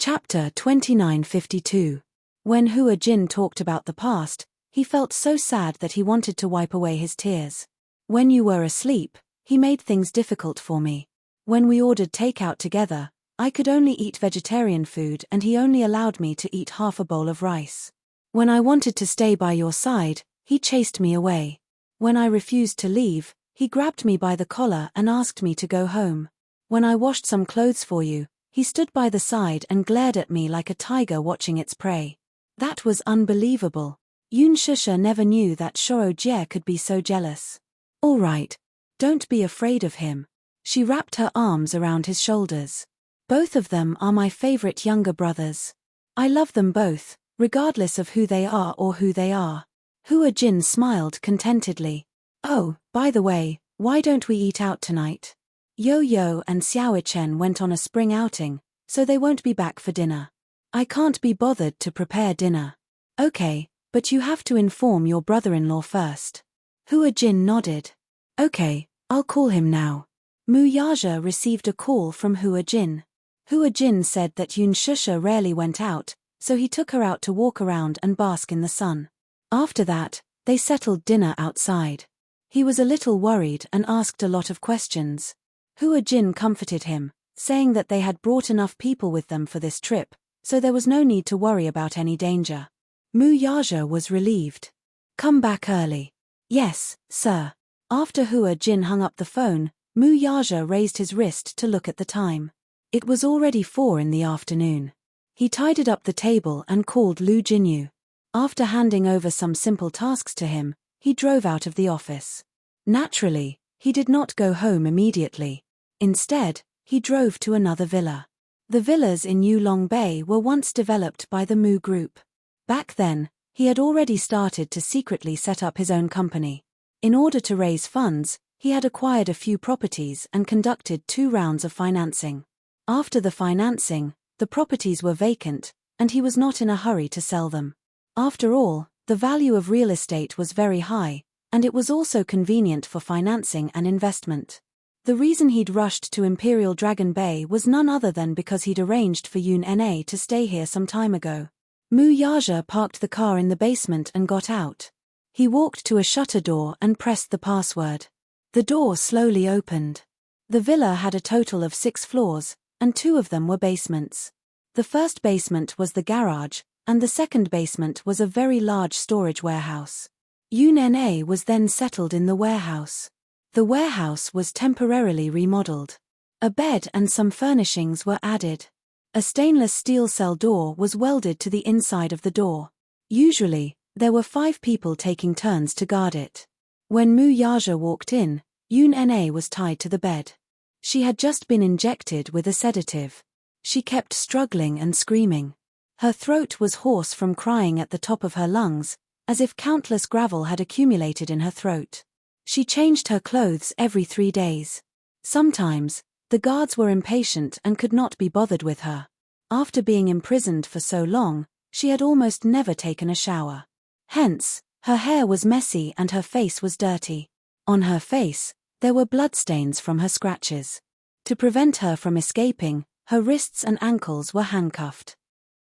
Chapter 2952. When Hua Jin talked about the past, he felt so sad that he wanted to wipe away his tears. When you were asleep, he made things difficult for me. When we ordered takeout together, I could only eat vegetarian food and he only allowed me to eat half a bowl of rice. When I wanted to stay by your side, he chased me away. When I refused to leave, he grabbed me by the collar and asked me to go home. When I washed some clothes for you, he stood by the side and glared at me like a tiger watching its prey. That was unbelievable. Yun Shusha never knew that Shoro Jie could be so jealous. All right. Don't be afraid of him. She wrapped her arms around his shoulders. Both of them are my favorite younger brothers. I love them both, regardless of who they are or who they are. Hua Jin smiled contentedly. Oh, by the way, why don't we eat out tonight? Yo-Yo and Xiao Chen went on a spring outing, so they won't be back for dinner. I can't be bothered to prepare dinner. Okay, but you have to inform your brother-in-law first. Hua Jin nodded. Okay, I'll call him now. Mu Yaja received a call from Hua Jin. Hua Jin said that Yun Shusha rarely went out, so he took her out to walk around and bask in the sun. After that, they settled dinner outside. He was a little worried and asked a lot of questions. Hua Jin comforted him, saying that they had brought enough people with them for this trip, so there was no need to worry about any danger. Mu Yaja was relieved. Come back early. Yes, sir. After Hua Jin hung up the phone, Mu Yaja raised his wrist to look at the time. It was already 4 in the afternoon. He tidied up the table and called Lu Jinyu. After handing over some simple tasks to him, he drove out of the office. Naturally, he did not go home immediately. Instead, he drove to another villa. The villas in Yulong Bay were once developed by the Mu Group. Back then, he had already started to secretly set up his own company. In order to raise funds, he had acquired a few properties and conducted 2 rounds of financing. After the financing, the properties were vacant, and he was not in a hurry to sell them. After all, the value of real estate was very high, and it was also convenient for financing and investment. The reason he'd rushed to Imperial Dragon Bay was none other than because he'd arranged for Yun Na to stay here some time ago. Mu Yaja parked the car in the basement and got out. He walked to a shutter door and pressed the password. The door slowly opened. The villa had a total of 6 floors, and 2 of them were basements. The first basement was the garage, and the second basement was a very large storage warehouse. Yun Na was then settled in the warehouse. The warehouse was temporarily remodeled. A bed and some furnishings were added. A stainless steel cell door was welded to the inside of the door. Usually, there were 5 people taking turns to guard it. When Mu Yaja walked in, Yun Na was tied to the bed. She had just been injected with a sedative. She kept struggling and screaming. Her throat was hoarse from crying at the top of her lungs, as if countless gravel had accumulated in her throat. She changed her clothes every 3 days. Sometimes, the guards were impatient and could not be bothered with her. After being imprisoned for so long, she had almost never taken a shower. Hence, her hair was messy and her face was dirty. On her face, there were bloodstains from her scratches. To prevent her from escaping, her wrists and ankles were handcuffed.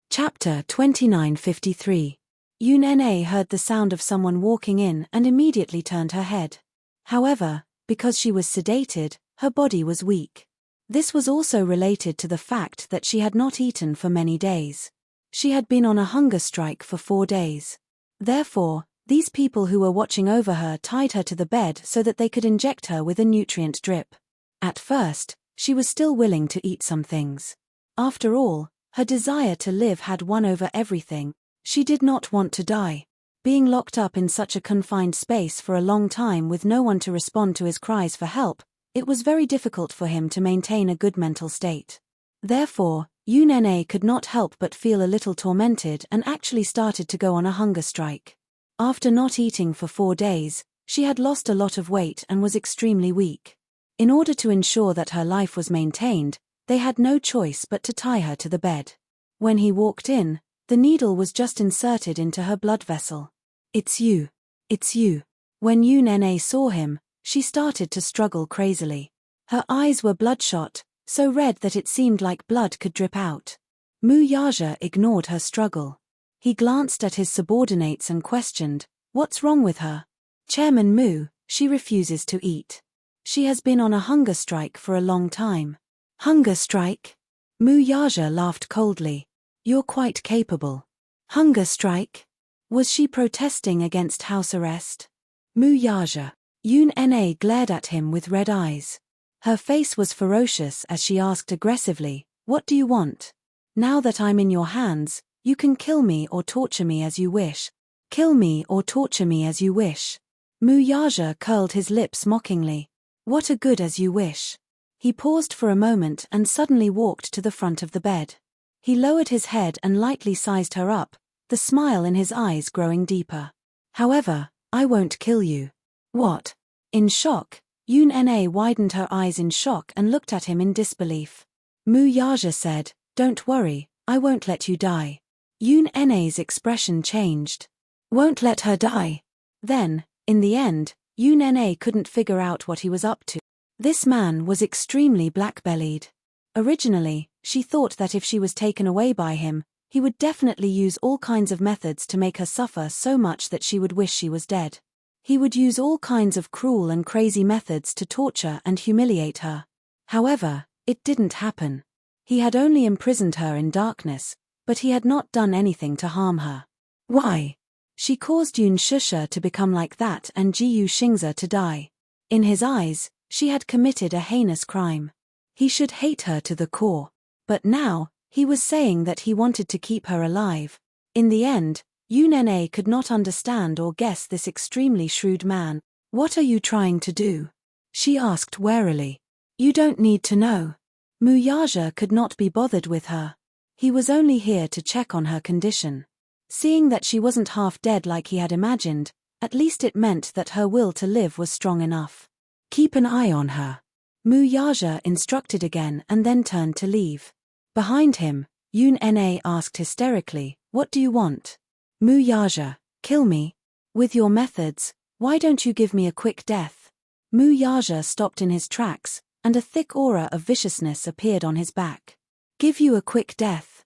Chapter 2953. Yun Na heard the sound of someone walking in and immediately turned her head. However, because she was sedated, her body was weak. This was also related to the fact that she had not eaten for many days. She had been on a hunger strike for 4 days. Therefore, these people who were watching over her tied her to the bed so that they could inject her with a nutrient drip. At first, she was still willing to eat some things. After all, her desire to live had won over everything. She did not want to die. Being locked up in such a confined space for a long time with no one to respond to his cries for help, it was very difficult for him to maintain a good mental state. Therefore, Yun Na could not help but feel a little tormented and actually started to go on a hunger strike. After not eating for 4 days, she had lost a lot of weight and was extremely weak. In order to ensure that her life was maintained, they had no choice but to tie her to the bed. When he walked in, the needle was just inserted into her blood vessel. It's you. It's you. When Yun Na saw him, she started to struggle crazily. Her eyes were bloodshot, so red that it seemed like blood could drip out. Mu Yaja ignored her struggle. He glanced at his subordinates and questioned, "What's wrong with her?" "Chairman Mu, she refuses to eat. She has been on a hunger strike for a long time." "Hunger strike?" Mu Yaja laughed coldly. "You're quite capable." "Hunger strike? Was she protesting against house arrest?" Mu Yaja. Yoon Na glared at him with red eyes. Her face was ferocious as she asked aggressively, "What do you want? Now that I'm in your hands, you can kill me or torture me as you wish. Kill me or torture me as you wish." Mu Yaja curled his lips mockingly. "What a good as you wish." He paused for a moment and suddenly walked to the front of the bed. He lowered his head and lightly sized her up, the smile in his eyes growing deeper. "However, I won't kill you." "What?" In shock, Yoon Na widened her eyes in shock and looked at him in disbelief. Mu Yaja said, "Don't worry, I won't let you die." Yoon Na's expression changed. "Won't let her die?" Then, in the end, Yoon Na couldn't figure out what he was up to. This man was extremely black-bellied. Originally, she thought that if she was taken away by him, he would definitely use all kinds of methods to make her suffer so much that she would wish she was dead. He would use all kinds of cruel and crazy methods to torture and humiliate her. However, it didn't happen. He had only imprisoned her in darkness, but he had not done anything to harm her. Why? She caused Yoon Shusha to become like that and Jiyu Xingza to die. In his eyes, she had committed a heinous crime. He should hate her to the core. But now, he was saying that he wanted to keep her alive. In the end, Yoon Na could not understand or guess this extremely shrewd man. "What are you trying to do?" she asked warily. "You don't need to know." Mu Yaja could not be bothered with her. He was only here to check on her condition. Seeing that she wasn't half dead like he had imagined, at least it meant that her will to live was strong enough. "Keep an eye on her," Mu Yaja instructed again and then turned to leave. Behind him, Yoon Na asked hysterically, "What do you want?" Mu Yaja, "Kill me. With your methods, why don't you give me a quick death?" Mu Yaja stopped in his tracks, and a thick aura of viciousness appeared on his back. "Give you a quick death."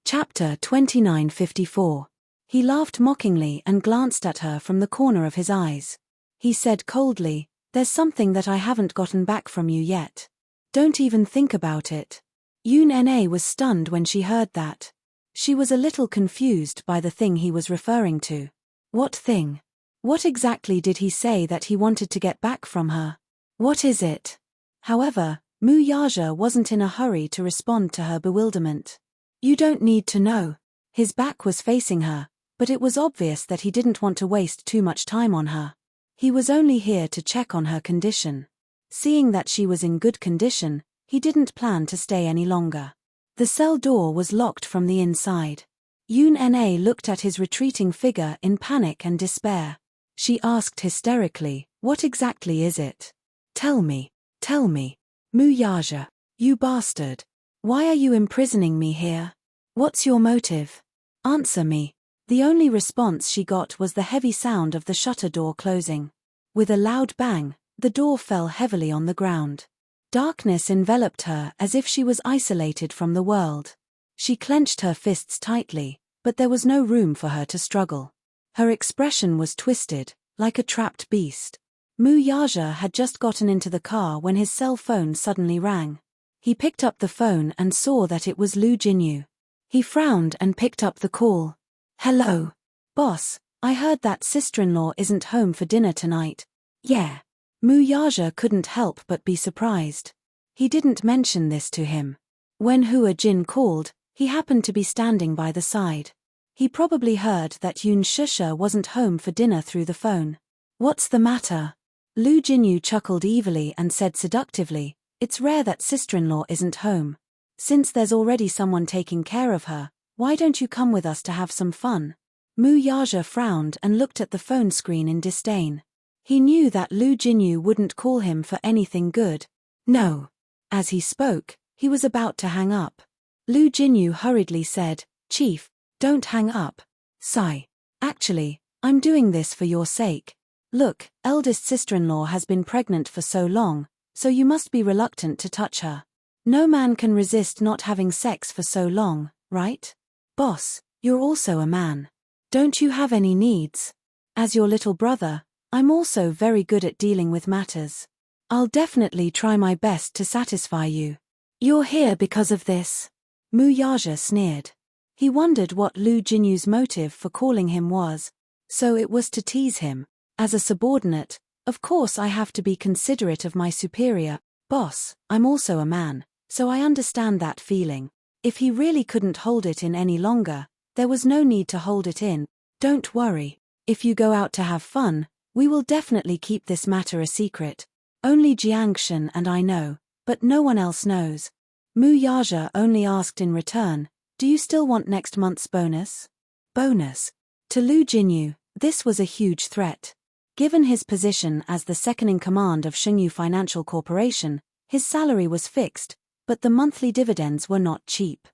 Chapter 2954. He laughed mockingly and glanced at her from the corner of his eyes. He said coldly, "There's something that I haven't gotten back from you yet. Don't even think about it." Yoon Na was stunned when she heard that. She was a little confused by the thing he was referring to. What thing? What exactly did he say that he wanted to get back from her? What is it? However, Mu Yaja wasn't in a hurry to respond to her bewilderment. "You don't need to know." His back was facing her, but it was obvious that he didn't want to waste too much time on her. He was only here to check on her condition. Seeing that she was in good condition, he didn't plan to stay any longer. The cell door was locked from the inside. Yoon Na looked at his retreating figure in panic and despair. She asked hysterically, "What exactly is it? Tell me, tell me." "Mu Yaja, you bastard. Why are you imprisoning me here? What's your motive? Answer me." The only response she got was the heavy sound of the shutter door closing. With a loud bang, the door fell heavily on the ground. Darkness enveloped her as if she was isolated from the world. She clenched her fists tightly, but there was no room for her to struggle. Her expression was twisted, like a trapped beast. Mu Yaja had just gotten into the car when his cell phone suddenly rang. He picked up the phone and saw that it was Lu Jinyu. He frowned and picked up the call. "Hello. Boss, I heard that sister-in-law isn't home for dinner tonight." "Yeah." Mu Yaja couldn't help but be surprised. He didn't mention this to him. When Hua Jin called, he happened to be standing by the side. He probably heard that Yoon Shusha wasn't home for dinner through the phone. "What's the matter?" Lu Jinyu chuckled evilly and said seductively, "It's rare that sister-in-law isn't home. Since there's already someone taking care of her, why don't you come with us to have some fun?" Mu Yaja frowned and looked at the phone screen in disdain. He knew that Lu Jinyu wouldn't call him for anything good. "No." As he spoke, he was about to hang up. Lu Jinyu hurriedly said, "Chief, don't hang up. Sigh. Actually, I'm doing this for your sake. Look, eldest sister-in-law has been pregnant for so long, so you must be reluctant to touch her. No man can resist not having sex for so long, right? Boss, you're also a man. Don't you have any needs? As your little brother, I'm also very good at dealing with matters. I'll definitely try my best to satisfy you. You're here because of this? Mu Yaja sneered. He wondered what Lu Jinyu's motive for calling him was. So it was to tease him. As a subordinate, of course I have to be considerate of my superior. Boss, I'm also a man, so I understand that feeling. If he really couldn't hold it in any longer, there was no need to hold it in. Don't worry. If you go out to have fun, we will definitely keep this matter a secret. Only Jiangshan and I know, but no one else knows. Mu Yaja only asked in return, do you still want next month's bonus? Bonus. To Lu Jinyu, this was a huge threat. Given his position as the second-in-command of Shengyu Financial Corporation, his salary was fixed, but the monthly dividends were not cheap.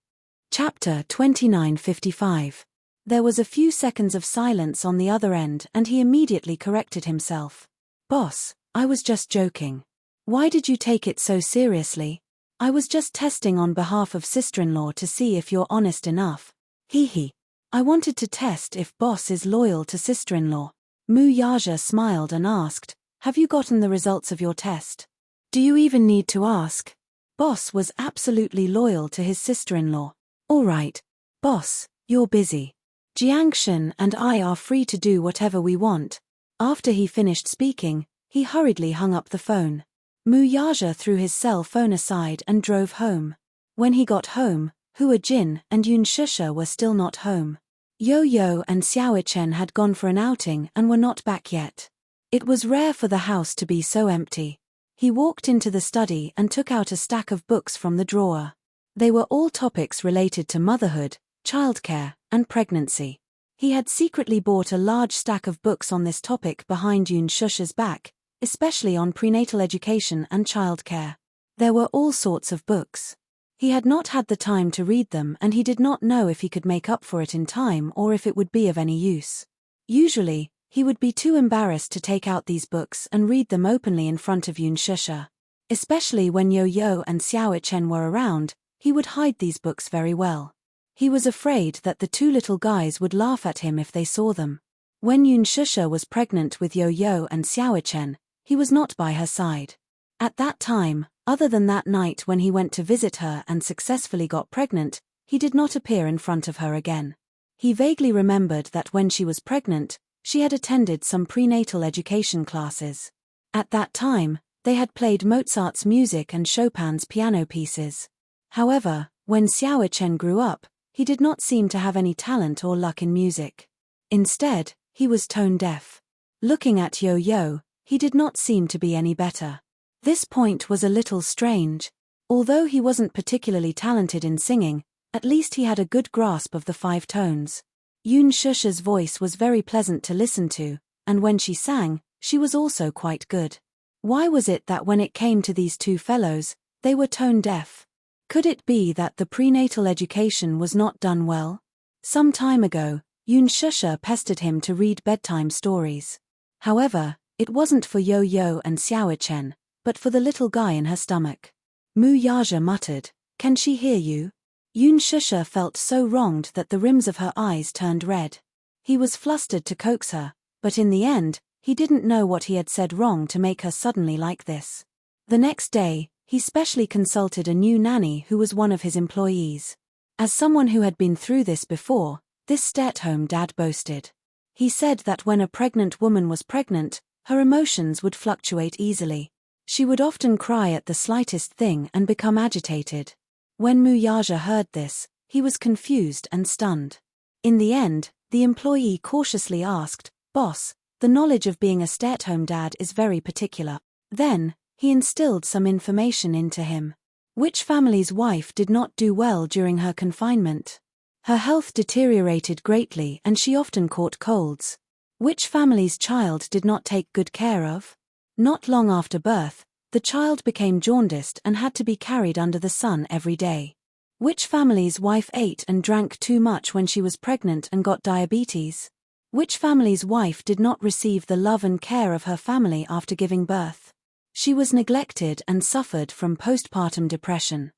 Chapter 2955. There was a few seconds of silence on the other end and he immediately corrected himself. Boss, I was just joking. Why did you take it so seriously? I was just testing on behalf of sister-in-law to see if you're honest enough. Hee hee. I wanted to test if boss is loyal to sister-in-law. Mu Yaja smiled and asked, have you gotten the results of your test? Do you even need to ask? Boss was absolutely loyal to his sister-in-law. All right. Boss, you're busy. Jiangshan and I are free to do whatever we want. After he finished speaking, he hurriedly hung up the phone. Mu Yaja threw his cell phone aside and drove home. When he got home, Hua Jin and Yun Shusha were still not home. Yo-Yo and Xiao Chen had gone for an outing and were not back yet. It was rare for the house to be so empty. He walked into the study and took out a stack of books from the drawer. They were all topics related to motherhood, childcare, and pregnancy. He had secretly bought a large stack of books on this topic behind Yun Shusha's back, especially on prenatal education and childcare. There were all sorts of books. He had not had the time to read them and he did not know if he could make up for it in time or if it would be of any use. Usually, he would be too embarrassed to take out these books and read them openly in front of Yun Shusha. Especially when Yo-Yo and Xiao Chen were around, he would hide these books very well. He was afraid that the two little guys would laugh at him if they saw them. When Yun Shusha was pregnant with Yo-Yo and Xiao Chen, he was not by her side. At that time, other than that night when he went to visit her and successfully got pregnant, he did not appear in front of her again. He vaguely remembered that when she was pregnant, she had attended some prenatal education classes. At that time, they had played Mozart's music and Chopin's piano pieces. However, when Xiao Chen grew up, he did not seem to have any talent or luck in music. Instead, he was tone deaf. Looking at Yo-Yo, he did not seem to be any better. This point was a little strange. Although he wasn't particularly talented in singing, at least he had a good grasp of the 5 tones. Yun Shusha's voice was very pleasant to listen to, and when she sang, she was also quite good. Why was it that when it came to these two fellows, they were tone deaf? Could it be that the prenatal education was not done well? Some time ago, Yun Shusha pestered him to read bedtime stories. However, it wasn't for Yo-Yo and Xiao Chen, but for the little guy in her stomach. Mu Yaja muttered, "Can she hear you?" Yun Shusha felt so wronged that the rims of her eyes turned red. He was flustered to coax her, but in the end, he didn't know what he had said wrong to make her suddenly like this. The next day, he specially consulted a new nanny who was one of his employees. As someone who had been through this before, this stay-at-home dad boasted. He said that when a pregnant woman was pregnant, her emotions would fluctuate easily. She would often cry at the slightest thing and become agitated. When Mu Yaja heard this, he was confused and stunned. In the end, the employee cautiously asked, "Boss, the knowledge of being a stay-at-home dad is very particular." Then, he instilled some information into him. Which family's wife did not do well during her confinement? Her health deteriorated greatly and she often caught colds. Which family's child did not take good care of? Not long after birth, the child became jaundiced and had to be carried under the sun every day. Which family's wife ate and drank too much when she was pregnant and got diabetes? Which family's wife did not receive the love and care of her family after giving birth? She was neglected and suffered from postpartum depression.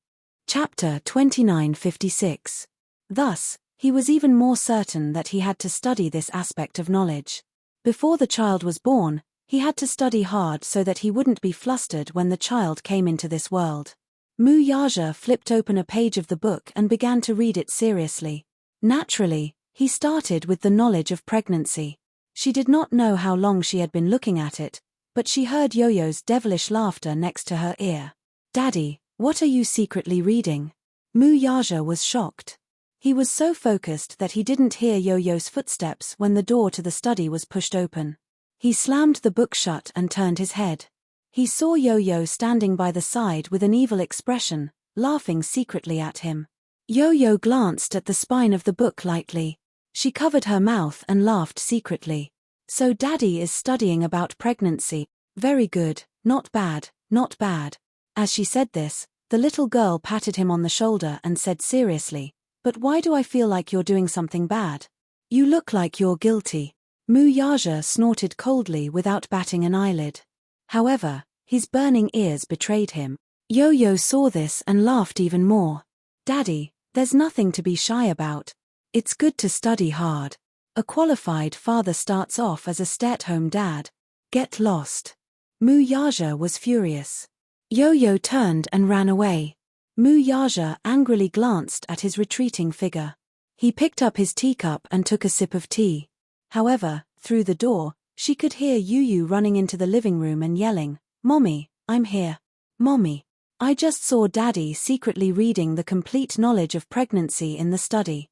Chapter 2956. Thus, he was even more certain that he had to study this aspect of knowledge. Before the child was born, he had to study hard so that he wouldn't be flustered when the child came into this world. Mu Yaja flipped open a page of the book and began to read it seriously. Naturally, he started with the knowledge of pregnancy. She did not know how long she had been looking at it, but she heard Yo-Yo's devilish laughter next to her ear. "Daddy, what are you secretly reading?" Mu Yaja was shocked. He was so focused that he didn't hear Yo-Yo's footsteps when the door to the study was pushed open. He slammed the book shut and turned his head. He saw Yo-Yo standing by the side with an evil expression, laughing secretly at him. Yo-Yo glanced at the spine of the book lightly. She covered her mouth and laughed secretly. "So Daddy is studying about pregnancy. Very good, not bad, not bad." As she said this, the little girl patted him on the shoulder and said seriously, "But why do I feel like you're doing something bad? You look like you're guilty." Mu Yaja snorted coldly without batting an eyelid. However, his burning ears betrayed him. Yo-Yo saw this and laughed even more. "Daddy, there's nothing to be shy about. It's good to study hard. A qualified father starts off as a stay-at-home dad. Get lost." Mu Yaja was furious. Yo-Yo turned and ran away. Mu Yaja angrily glanced at his retreating figure. He picked up his teacup and took a sip of tea. However, through the door, she could hear Yu running into the living room and yelling, "Mommy, I'm here. Mommy, I just saw Daddy secretly reading the complete knowledge of pregnancy in the study."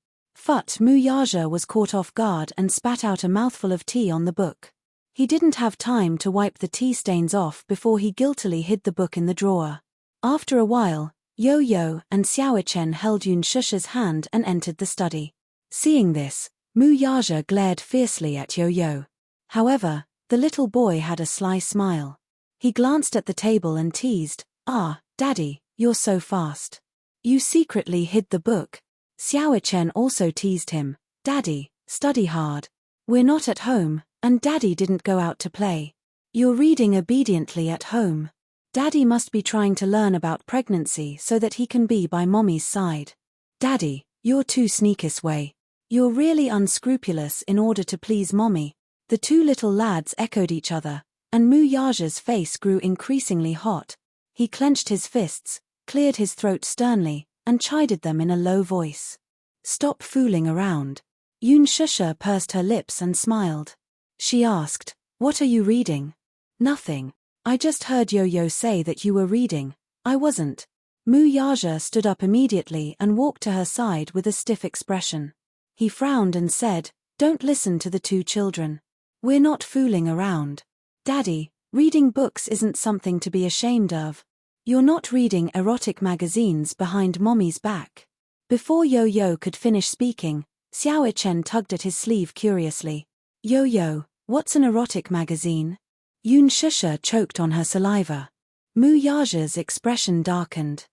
Mu Yaja was caught off guard and spat out a mouthful of tea on the book. He didn't have time to wipe the tea stains off before he guiltily hid the book in the drawer. After a while, Yo-Yo and Xiaochen held Yun Shusha's hand and entered the study. Seeing this, Mu Yaja glared fiercely at Yo-Yo. However, the little boy had a sly smile. He glanced at the table and teased, "Ah, Daddy, you're so fast. You secretly hid the book." Xiaochen also teased him, "Daddy, study hard. We're not at home, and Daddy didn't go out to play. You're reading obediently at home. Daddy must be trying to learn about pregnancy so that he can be by Mommy's side. Daddy, you're too sneakish way. You're really unscrupulous in order to please Mommy." The two little lads echoed each other, and Mu Yaja's face grew increasingly hot. He clenched his fists, cleared his throat sternly, and chided them in a low voice. "Stop fooling around." Yun Shusha pursed her lips and smiled. She asked, "What are you reading?" "Nothing. I just heard Yo-Yo say that you were reading." "I wasn't." Mu Yaja stood up immediately and walked to her side with a stiff expression. He frowned and said, "Don't listen to the two children. We're not fooling around. Daddy, reading books isn't something to be ashamed of. You're not reading erotic magazines behind Mommy's back." Before Yo-Yo could finish speaking, Xiaochen tugged at his sleeve curiously. "Yo-Yo, what's an erotic magazine?" Yun Shusha choked on her saliva. Mu Yaja's expression darkened.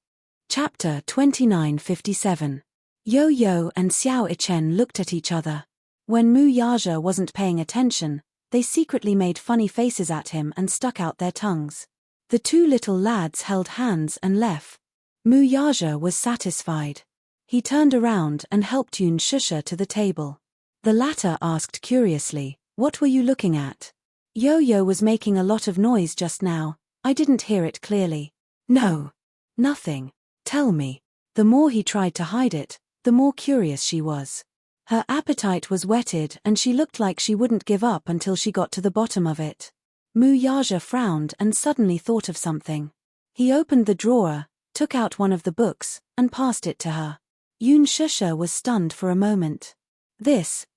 Chapter 2957. Yo-Yo and Xiaochen looked at each other. When Mu Yaja wasn't paying attention, they secretly made funny faces at him and stuck out their tongues. The two little lads held hands and left. Mu Yaja was satisfied. He turned around and helped Yun Shusha to the table. The latter asked curiously, "What were you looking at?" "Yo-Yo was making a lot of noise just now. I didn't hear it clearly." "No. Nothing. Tell me." The more he tried to hide it, the more curious she was. Her appetite was whetted and she looked like she wouldn't give up until she got to the bottom of it. Mu Yaja frowned and suddenly thought of something. He opened the drawer, took out one of the books, and passed it to her. Yun Shusha was stunned for a moment.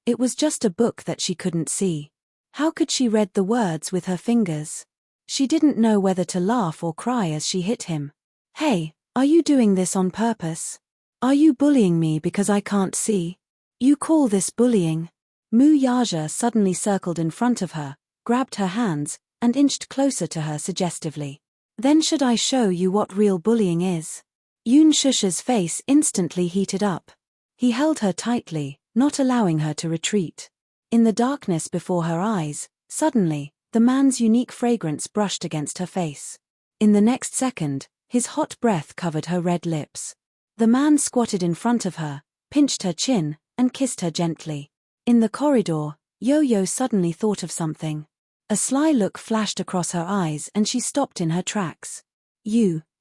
It was just a book that she couldn't see. How could she read the words with her fingers? She didn't know whether to laugh or cry as she hit him. "Hey, are you doing this on purpose? Are you bullying me because I can't see? You call this bullying?" Mu Yaja suddenly circled in front of her, grabbed her hands, and inched closer to her suggestively. "Then should I show you what real bullying is?" Yun Shusha's face instantly heated up. He held her tightly, not allowing her to retreat. In the darkness before her eyes, suddenly, the man's unique fragrance brushed against her face. In the next second, his hot breath covered her red lips. The man squatted in front of her, pinched her chin, and kissed her gently. In the corridor, Yo-Yo suddenly thought of something. A sly look flashed across her eyes and she stopped in her tracks.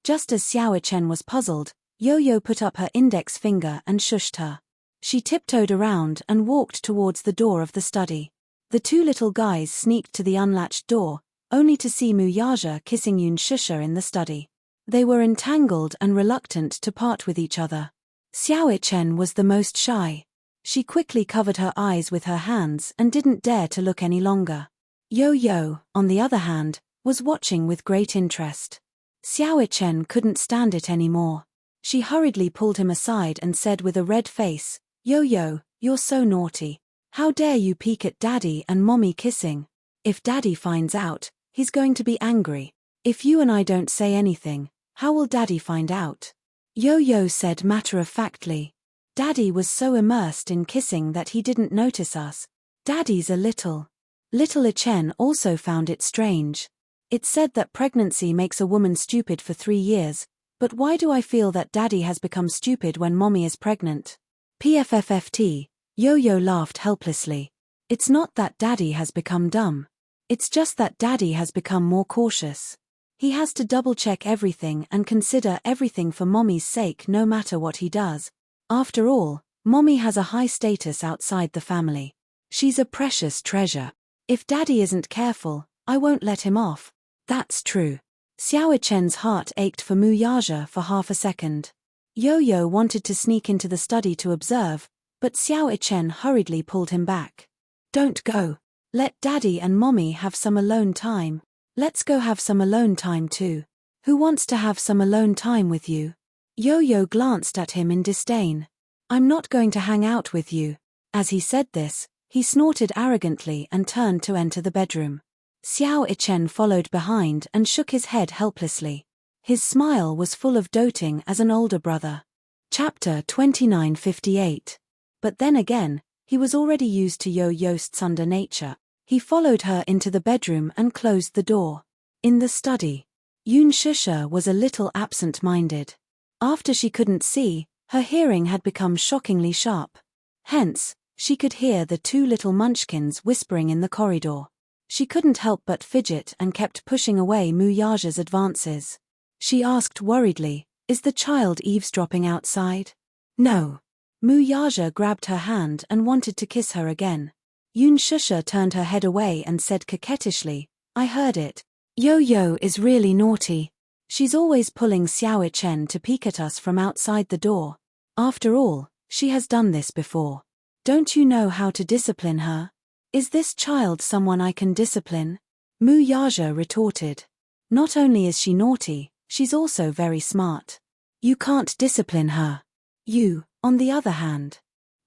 Just as Xiao Chen was puzzled, Yo-Yo put up her index finger and shushed her. She tiptoed around and walked towards the door of the study. The two little guys sneaked to the unlatched door, only to see Muyaja kissing Yun Shusha in the study. They were entangled and reluctant to part with each other. Xiao Chen was the most shy. She quickly covered her eyes with her hands and didn't dare to look any longer. Yo-Yo, on the other hand, was watching with great interest. Xiao Chen couldn't stand it anymore. She hurriedly pulled him aside and said with a red face, "Yo-Yo, you're so naughty. How dare you peek at Daddy and Mommy kissing? If Daddy finds out, he's going to be angry. If you and I don't say anything, how will Daddy find out?" Yo-Yo said matter-of-factly. "Daddy was so immersed in kissing that he didn't notice us. Daddy's a little." Little Chen also found it strange. It's said that pregnancy makes a woman stupid for 3 years, but why do I feel that Daddy has become stupid when Mommy is pregnant? PFFFT, Yo-Yo laughed helplessly. It's not that Daddy has become dumb. It's just that Daddy has become more cautious. He has to double-check everything and consider everything for Mommy's sake no matter what he does. After all, Mommy has a high status outside the family. She's a precious treasure. If Daddy isn't careful, I won't let him off. That's true. Xiao Chen's heart ached for Muyaja for half a second. Yo-Yo wanted to sneak into the study to observe, but Xiao Chen hurriedly pulled him back. "Don't go. Let Daddy and Mommy have some alone time. Let's go have some alone time too. Who wants to have some alone time with you?" Yo-Yo glanced at him in disdain. "I'm not going to hang out with you." As he said this, he snorted arrogantly and turned to enter the bedroom. Xiao Chen followed behind and shook his head helplessly. His smile was full of doting as an older brother. Chapter 2958. But then again, he was already used to Yo-Yo's thunder nature. He followed her into the bedroom and closed the door. In the study, Yun Shusha was a little absent-minded. After she couldn't see, her hearing had become shockingly sharp. Hence, she could hear the two little munchkins whispering in the corridor. She couldn't help but fidget and kept pushing away Muyaja's advances. She asked worriedly, "Is the child eavesdropping outside?" "No." Muyaja grabbed her hand and wanted to kiss her again. Yun Shusha turned her head away and said coquettishly, "I heard it. Yo-Yo is really naughty. She's always pulling Xiao Chen to peek at us from outside the door. After all, she has done this before. Don't you know how to discipline her? Is this child someone I can discipline?" Muyaja retorted. "Not only is she naughty, she's also very smart. You can't discipline her. You, on the other hand."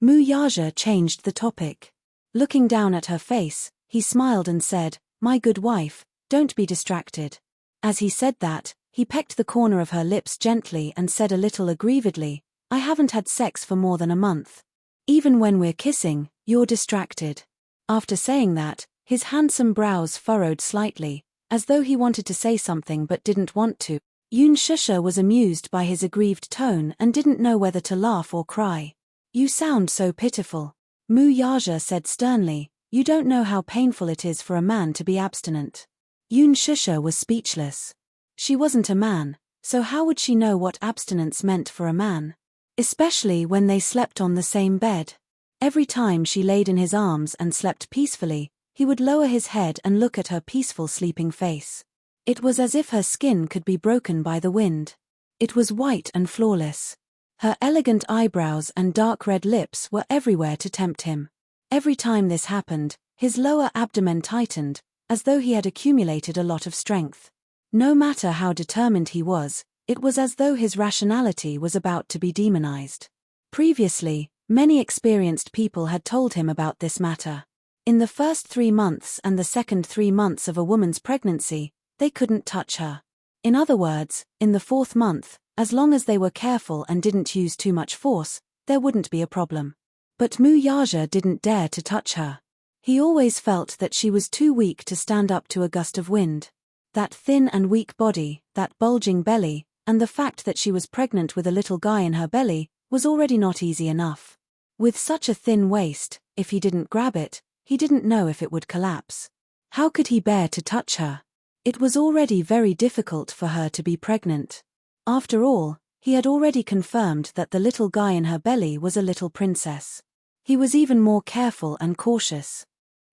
Muyaja changed the topic. Looking down at her face, he smiled and said, "My good wife, don't be distracted." As he said that, he pecked the corner of her lips gently and said a little aggrievedly, "I haven't had sex for more than a month. Even when we're kissing, you're distracted." After saying that, his handsome brows furrowed slightly, as though he wanted to say something but didn't want to. Yun Shusha was amused by his aggrieved tone and didn't know whether to laugh or cry. "You sound so pitiful." Muyaja said sternly, "You don't know how painful it is for a man to be abstinent." Yun Shusha was speechless. She wasn't a man, so how would she know what abstinence meant for a man? Especially when they slept on the same bed. Every time she laid in his arms and slept peacefully, he would lower his head and look at her peaceful sleeping face. It was as if her skin could be broken by the wind. It was white and flawless. Her elegant eyebrows and dark red lips were everywhere to tempt him. Every time this happened, his lower abdomen tightened, as though he had accumulated a lot of strength. No matter how determined he was, it was as though his rationality was about to be demonized. Previously, many experienced people had told him about this matter. In the first 3 months and the second 3 months of a woman's pregnancy, they couldn't touch her. In other words, in the 4th month, as long as they were careful and didn't use too much force, there wouldn't be a problem. But Muyaja didn't dare to touch her. He always felt that she was too weak to stand up to a gust of wind. That thin and weak body, that bulging belly, and the fact that she was pregnant with a little guy in her belly, was already not easy enough. With such a thin waist, if he didn't grab it, he didn't know if it would collapse. How could he bear to touch her? It was already very difficult for her to be pregnant. After all, he had already confirmed that the little guy in her belly was a little princess. He was even more careful and cautious.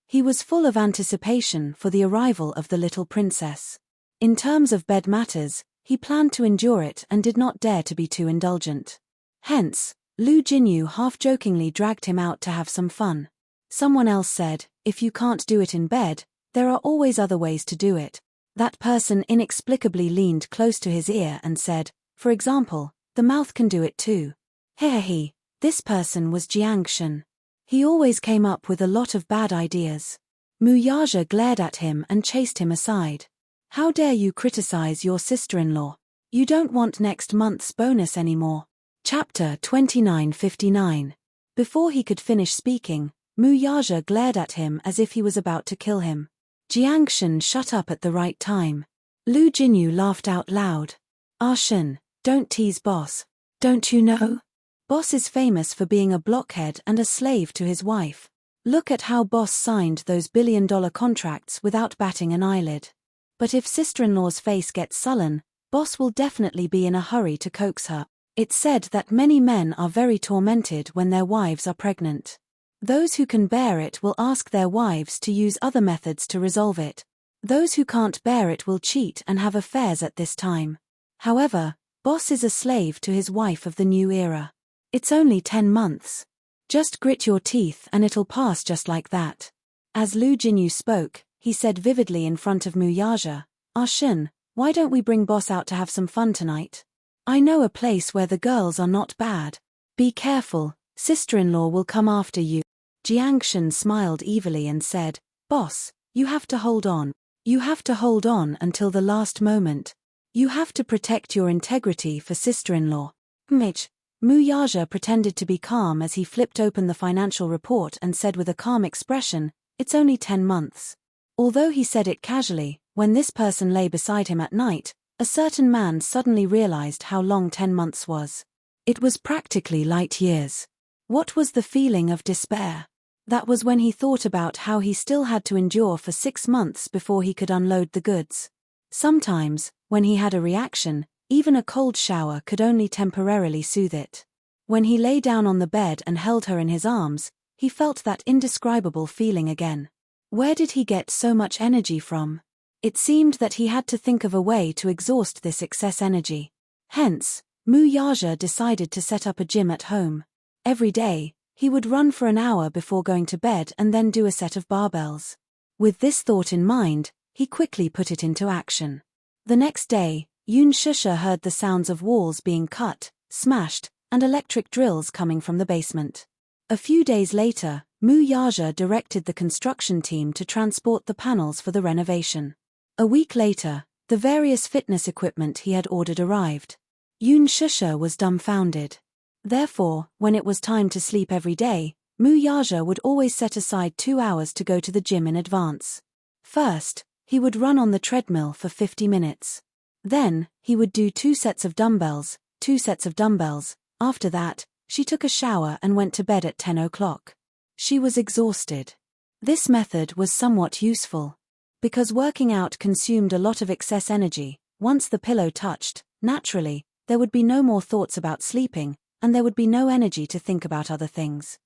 He was full of anticipation for the arrival of the little princess. In terms of bed matters, he planned to endure it and did not dare to be too indulgent. Hence, Lu Jinyu half-jokingly dragged him out to have some fun. Someone else said, "If you can't do it in bed, there are always other ways to do it." That person inexplicably leaned close to his ear and said, "For example, the mouth can do it too." Hehehe, this person was Jiang Shen. He always came up with a lot of bad ideas. Mu Yaja glared at him and chased him aside. "How dare you criticize your sister-in-law? You don't want next month's bonus anymore." Chapter 2959. Before he could finish speaking, Mu Yaja glared at him as if he was about to kill him. Jiang Shen shut up at the right time. Lu Jinyu laughed out loud. "Ah Shen, don't tease boss. Don't you know? Boss is famous for being a blockhead and a slave to his wife. Look at how boss signed those billion-dollar contracts without batting an eyelid. But if sister-in-law's face gets sullen, boss will definitely be in a hurry to coax her. It's said that many men are very tormented when their wives are pregnant. Those who can bear it will ask their wives to use other methods to resolve it. Those who can't bear it will cheat and have affairs at this time. However, boss is a slave to his wife of the new era. It's only 10 months. Just grit your teeth and it'll pass just like that." As Lu Jinyu spoke, he said vividly in front of Mu Yaja, "Ah Shen, why don't we bring boss out to have some fun tonight? I know a place where the girls are not bad. Be careful, sister-in-law will come after you." Jiang Shen smiled evilly and said, "Boss, you have to hold on. You have to hold on until the last moment. You have to protect your integrity for sister-in-law." Mitch. Mu Yaja pretended to be calm as he flipped open the financial report and said with a calm expression, "It's only 10 months. Although he said it casually, when this person lay beside him at night, a certain man suddenly realized how long 10 months was. It was practically light years. What was the feeling of despair? That was when he thought about how he still had to endure for 6 months before he could unload the goods. Sometimes, when he had a reaction, even a cold shower could only temporarily soothe it. When he lay down on the bed and held her in his arms, he felt that indescribable feeling again. Where did he get so much energy from? It seemed that he had to think of a way to exhaust this excess energy. Hence, Mu Yaja decided to set up a gym at home. Every day, he would run for an hour before going to bed and then do a set of barbells. With this thought in mind, he quickly put it into action. The next day, Yun Shusha heard the sounds of walls being cut, smashed, and electric drills coming from the basement. A few days later, Mu Yaja directed the construction team to transport the panels for the renovation. A week later, the various fitness equipment he had ordered arrived. Yun Shusha was dumbfounded. Therefore, when it was time to sleep every day, Mu Yaja would always set aside 2 hours to go to the gym in advance. First, he would run on the treadmill for 50 minutes. Then, he would do 2 sets of dumbbells, 2 sets of dumbbells. After that, she took a shower and went to bed at 10 o'clock. She was exhausted. This method was somewhat useful. Because working out consumed a lot of excess energy, once the pillow touched, naturally, there would be no more thoughts about sleeping, and there would be no energy to think about other things.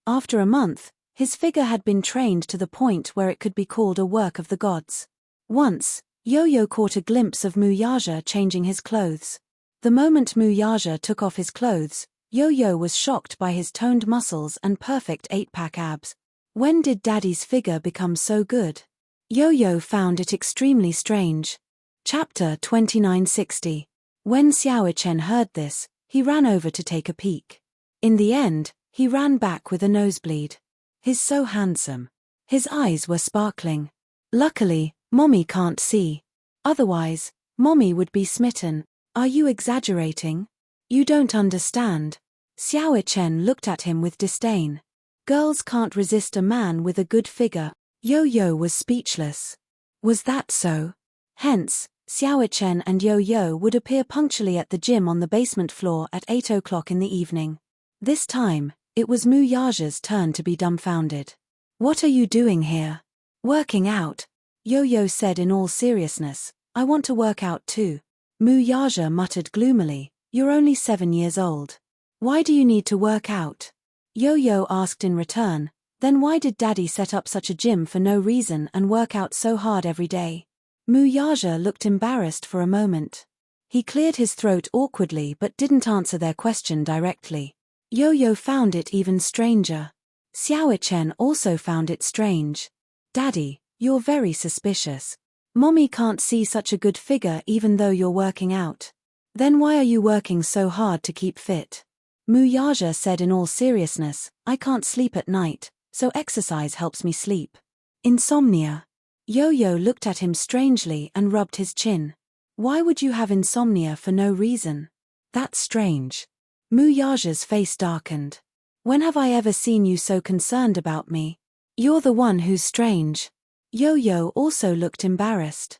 After a month, his figure had been trained to the point where it could be called a work of the gods. Once, Yo-Yo caught a glimpse of Mu Yaja changing his clothes. The moment Mu Yaja took off his clothes, Yo-Yo was shocked by his toned muscles and perfect 8-pack abs. When did Daddy's figure become so good? Yo-Yo found it extremely strange. Chapter 2960. When Xiao Chen heard this, he ran over to take a peek. In the end, he ran back with a nosebleed. He's so handsome. His eyes were sparkling. Luckily, Mommy can't see. Otherwise, Mommy would be smitten. Are you exaggerating? You don't understand. Xiao Chen looked at him with disdain. Girls can't resist a man with a good figure. Yo-Yo was speechless. Was that so? Hence, Xiao Chen and Yo-Yo would appear punctually at the gym on the basement floor at 8 o'clock in the evening. This time, it was Mu Yaja's turn to be dumbfounded. What are you doing here? Working out. Yo-Yo said in all seriousness, I want to work out too. Mu Yaja muttered gloomily, you're only 7 years old. Why do you need to work out? Yo-Yo asked in return, then why did Daddy set up such a gym for no reason and work out so hard every day? Mu Yaja looked embarrassed for a moment. He cleared his throat awkwardly but didn't answer their question directly. Yo-Yo found it even stranger. Xiaochen also found it strange. Daddy, you're very suspicious. Mommy can't see such a good figure even though you're working out. Then why are you working so hard to keep fit? Mu Yaja said in all seriousness, I can't sleep at night, so exercise helps me sleep. Insomnia. Yo-Yo looked at him strangely and rubbed his chin. Why would you have insomnia for no reason? That's strange. Mu Yaja's face darkened. When have I ever seen you so concerned about me? You're the one who's strange. Yo-Yo also looked embarrassed.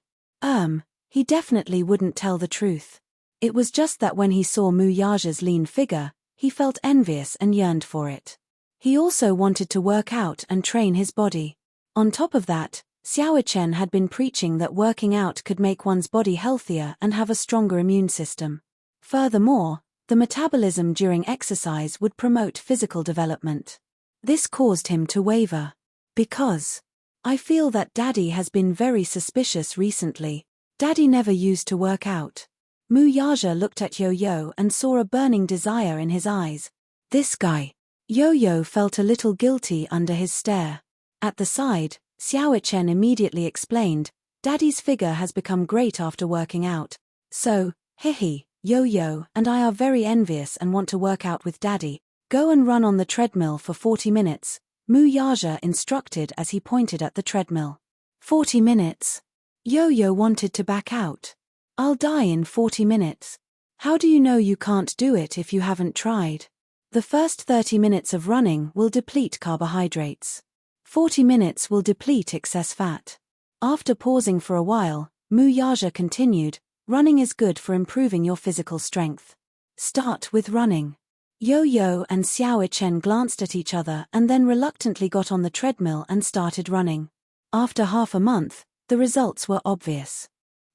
He definitely wouldn't tell the truth. It was just that when he saw Mu Yaja's lean figure, he felt envious and yearned for it. He also wanted to work out and train his body. On top of that, Xiaochen had been preaching that working out could make one's body healthier and have a stronger immune system. Furthermore, the metabolism during exercise would promote physical development. This caused him to waver. Because I feel that Daddy has been very suspicious recently. Daddy never used to work out. Mu Yaja looked at Yo-Yo and saw a burning desire in his eyes. This guy. Yo-Yo felt a little guilty under his stare. At the side, Xiaochen immediately explained, Daddy's figure has become great after working out. So, hehe, Yo-Yo and I are very envious and want to work out with Daddy. Go and run on the treadmill for 40 minutes, Mu Yaja instructed as he pointed at the treadmill. 40 minutes? Yo-Yo wanted to back out. I'll die in 40 minutes. How do you know you can't do it if you haven't tried? The first 30 minutes of running will deplete carbohydrates. 40 minutes will deplete excess fat. After pausing for a while, Mu Yaja continued, running is good for improving your physical strength. Start with running. Yo-Yo and Xiaochen glanced at each other and then reluctantly got on the treadmill and started running. After half a month, the results were obvious.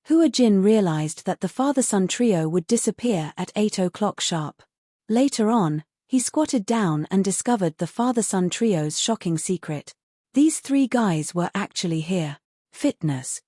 Hua Jin realized that the father-son trio would disappear at 8 o'clock sharp. Later on, he squatted down and discovered the father-son trio's shocking secret. These 3 guys were actually here. Fitness.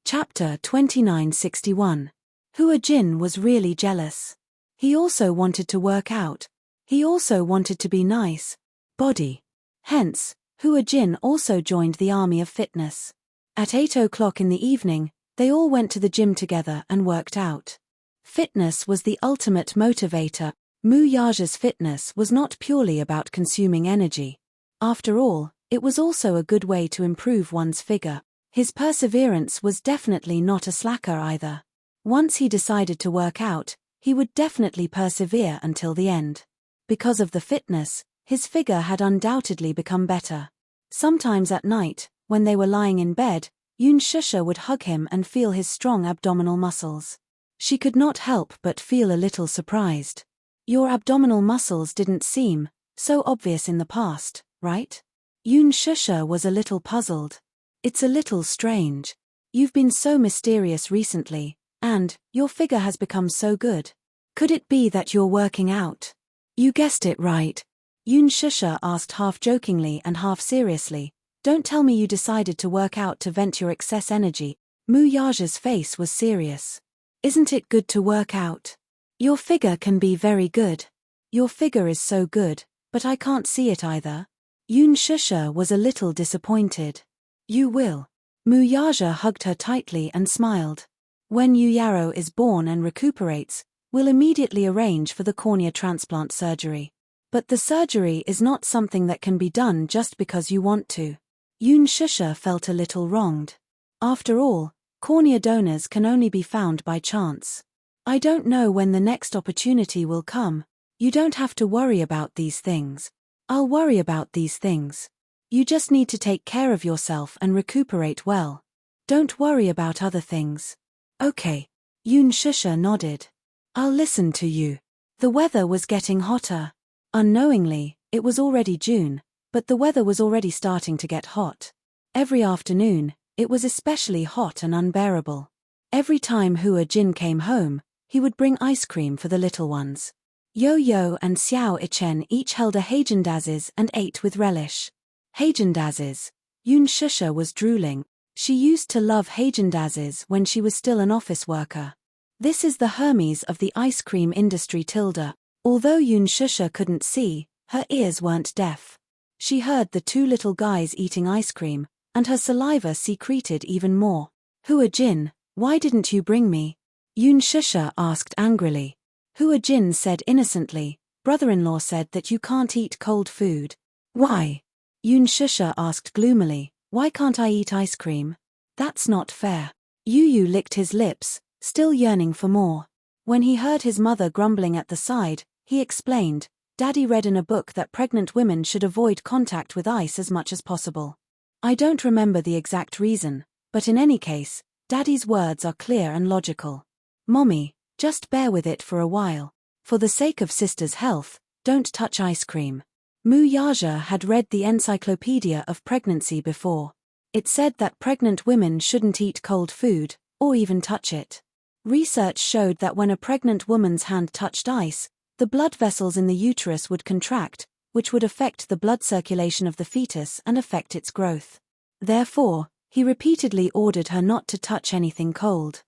Chapter 2961. Hua Jin was really jealous. He also wanted to work out. He also wanted to be nice. Body. Hence, Hua Jin also joined the army of fitness. At 8 o'clock in the evening, they all went to the gym together and worked out. Fitness was the ultimate motivator. Mu Yaja's fitness was not purely about consuming energy. After all, it was also a good way to improve one's figure. His perseverance was definitely not a slacker either. Once he decided to work out, he would definitely persevere until the end. Because of the fitness, his figure had undoubtedly become better. Sometimes at night, when they were lying in bed, Yun Shusha would hug him and feel his strong abdominal muscles. She could not help but feel a little surprised. Your abdominal muscles didn't seem so obvious in the past, right? Yun Shusha was a little puzzled. It's a little strange. You've been so mysterious recently, and your figure has become so good. Could it be that you're working out? You guessed it right. Yun Shusha asked half jokingly and half seriously. Don't tell me you decided to work out to vent your excess energy. Mu Yaja's face was serious. Isn't it good to work out? Your figure can be very good. Your figure is so good, but I can't see it either. Yun Shusha was a little disappointed. You will. Mu Yaja hugged her tightly and smiled. When Yu Yaro is born and recuperates, we'll immediately arrange for the cornea transplant surgery. But the surgery is not something that can be done just because you want to. Yun Shusha felt a little wronged. After all, cornea donors can only be found by chance. I don't know when the next opportunity will come. You don't have to worry about these things. I'll worry about these things. You just need to take care of yourself and recuperate well. Don't worry about other things. Okay. Yun Shusha nodded. I'll listen to you. The weather was getting hotter. Unknowingly, it was already June, but the weather was already starting to get hot. Every afternoon, it was especially hot and unbearable. Every time Hua Jin came home, he would bring ice cream for the little ones. Yo-Yo and Xiao Ichen each held a Häagen-Dazs and ate with relish. Häagen-Dazs. Yun Shusha was drooling. She used to love Häagen-Dazs when she was still an office worker. This is the Hermes of the ice cream industry tilde. Although Yun Shusha couldn't see, her ears weren't deaf. She heard the two little guys eating ice cream, and her saliva secreted even more. Hua Jin, why didn't you bring me? Yun Shusha asked angrily. Hua Jin said innocently, brother-in-law said that you can't eat cold food. Why? Yun Shusha asked gloomily, why can't I eat ice cream? That's not fair. Yu licked his lips, still yearning for more. When he heard his mother grumbling at the side, he explained, Daddy read in a book that pregnant women should avoid contact with ice as much as possible. I don't remember the exact reason, but in any case, Daddy's words are clear and logical. Mommy, just bear with it for a while. For the sake of sister's health, don't touch ice cream. Mu Yaja had read the Encyclopedia of Pregnancy before. It said that pregnant women shouldn't eat cold food, or even touch it. Research showed that when a pregnant woman's hand touched ice, the blood vessels in the uterus would contract, which would affect the blood circulation of the fetus and affect its growth. Therefore, he repeatedly ordered her not to touch anything cold.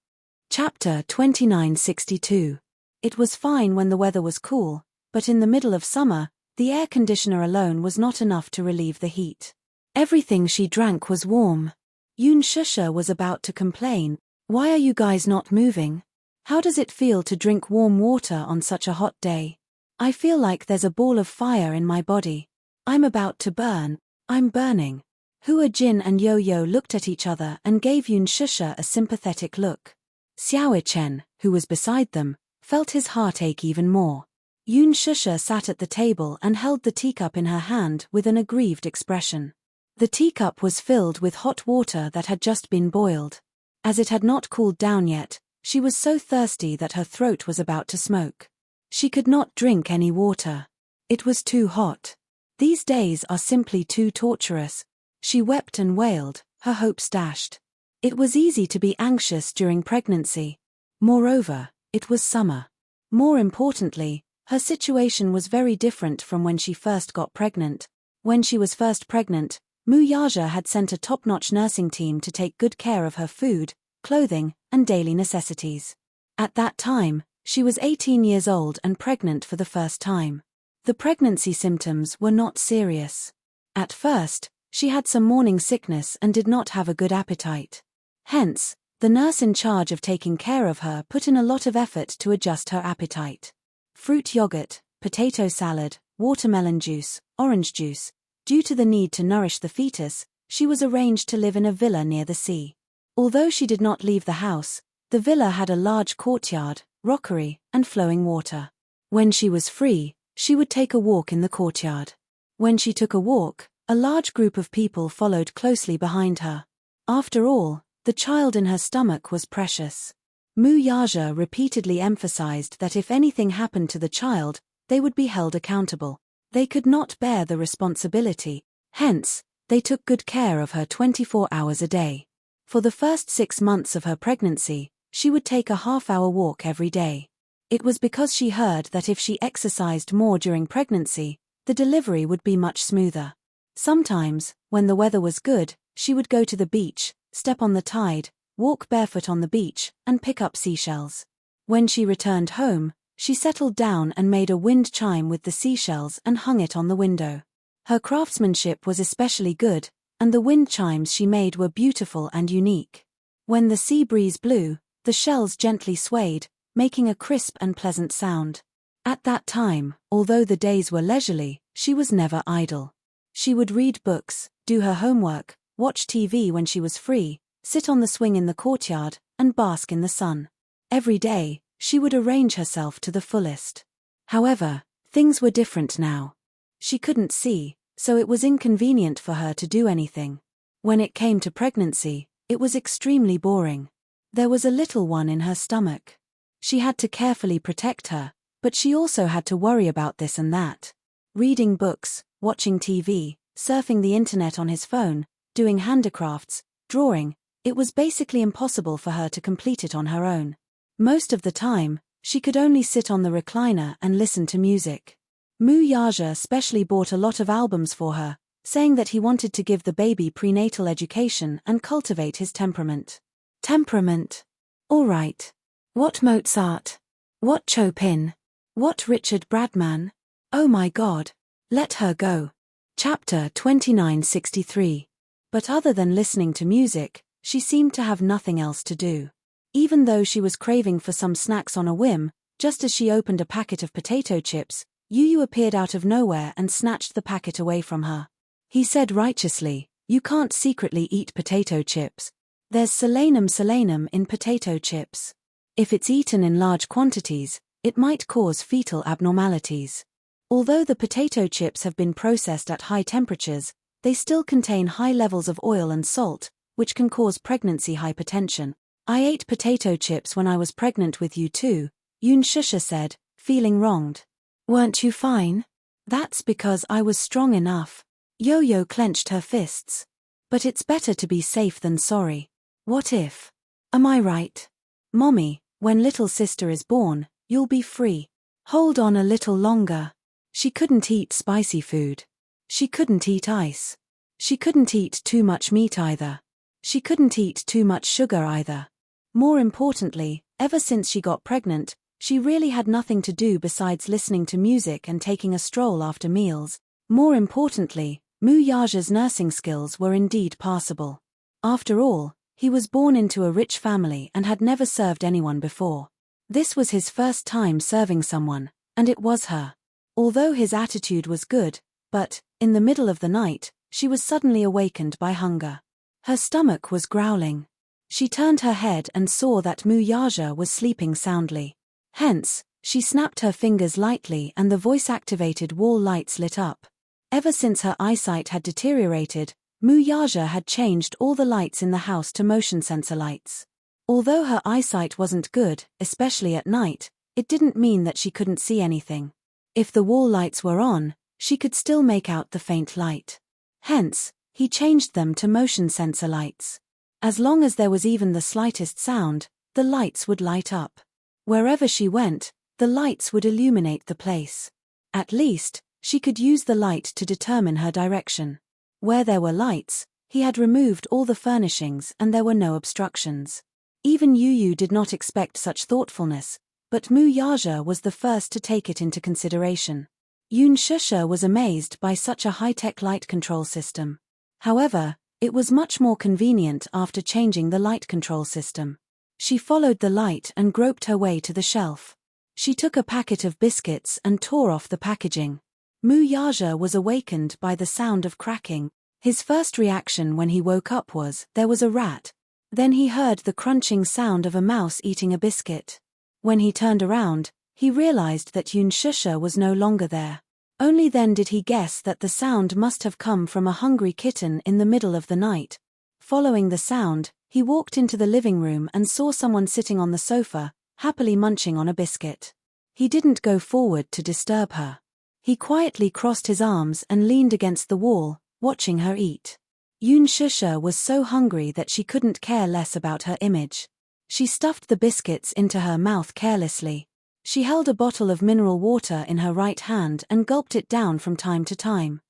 Chapter 2962. It was fine when the weather was cool, but in the middle of summer, the air conditioner alone was not enough to relieve the heat. Everything she drank was warm. Yun Shusha was about to complain, why are you guys not moving? How does it feel to drink warm water on such a hot day? I feel like there's a ball of fire in my body. I'm about to burn. I'm burning. Hua Jin and Yo-Yo looked at each other and gave Yun Shusha a sympathetic look. Xiao Ichen, who was beside them, felt his heart ache even more. Yun Shusha sat at the table and held the teacup in her hand with an aggrieved expression. The teacup was filled with hot water that had just been boiled. As it had not cooled down yet, she was so thirsty that her throat was about to smoke. She could not drink any water. It was too hot. These days are simply too torturous. She wept and wailed, her hopes dashed. It was easy to be anxious during pregnancy. Moreover, it was summer. More importantly, her situation was very different from when she first got pregnant. When she was first pregnant, Mu Yaja had sent a top-notch nursing team to take good care of her food, clothing, and daily necessities. At that time, she was 18 years old and pregnant for the first time. The pregnancy symptoms were not serious. At first, she had some morning sickness and did not have a good appetite. Hence, the nurse in charge of taking care of her put in a lot of effort to adjust her appetite. Fruit yogurt, potato salad, watermelon juice, orange juice. Due to the need to nourish the fetus, she was arranged to live in a villa near the sea. Although she did not leave the house, the villa had a large courtyard, rockery, and flowing water. When she was free, she would take a walk in the courtyard. When she took a walk, a large group of people followed closely behind her. After all, the child in her stomach was precious. Mu Yaja repeatedly emphasized that if anything happened to the child, they would be held accountable. They could not bear the responsibility. Hence, they took good care of her 24 hours a day. For the first 6 months of her pregnancy, she would take a half-hour walk every day. It was because she heard that if she exercised more during pregnancy, the delivery would be much smoother. Sometimes, when the weather was good, she would go to the beach, step on the tide, walk barefoot on the beach, and pick up seashells. When she returned home, she settled down and made a wind chime with the seashells and hung it on the window. Her craftsmanship was especially good, and the wind chimes she made were beautiful and unique. When the sea breeze blew, the shells gently swayed, making a crisp and pleasant sound. At that time, although the days were leisurely, she was never idle. She would read books, do her homework, watch TV when she was free, sit on the swing in the courtyard, and bask in the sun. Every day, she would arrange herself to the fullest. However, things were different now. She couldn't see, so it was inconvenient for her to do anything. When it came to pregnancy, it was extremely boring. There was a little one in her stomach. She had to carefully protect her, But she also had to worry about this and that. Reading books, watching TV, surfing the internet on his phone, doing handicrafts, drawing. It was basically impossible for her to complete it on her own. Most of the time, she could only sit on the recliner and listen to music. Mu Yaja specially bought a lot of albums for her, saying that he wanted to give the baby prenatal education and cultivate his temperament. Temperament? All right. What Mozart? What Chopin? What Richard Bradman? Oh my God. Let her go. Chapter 2963. But other than listening to music, she seemed to have nothing else to do. Even though she was craving for some snacks on a whim, just as she opened a packet of potato chips, Yu appeared out of nowhere and snatched the packet away from her. He said righteously, "You can't secretly eat potato chips. There's selenum in potato chips. If it's eaten in large quantities, it might cause fetal abnormalities." Although the potato chips have been processed at high temperatures, they still contain high levels of oil and salt, which can cause pregnancy hypertension. "I ate potato chips when I was pregnant with you too," Yoon Shusha said, feeling wronged. "Weren't you fine?" "That's because I was strong enough." Yo-Yo clenched her fists. "But it's better to be safe than sorry. What if? Am I right? Mommy, when little sister is born, you'll be free. Hold on a little longer." She couldn't eat spicy food. She couldn't eat ice. She couldn't eat too much meat either. She couldn't eat too much sugar either. More importantly, ever since she got pregnant, she really had nothing to do besides listening to music and taking a stroll after meals. More importantly, Mu Yaja's nursing skills were indeed passable. After all, he was born into a rich family and had never served anyone before. This was his first time serving someone, and it was her. Although his attitude was good, but, in the middle of the night, she was suddenly awakened by hunger. Her stomach was growling. She turned her head and saw that Mu Yaja was sleeping soundly. Hence, she snapped her fingers lightly and the voice-activated wall lights lit up. Ever since her eyesight had deteriorated, Mu Yaja had changed all the lights in the house to motion sensor lights. Although her eyesight wasn't good, especially at night, it didn't mean that she couldn't see anything. If the wall lights were on, she could still make out the faint light. Hence, he changed them to motion sensor lights. As long as there was even the slightest sound, the lights would light up. Wherever she went, the lights would illuminate the place. At least, she could use the light to determine her direction. Where there were lights, he had removed all the furnishings and there were no obstructions. Even Yu did not expect such thoughtfulness, but Mu Yaja was the first to take it into consideration. Yoon Shusha was amazed by such a high-tech light control system. However, it was much more convenient after changing the light control system. She followed the light and groped her way to the shelf. She took a packet of biscuits and tore off the packaging. Mu Yaja was awakened by the sound of cracking. His first reaction when he woke up was, there was a rat. Then he heard the crunching sound of a mouse eating a biscuit. When he turned around, he realized that Yoon Shusha was no longer there. Only then did he guess that the sound must have come from a hungry kitten in the middle of the night. Following the sound, he walked into the living room and saw someone sitting on the sofa, happily munching on a biscuit. He didn't go forward to disturb her. He quietly crossed his arms and leaned against the wall, watching her eat. Yoon Shusha was so hungry that she couldn't care less about her image. She stuffed the biscuits into her mouth carelessly. She held a bottle of mineral water in her right hand and gulped it down from time to time.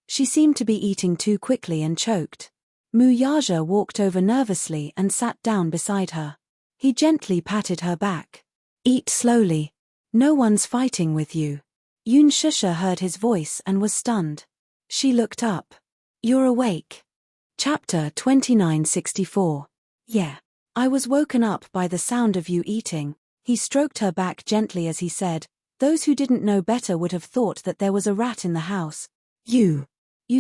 She seemed to be eating too quickly and choked. Mu Yaja walked over nervously and sat down beside her. He gently patted her back. "Eat slowly. No one's fighting with you." Yoon Shusha heard his voice and was stunned. She looked up. "You're awake." Chapter 2964. "Yeah. I was woken up by the sound of you eating." He stroked her back gently as he said, "Those who didn't know better would have thought that there was a rat in the house." You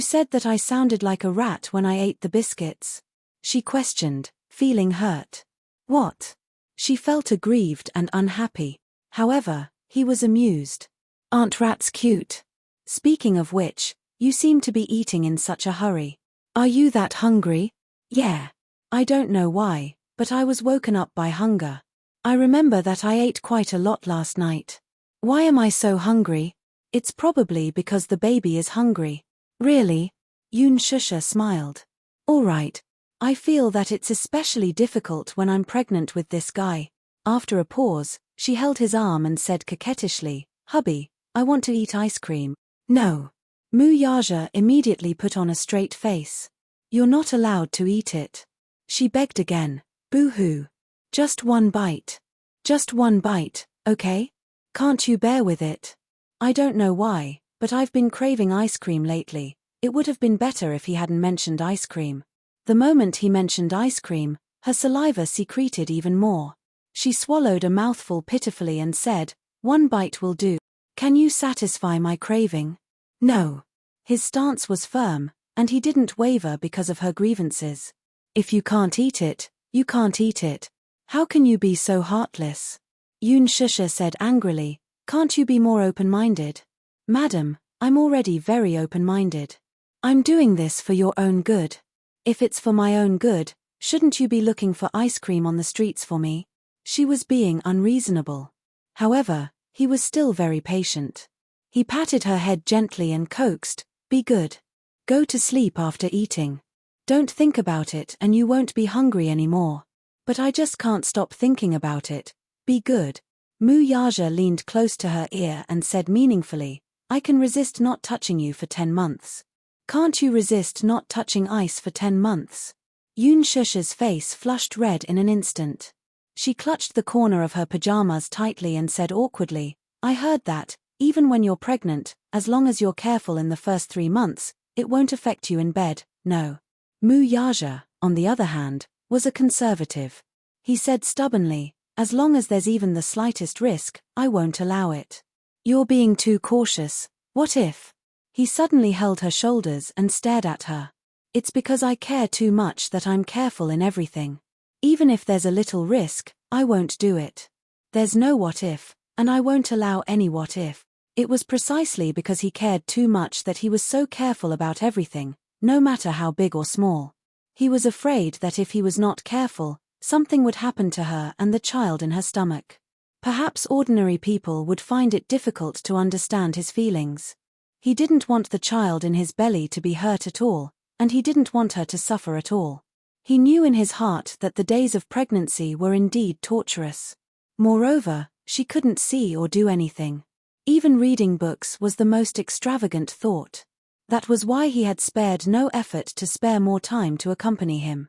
said that I sounded like a rat when I ate the biscuits?" she questioned, feeling hurt. "What?" She felt aggrieved and unhappy. However, he was amused. "Aren't rats cute? Speaking of which, you seem to be eating in such a hurry. Are you that hungry?" "Yeah. I don't know why, but I was woken up by hunger. I remember that I ate quite a lot last night." Why am I so hungry? It's probably because the baby is hungry. Really? Yoon Shusha smiled. All right. I feel that it's especially difficult when I'm pregnant with this guy. After a pause, she held his arm and said coquettishly, Hubby, I want to eat ice cream. No. Mu Yaja immediately put on a straight face. You're not allowed to eat it. She begged again. Boo-hoo. Just one bite. Just one bite, okay? Can't you bear with it? I don't know why, but I've been craving ice cream lately. It would have been better if he hadn't mentioned ice cream. The moment he mentioned ice cream, her saliva secreted even more. She swallowed a mouthful pitifully and said, One bite will do. Can you satisfy my craving? No. His stance was firm, and he didn't waver because of her grievances. If you can't eat it, you can't eat it. How can you be so heartless? Yoon Shusha said angrily, Can't you be more open-minded? Madam, I'm already very open-minded. I'm doing this for your own good. If it's for my own good, shouldn't you be looking for ice cream on the streets for me? She was being unreasonable. However, he was still very patient. He patted her head gently and coaxed, Be good. Go to sleep after eating. Don't think about it and you won't be hungry anymore. But I just can't stop thinking about it. Be good. Mu Yaja leaned close to her ear and said meaningfully, I can resist not touching you for 10 months. Can't you resist not touching ice for 10 months? Yoon Shusha's face flushed red in an instant. She clutched the corner of her pajamas tightly and said awkwardly, I heard that, even when you're pregnant, as long as you're careful in the first 3 months, it won't affect you in bed, no. Mu Yaja, on the other hand, was a conservative. He said stubbornly, As long as there's even the slightest risk, I won't allow it. You're being too cautious. What if? He suddenly held her shoulders and stared at her. It's because I care too much that I'm careful in everything. Even if there's a little risk, I won't do it. There's no what if, and I won't allow any what if. It was precisely because he cared too much that he was so careful about everything, no matter how big or small. He was afraid that if he was not careful, something would happen to her and the child in her stomach. Perhaps ordinary people would find it difficult to understand his feelings. He didn't want the child in his belly to be hurt at all, and he didn't want her to suffer at all. He knew in his heart that the days of pregnancy were indeed torturous. Moreover, she couldn't see or do anything. Even reading books was the most extravagant thought. That was why he had spared no effort to spare more time to accompany him.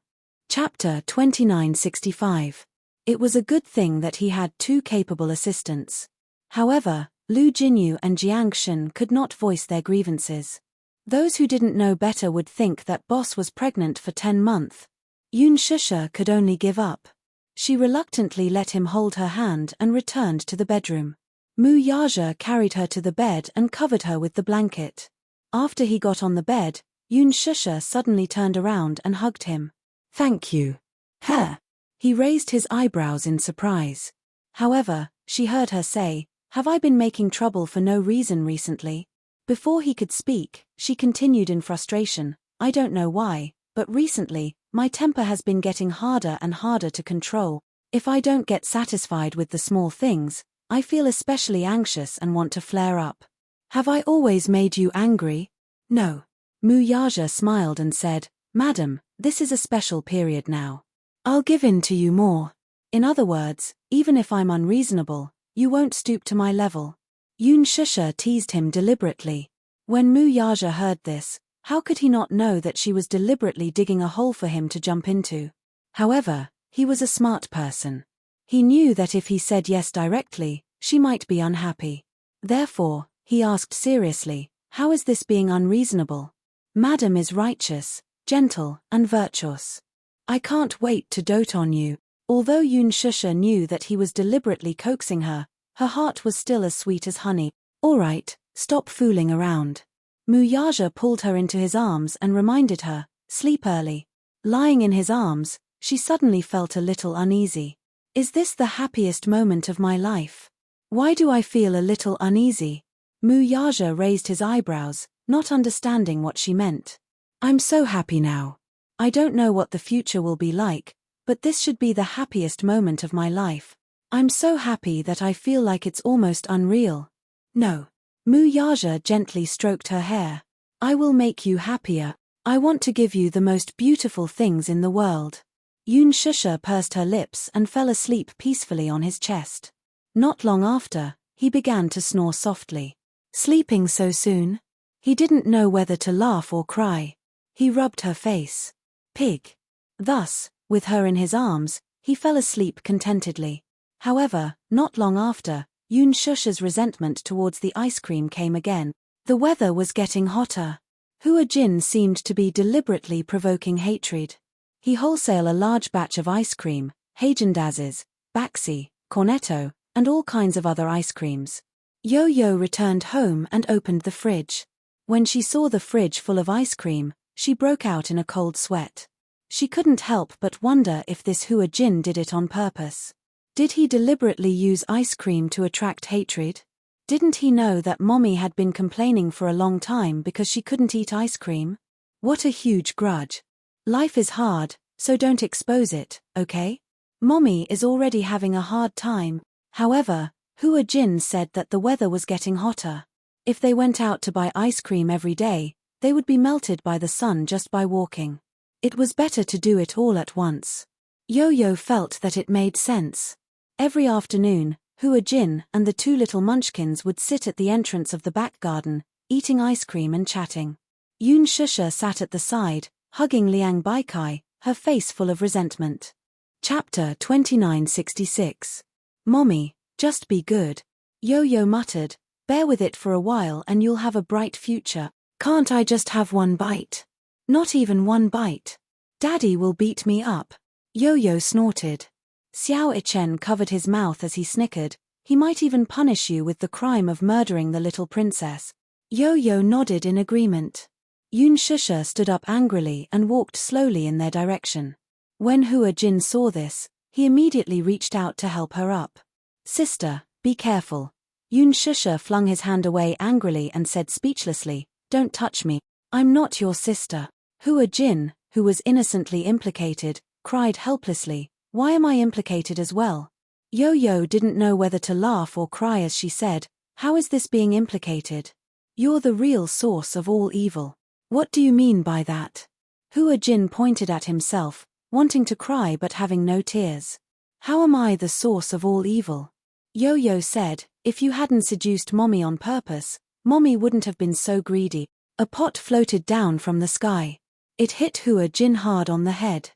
Chapter 2965. It was a good thing that he had 2 capable assistants. However, Lu Jinyu and Jiang Shen could not voice their grievances. Those who didn't know better would think that Boss was pregnant for 10 months. Yoon Shusha could only give up. She reluctantly let him hold her hand and returned to the bedroom. Mu Yaja carried her to the bed and covered her with the blanket. After he got on the bed, Yoon Shusha suddenly turned around and hugged him. Thank you. Huh. He raised his eyebrows in surprise. However, she heard her say, Have I been making trouble for no reason recently? Before he could speak, she continued in frustration, I don't know why, but recently, my temper has been getting harder and harder to control. If I don't get satisfied with the small things, I feel especially anxious and want to flare up. Have I always made you angry? No. Mu Yaja smiled and said, Madam, this is a special period now. I'll give in to you more. In other words, even if I'm unreasonable, you won't stoop to my level. Yoon Shusha teased him deliberately. When Mu Yaja heard this, how could he not know that she was deliberately digging a hole for him to jump into? However, he was a smart person. He knew that if he said yes directly, she might be unhappy. Therefore, he asked seriously, How is this being unreasonable? Madam is righteous, gentle, and virtuous. I can't wait to dote on you. Although Yoon Shusha knew that he was deliberately coaxing her, her heart was still as sweet as honey. All right, stop fooling around. Mu Yaja pulled her into his arms and reminded her, sleep early. Lying in his arms, she suddenly felt a little uneasy. Is this the happiest moment of my life? Why do I feel a little uneasy? Mu Yaja raised his eyebrows, not understanding what she meant. I'm so happy now. I don't know what the future will be like, but this should be the happiest moment of my life. I'm so happy that I feel like it's almost unreal. No. Mu Yaja gently stroked her hair. I will make you happier. I want to give you the most beautiful things in the world. Yun Shusha pursed her lips and fell asleep peacefully on his chest. Not long after, he began to snore softly. Sleeping so soon? He didn't know whether to laugh or cry. He rubbed her face. Pig. Thus, with her in his arms, he fell asleep contentedly. However, not long after, Yun Shusha's resentment towards the ice cream came again. The weather was getting hotter. Hua Jin seemed to be deliberately provoking hatred. He wholesale a large batch of ice cream, Häagen-Dazs, Baxi, Cornetto, and all kinds of other ice creams. Yo-Yo returned home and opened the fridge. When she saw the fridge full of ice cream, she broke out in a cold sweat. She couldn't help but wonder if this Hua Jin did it on purpose. Did he deliberately use ice cream to attract hatred? Didn't he know that Mommy had been complaining for a long time because she couldn't eat ice cream? What a huge grudge. Life is hard, so don't expose it, okay? Mommy is already having a hard time. However, Hua Jin said that the weather was getting hotter. If they went out to buy ice cream every day, they would be melted by the sun just by walking. It was better to do it all at once. Yo-Yo felt that it made sense. Every afternoon, Hua Jin and the two little munchkins would sit at the entrance of the back garden, eating ice cream and chatting. Yun Shusha sat at the side, hugging Liang Baikai, her face full of resentment. Chapter 2966. Mommy, just be good. Yo-Yo muttered, bear with it for a while and you'll have a bright future. Can't I just have one bite? Not even one bite. Daddy will beat me up. Yo-Yo snorted. Xiao Ichen covered his mouth as he snickered. He might even punish you with the crime of murdering the little princess. Yo-Yo nodded in agreement. Yun Shusha stood up angrily and walked slowly in their direction. When Hua Jin saw this, he immediately reached out to help her up. Sister, be careful. Yun Shusha flung his hand away angrily and said speechlessly, don't touch me. I'm not your sister. Hua Jin, who was innocently implicated, cried helplessly, why am I implicated as well? Yo-Yo didn't know whether to laugh or cry as she said, how is this being implicated? You're the real source of all evil. What do you mean by that? Hua Jin pointed at himself, wanting to cry but having no tears. How am I the source of all evil? Yo-Yo said, if you hadn't seduced Mommy on purpose, Mommy wouldn't have been so greedy. A pot floated down from the sky. It hit Hua Jin hard on the head.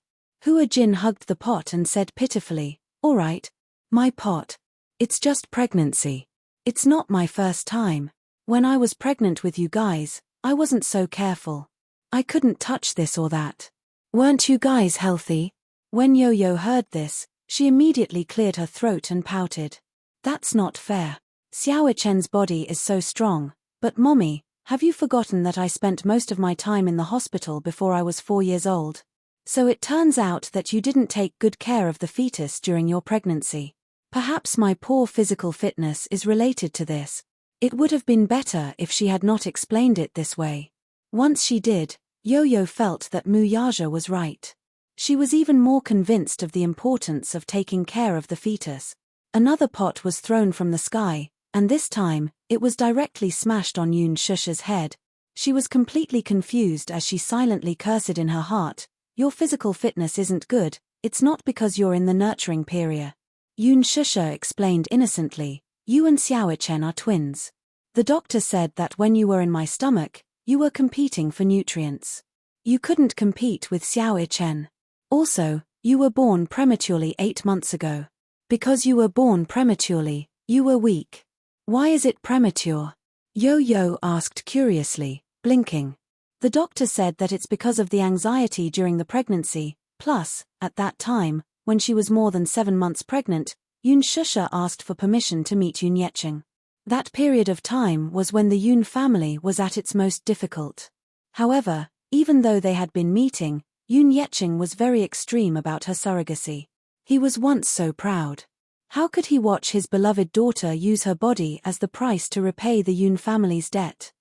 Hua Jin hugged the pot and said pitifully, all right, my pot. It's just pregnancy. It's not my first time. When I was pregnant with you guys, I wasn't so careful. I couldn't touch this or that. Weren't you guys healthy? When Yo-Yo heard this, she immediately cleared her throat and pouted. That's not fair. Xiao Ichen's body is so strong, but Mommy, have you forgotten that I spent most of my time in the hospital before I was 4 years old? So it turns out that you didn't take good care of the fetus during your pregnancy. Perhaps my poor physical fitness is related to this. It would have been better if she had not explained it this way. Once she did, Yo-Yo felt that Mu Yaja was right. She was even more convinced of the importance of taking care of the fetus. Another pot was thrown from the sky, and this time, it was directly smashed on Yun Shusha's head. She was completely confused as she silently cursed in her heart, your physical fitness isn't good, it's not because you're in the nurturing period. Yun Shusha explained innocently, you and Xiao Chen are twins. The doctor said that when you were in my stomach, you were competing for nutrients. You couldn't compete with Xiao Chen. Also, you were born prematurely 8 months ago. Because you were born prematurely, you were weak. Why is it premature? Yo-Yo asked curiously, blinking. The doctor said that it's because of the anxiety during the pregnancy, plus, at that time, when she was more than 7 months pregnant, Yun Shusha asked for permission to meet Yun Yecheng. That period of time was when the Yun family was at its most difficult. However, even though they had been meeting, Yun Yecheng was very extreme about her surrogacy. He was once so proud. How could he watch his beloved daughter use her body as the price to repay the Yun family's debt?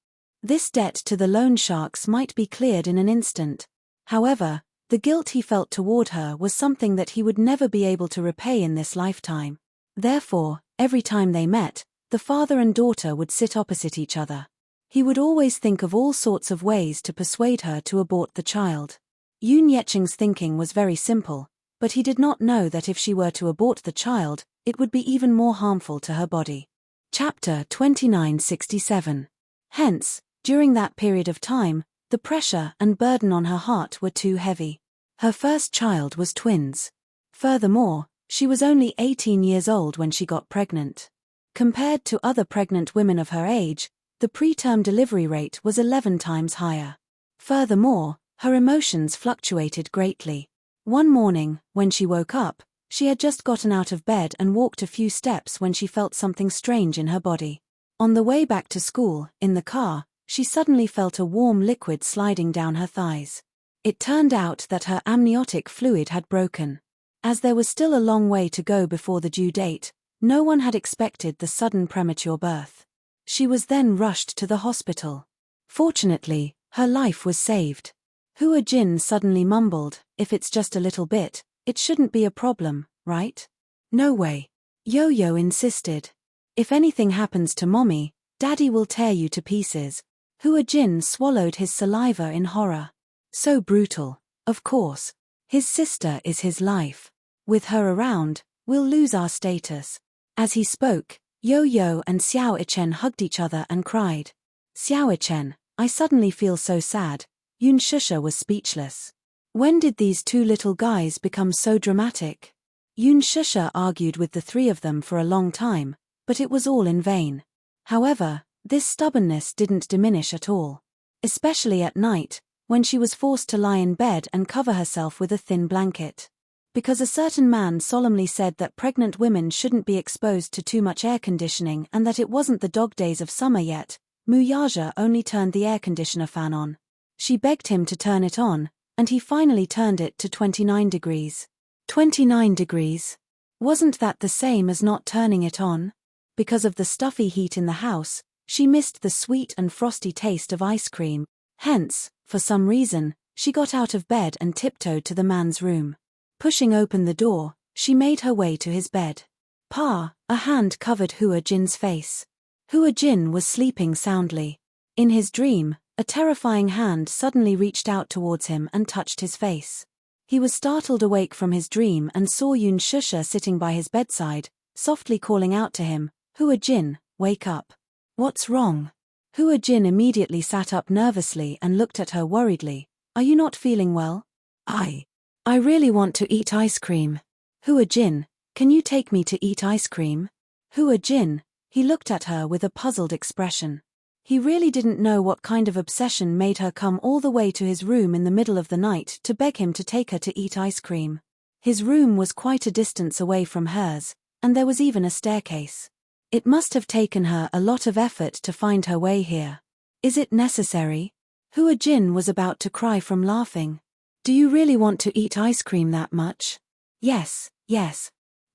This debt to the loan sharks might be cleared in an instant. However, the guilt he felt toward her was something that he would never be able to repay in this lifetime. Therefore, every time they met, the father and daughter would sit opposite each other. He would always think of all sorts of ways to persuade her to abort the child. Yoon Yeching's thinking was very simple, but he did not know that if she were to abort the child, it would be even more harmful to her body. Chapter 2967. Hence, during that period of time, the pressure and burden on her heart were too heavy. Her first child was twins. Furthermore, she was only 18 years old when she got pregnant. Compared to other pregnant women of her age, the preterm delivery rate was 11 times higher. Furthermore, her emotions fluctuated greatly. One morning, when she woke up, she had just gotten out of bed and walked a few steps when she felt something strange in her body. On the way back to school, in the car, she suddenly felt a warm liquid sliding down her thighs. It turned out that her amniotic fluid had broken. As there was still a long way to go before the due date, no one had expected the sudden premature birth. She was then rushed to the hospital. Fortunately, her life was saved. Hua Jin suddenly mumbled, "If it's just a little bit, it shouldn't be a problem, right?" "No way." Yo-Yo insisted. "If anything happens to mommy, daddy will tear you to pieces." Hua Jin swallowed his saliva in horror. So brutal. Of course. His sister is his life. With her around, we'll lose our status. As he spoke, Yo-Yo and Xiao Ichen hugged each other and cried. "Xiao Ichen, I suddenly feel so sad." Yun Shusha was speechless. When did these two little guys become so dramatic? Yun Shusha argued with the three of them for a long time, but it was all in vain. However, this stubbornness didn't diminish at all. Especially at night, when she was forced to lie in bed and cover herself with a thin blanket. Because a certain man solemnly said that pregnant women shouldn't be exposed to too much air conditioning and that it wasn't the dog days of summer yet, Muyaja only turned the air conditioner fan on. She begged him to turn it on, and he finally turned it to 29 degrees. 29 degrees? Wasn't that the same as not turning it on? Because of the stuffy heat in the house, she missed the sweet and frosty taste of ice cream. Hence, for some reason, she got out of bed and tiptoed to the man's room. Pushing open the door, she made her way to his bed. Pa, a hand covered Hua Jin's face. Hua Jin was sleeping soundly. In his dream, a terrifying hand suddenly reached out towards him and touched his face. He was startled awake from his dream and saw Yun Shusha sitting by his bedside, softly calling out to him, "Hua Jin, wake up." "What's wrong?" Hua Jin immediately sat up nervously and looked at her worriedly. "Are you not feeling well?" I really want to eat ice cream." "Hua Jin, can you take me to eat ice cream?" "Hua Jin," he looked at her with a puzzled expression. He really didn't know what kind of obsession made her come all the way to his room in the middle of the night to beg him to take her to eat ice cream. His room was quite a distance away from hers, and there was even a staircase. It must have taken her a lot of effort to find her way here. "Is it necessary?" Hua Jin was about to cry from laughing. "Do you really want to eat ice cream that much?" Yes.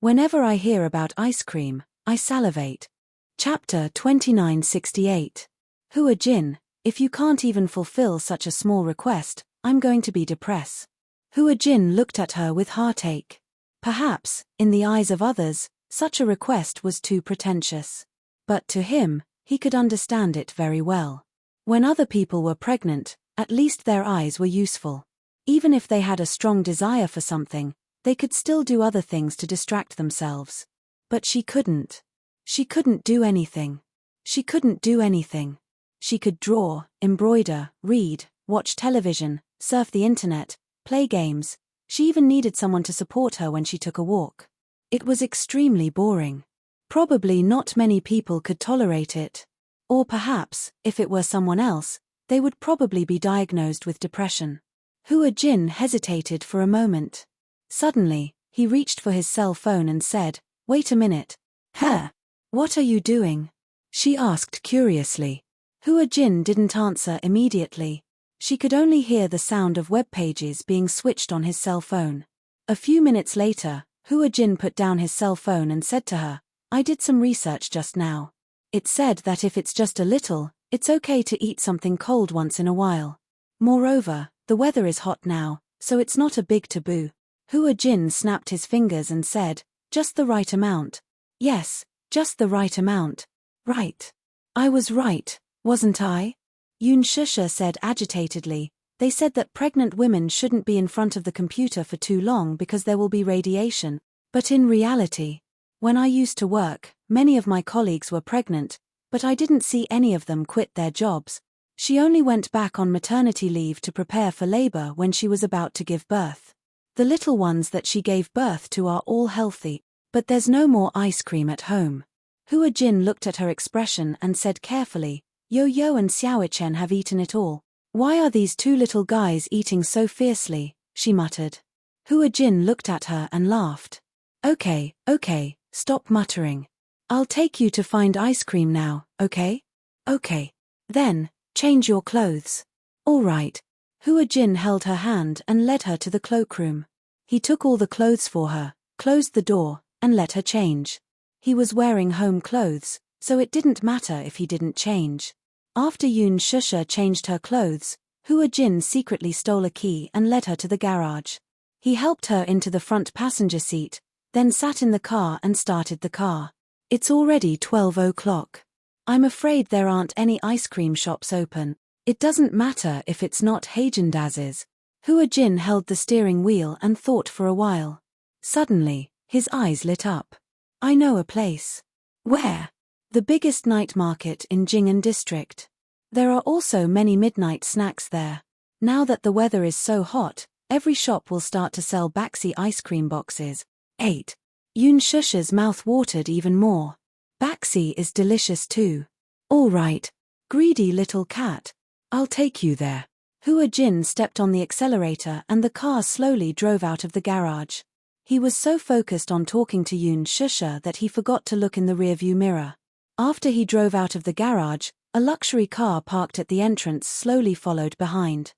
Whenever I hear about ice cream, I salivate." Chapter 2968. Hua Jin, if you can't even fulfill such a small request, I'm going to be depressed. Hua Jin looked at her with heartache. Perhaps, in the eyes of others, such a request was too pretentious. But to him, he could understand it very well. When other people were pregnant, at least their eyes were useful. Even if they had a strong desire for something, they could still do other things to distract themselves. But she couldn't. She couldn't do anything. She couldn't do anything. She could draw, embroider, read, watch television, surf the internet, play games. She even needed someone to support her when she took a walk. It was extremely boring. Probably not many people could tolerate it. Or perhaps, if it were someone else, they would probably be diagnosed with depression. Hua Jin hesitated for a moment. Suddenly, he reached for his cell phone and said, "Wait a minute." "Huh? What are you doing?" she asked curiously. Hua Jin didn't answer immediately. She could only hear the sound of web pages being switched on his cell phone. A few minutes later, Hua Jin put down his cell phone and said to her, "I did some research just now. It said that if it's just a little, it's okay to eat something cold once in a while. Moreover, the weather is hot now, so it's not a big taboo." Hua Jin snapped his fingers and said, "Just the right amount." Yes, just the right amount. Right. I was right, wasn't I? Yoon Shusha said agitatedly. They said that pregnant women shouldn't be in front of the computer for too long because there will be radiation. But in reality, when I used to work, many of my colleagues were pregnant, but I didn't see any of them quit their jobs. She only went back on maternity leave to prepare for labor when she was about to give birth. The little ones that she gave birth to are all healthy, but there's no more ice cream at home. Hua Jin looked at her expression and said carefully, Yo-Yo and Xiaochen have eaten it all. Why are these two little guys eating so fiercely? She muttered. Hua Jin looked at her and laughed. Okay, stop muttering. I'll take you to find ice cream now, okay? Okay. Then, change your clothes. All right. Hua Jin held her hand and led her to the cloakroom. He took all the clothes for her, closed the door, and let her change. He was wearing home clothes, so it didn't matter if he didn't change. After Yoon Shusha changed her clothes, Hua Jin secretly stole a key and led her to the garage. He helped her into the front passenger seat, then sat in the car and started the car. It's already 12 o'clock. I'm afraid there aren't any ice cream shops open. It doesn't matter if it's not Häagen-Dazs. Hua Jin held the steering wheel and thought for a while. Suddenly, his eyes lit up. I know a place. Where? The biggest night market in Jing'an district. There are also many midnight snacks there. Now that the weather is so hot, every shop will start to sell Baxi ice cream boxes. 8. Yoon Shusha's mouth watered even more. Baxi is delicious too. All right. Greedy little cat. I'll take you there. Hua Jin stepped on the accelerator and the car slowly drove out of the garage. He was so focused on talking to Yoon Shusha that he forgot to look in the rearview mirror. After he drove out of the garage, a luxury car parked at the entrance slowly followed behind.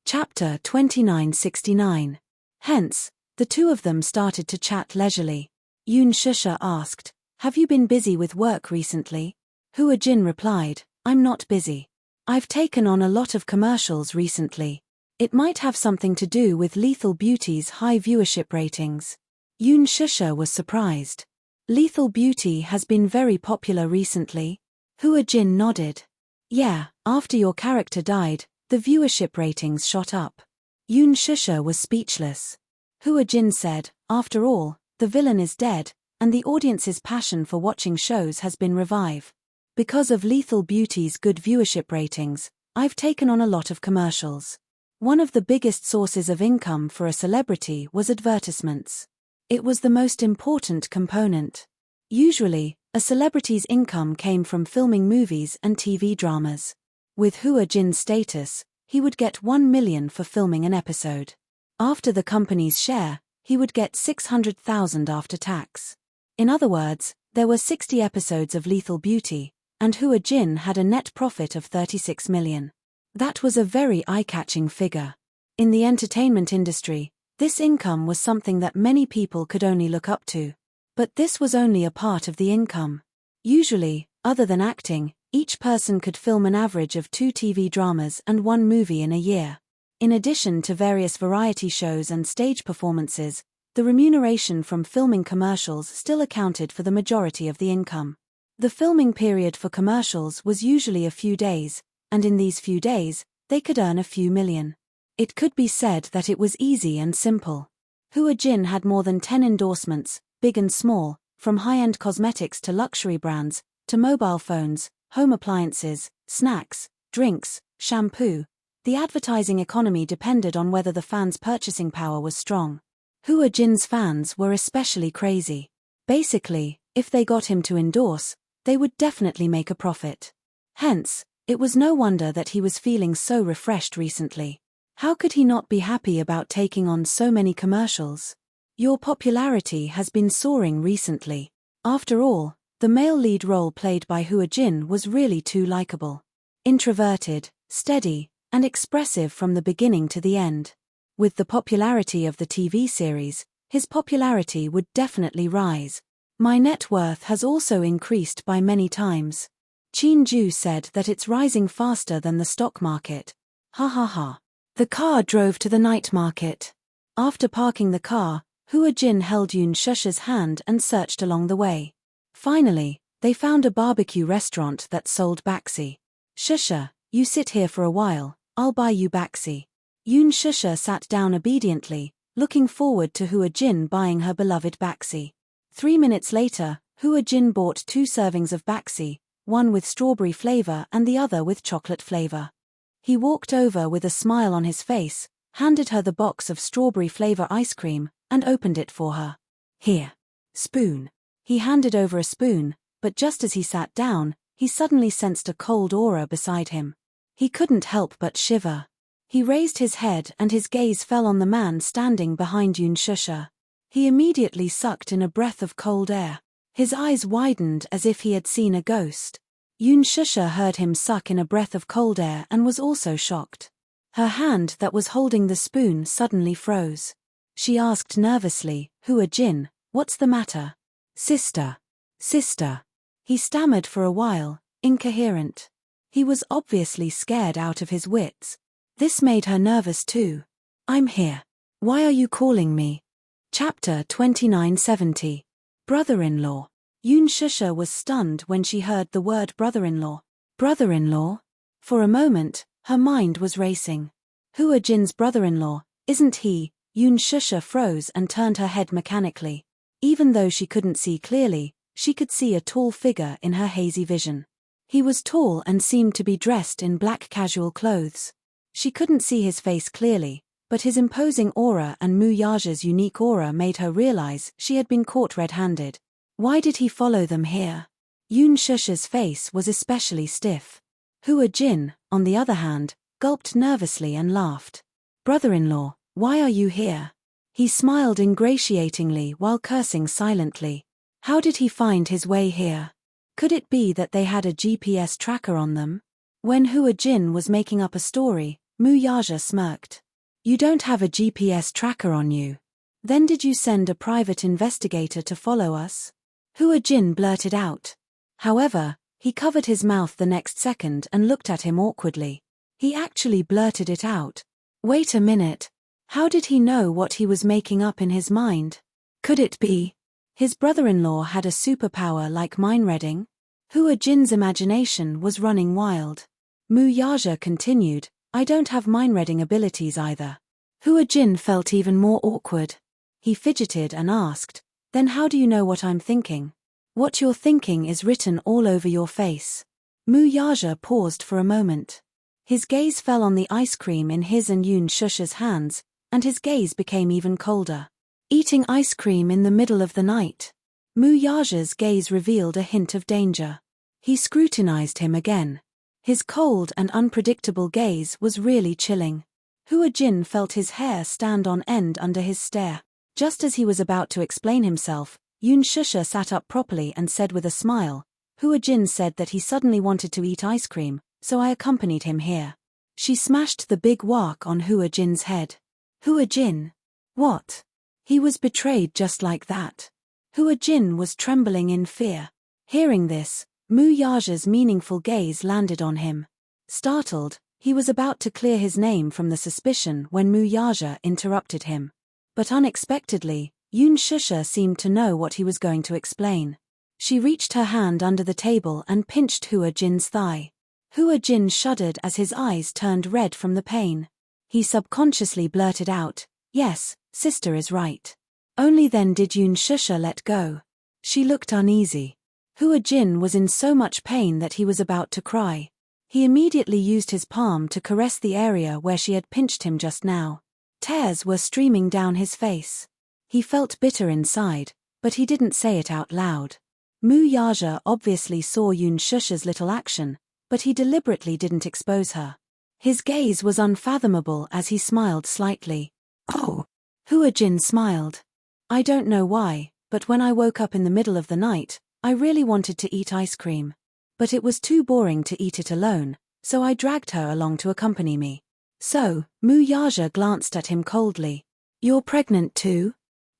Chapter 2969. Hence, the two of them started to chat leisurely. Yoon Shusha asked, Have you been busy with work recently? Hua Jin replied, I'm not busy. I've taken on a lot of commercials recently. It might have something to do with Lethal Beauty's high viewership ratings. Yoon Shusha was surprised. Lethal Beauty has been very popular recently. Hua Jin nodded. Yeah, after your character died, the viewership ratings shot up. Yoon Shusha was speechless. Hua Jin said, After all, the villain is dead, and the audience's passion for watching shows has been revived. Because of Lethal Beauty's good viewership ratings, I've taken on a lot of commercials. One of the biggest sources of income for a celebrity was advertisements. It was the most important component. Usually, a celebrity's income came from filming movies and TV dramas. With Hua Jin's status, he would get 1 million for filming an episode. After the company's share, he would get 600,000 after tax. In other words, there were 60 episodes of Lethal Beauty, and Hua Jin had a net profit of 36 million. That was a very eye-catching figure. In the entertainment industry, this income was something that many people could only look up to. But this was only a part of the income. Usually, other than acting, each person could film an average of 2 TV dramas and 1 movie in a year. In addition to various variety shows and stage performances, the remuneration from filming commercials still accounted for the majority of the income. The filming period for commercials was usually a few days, and in these few days, they could earn a few million. It could be said that it was easy and simple. Hua Jin had more than 10 endorsements, big and small, from high-end cosmetics to luxury brands, to mobile phones, home appliances, snacks, drinks, shampoo. The advertising economy depended on whether the fans' purchasing power was strong. Hua Jin's fans were especially crazy. Basically, if they got him to endorse, they would definitely make a profit. Hence, it was no wonder that he was feeling so refreshed recently. How could he not be happy about taking on so many commercials? Your popularity has been soaring recently. After all, the male lead role played by Hua Jin was really too likable. Introverted, steady, and expressive from the beginning to the end. With the popularity of the TV series, his popularity would definitely rise. My net worth has also increased by many times. Chin Ju said that it's rising faster than the stock market. Ha ha ha. The car drove to the night market. After parking the car, Hua Jin held Yoon Shusha's hand and searched along the way. Finally, they found a barbecue restaurant that sold baxi. Shusha, you sit here for a while, I'll buy you baxi. Yoon Shusha sat down obediently, looking forward to Hua Jin buying her beloved baxi. 3 minutes later, Hua Jin bought 2 servings of baxi, one with strawberry flavor and the other with chocolate flavor. He walked over with a smile on his face, handed her the box of strawberry flavor ice cream, and opened it for her. Here. Spoon. He handed over a spoon, but just as he sat down, he suddenly sensed a cold aura beside him. He couldn't help but shiver. He raised his head and his gaze fell on the man standing behind Yoon Shusha. He immediately sucked in a breath of cold air. His eyes widened as if he had seen a ghost. Yoon Shusha heard him suck in a breath of cold air and was also shocked. Her hand that was holding the spoon suddenly froze. She asked nervously, Hua Jin, what's the matter? Sister. He stammered for a while, incoherent. He was obviously scared out of his wits. This made her nervous too. I'm here. Why are you calling me? Chapter 2970. Brother-in-law. Yoon Shusha was stunned when she heard the word brother-in-law. Brother-in-law? For a moment, her mind was racing. Hua Jin's brother-in-law, isn't he? Yoon Shusha froze and turned her head mechanically. Even though she couldn't see clearly, she could see a tall figure in her hazy vision. He was tall and seemed to be dressed in black casual clothes. She couldn't see his face clearly, but his imposing aura and Mu Yaja's unique aura made her realize she had been caught red-handed. Why did he follow them here? Yoon Shusha's face was especially stiff. Hua Jin, on the other hand, gulped nervously and laughed. Brother-in-law, why are you here? He smiled ingratiatingly while cursing silently. How did he find his way here? Could it be that they had a GPS tracker on them? When Hua Jin was making up a story, Mu Yaja smirked. You don't have a GPS tracker on you. Then did you send a private investigator to follow us? Hua Jin blurted out. However, he covered his mouth the next second and looked at him awkwardly. He actually blurted it out. Wait a minute. How did he know what he was making up in his mind? Could it be his brother-in-law had a superpower like mind-reading? Hua Jin's imagination was running wild. Mu Yaja continued, I don't have mind-reading abilities either. Hua Jin felt even more awkward. He fidgeted and asked, then how do you know what I'm thinking? What you're thinking is written all over your face. Mu Yaja paused for a moment. His gaze fell on the ice cream in his and Yoon Shusha's hands, and his gaze became even colder. Eating ice cream in the middle of the night. Mu Yaja's gaze revealed a hint of danger. He scrutinized him again. His cold and unpredictable gaze was really chilling. Hua Jin felt his hair stand on end under his stare. Just as he was about to explain himself, Yoon Shusha sat up properly and said with a smile, Hua Jin said that he suddenly wanted to eat ice cream, so I accompanied him here. She smashed the big wok on Hua Jin's head. Hua Jin? What? He was betrayed just like that. Hua Jin was trembling in fear. Hearing this, Mu Yaja's meaningful gaze landed on him. Startled, he was about to clear his name from the suspicion when Mu Yaja interrupted him. But unexpectedly, Yoon Shusha seemed to know what he was going to explain. She reached her hand under the table and pinched Hua Jin's thigh. Hua Jin shuddered as his eyes turned red from the pain. He subconsciously blurted out, yes, sister is right. Only then did Yoon Shusha let go. She looked uneasy. Hua Jin was in so much pain that he was about to cry. He immediately used his palm to caress the area where she had pinched him just now. Tears were streaming down his face. He felt bitter inside, but he didn't say it out loud. Mu Yaja obviously saw Yoon Shusha's little action, but he deliberately didn't expose her. His gaze was unfathomable as he smiled slightly. Oh! Hua Jin smiled. I don't know why, but when I woke up in the middle of the night, I really wanted to eat ice cream. But it was too boring to eat it alone, so I dragged her along to accompany me. So, Mu Yaja glanced at him coldly. You're pregnant too?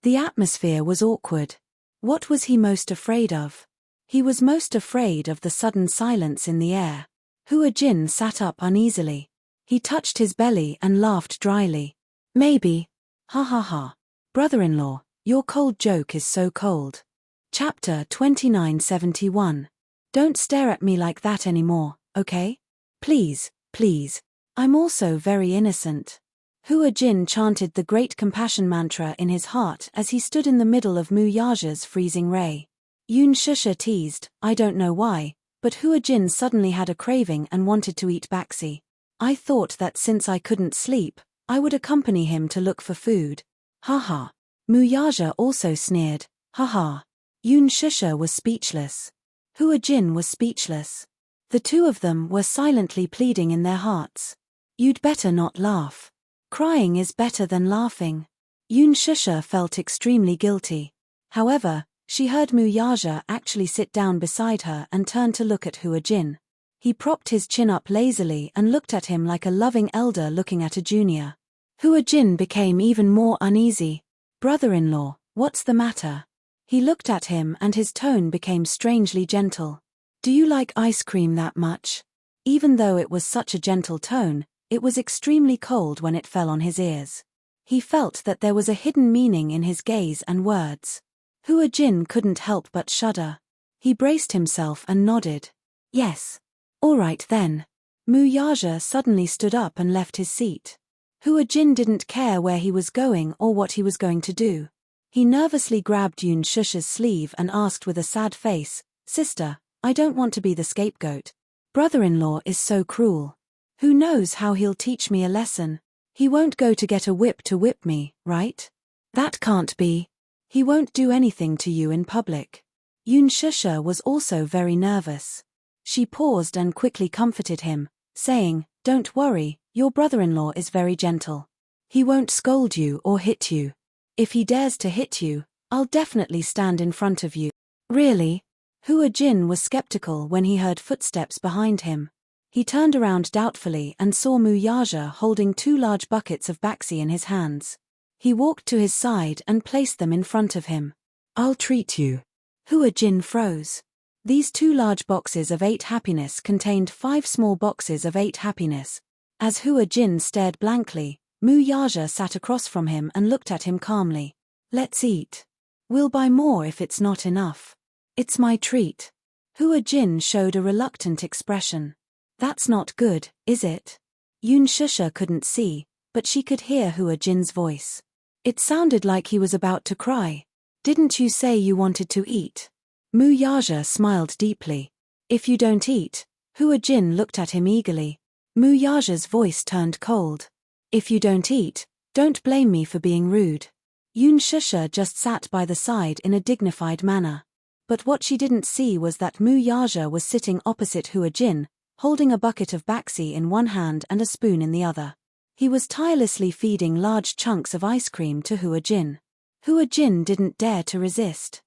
The atmosphere was awkward. What was he most afraid of? He was most afraid of the sudden silence in the air. Hua Jin sat up uneasily. He touched his belly and laughed dryly. Maybe. Ha ha ha. Brother-in-law, your cold joke is so cold. Chapter 2971. Don't stare at me like that anymore, okay? Please, please. I'm also very innocent. Hua Jin chanted the great compassion mantra in his heart as he stood in the middle of Mu Yaja's freezing ray. Yun Shusha teased, I don't know why, but Hua Jin suddenly had a craving and wanted to eat baxi. I thought that since I couldn't sleep, I would accompany him to look for food. Haha. Mu Yaja also sneered, haha. Yun Shusha was speechless. Hua Jin was speechless. The two of them were silently pleading in their hearts. You'd better not laugh. Crying is better than laughing. Yun Shusha felt extremely guilty. However, she heard Mu Yaja actually sit down beside her and turn to look at Hua Jin. He propped his chin up lazily and looked at him like a loving elder looking at a junior. Hua Jin became even more uneasy. Brother-in-law, what's the matter? He looked at him and his tone became strangely gentle. Do you like ice cream that much? Even though it was such a gentle tone, it was extremely cold when it fell on his ears. He felt that there was a hidden meaning in his gaze and words. Hua Jin couldn't help but shudder. He braced himself and nodded. Yes. All right then. Mu Yaja suddenly stood up and left his seat. Hua Jin didn't care where he was going or what he was going to do. He nervously grabbed Yun Shusha's sleeve and asked with a sad face, Sister, I don't want to be the scapegoat. Brother-in-law is so cruel. Who knows how he'll teach me a lesson? He won't go to get a whip to whip me, right? That can't be. He won't do anything to you in public. Yun Shusha was also very nervous. She paused and quickly comforted him, saying, Don't worry, your brother-in-law is very gentle. He won't scold you or hit you. If he dares to hit you, I'll definitely stand in front of you. Really? Hua Jin was skeptical when he heard footsteps behind him. He turned around doubtfully and saw Mu Yaja holding 2 large buckets of baxi in his hands. He walked to his side and placed them in front of him. I'll treat you. Hua Jin froze. These 2 large boxes of 8 happiness contained 5 small boxes of 8 happiness. As Hua Jin stared blankly, Mu Yaja sat across from him and looked at him calmly. Let's eat. We'll buy more if it's not enough. It's my treat. Hua Jin showed a reluctant expression. That's not good, is it? Yun Shusha couldn't see, but she could hear Hua Jin's voice. It sounded like he was about to cry. Didn't you say you wanted to eat? Mu Yaja smiled deeply. If you don't eat, Hua Jin looked at him eagerly. Mu Yaja's voice turned cold. If you don't eat, don't blame me for being rude. Yun Shusha just sat by the side in a dignified manner. But what she didn't see was that Mu Yaja was sitting opposite Hua Jin, holding a bucket of baxi in one hand and a spoon in the other. He was tirelessly feeding large chunks of ice cream to Hua Jin. Hua Jin didn't dare to resist.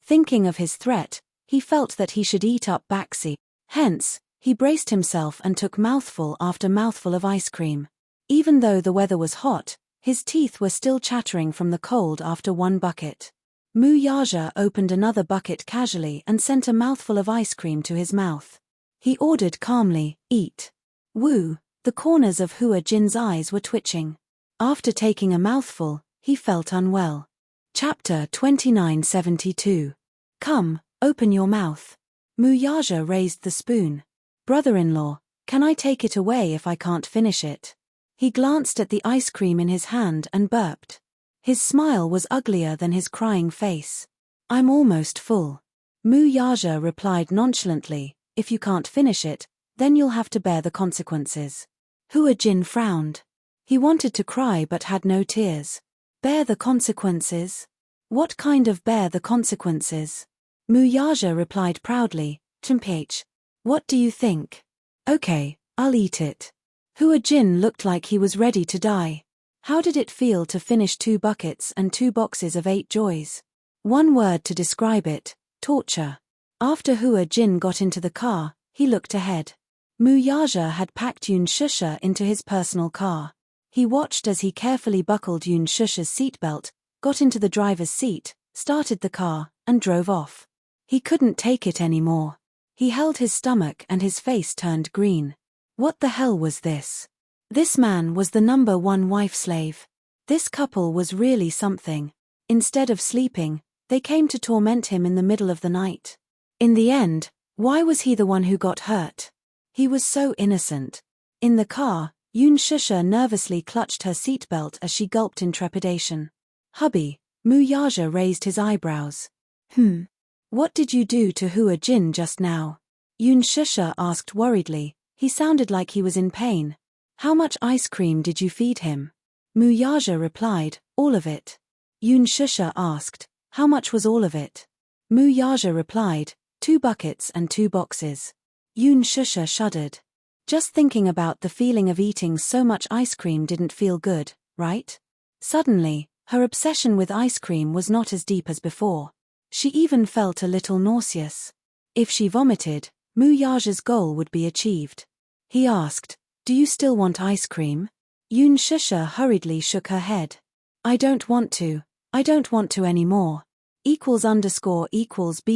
Thinking of his threat, he felt that he should eat up baxi. Hence, he braced himself and took mouthful after mouthful of ice cream. Even though the weather was hot, his teeth were still chattering from the cold after one bucket. Mu Yaja opened another bucket casually and sent a mouthful of ice cream to his mouth. He ordered calmly, Eat. Woo, the corners of Hua Jin's eyes were twitching. After taking a mouthful, he felt unwell. Chapter 2972. Come, open your mouth. Mu Yaja raised the spoon. Brother-in-law, can I take it away if I can't finish it? He glanced at the ice cream in his hand and burped. His smile was uglier than his crying face. I'm almost full. Mu Yaja replied nonchalantly, If you can't finish it, then you'll have to bear the consequences. Hua Jin frowned. He wanted to cry but had no tears. Bear the consequences? What kind of bear the consequences? Mu Yaja replied proudly, Temph. What do you think? Okay, I'll eat it. Hua Jin looked like he was ready to die. How did it feel to finish 2 buckets and 2 boxes of 8 joys? One word to describe it, torture. After Hua Jin got into the car, he looked ahead. Mu Yaja had packed Yun Shusha into his personal car. He watched as he carefully buckled Yun Shusha's seatbelt, got into the driver's seat, started the car, and drove off. He couldn't take it anymore. He held his stomach and his face turned green. What the hell was this? This man was the #1 wife slave. This couple was really something. Instead of sleeping, They came to torment him in the middle of the night. In the end, why was he the one who got hurt? He was so innocent. In the car, Yoon Shusha nervously clutched her seatbelt as she gulped in trepidation. Hubby, Mu Yaja raised his eyebrows. What did you do to Hua Jin just now? Yoon Shusha asked worriedly. He sounded like he was in pain. How much ice cream did you feed him? Mu Yaja replied, all of it. Yoon Shusha asked, how much was all of it? Mu Yaja replied, 2 buckets and 2 boxes. Yoon Shusha shuddered. Just thinking about the feeling of eating so much ice cream didn't feel good, right? Suddenly, her obsession with ice cream was not as deep as before. She even felt a little nauseous. If she vomited, Mu Yaja's goal would be achieved. He asked, do you still want ice cream? Yoon Shusha hurriedly shook her head. I don't want to anymore. == B.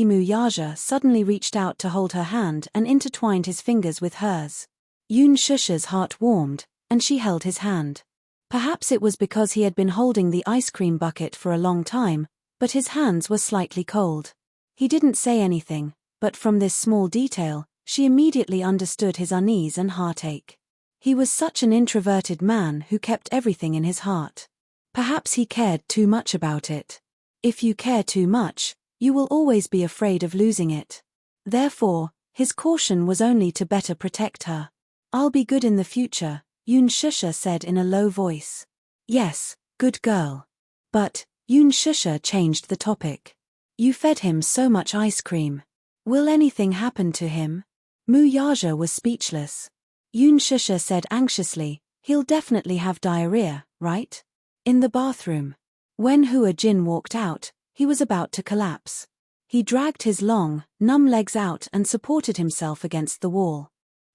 Mu Yaja suddenly reached out to hold her hand and intertwined his fingers with hers. Yoon Shusha's heart warmed, and she held his hand. Perhaps it was because he had been holding the ice cream bucket for a long time, but his hands were slightly cold. He didn't say anything, but from this small detail, she immediately understood his unease and heartache. He was such an introverted man who kept everything in his heart. Perhaps he cared too much about it. If you care too much, you will always be afraid of losing it. Therefore, his caution was only to better protect her. I'll be good in the future, Yoon Shusha said in a low voice. Yes, good girl. But, Yoon Shusha changed the topic. You fed him so much ice cream. Will anything happen to him? Mu Yaja was speechless. Yoon Shusha said anxiously, he'll definitely have diarrhea, right? In the bathroom. When Hua Jin walked out, he was about to collapse. He dragged his long, numb legs out and supported himself against the wall.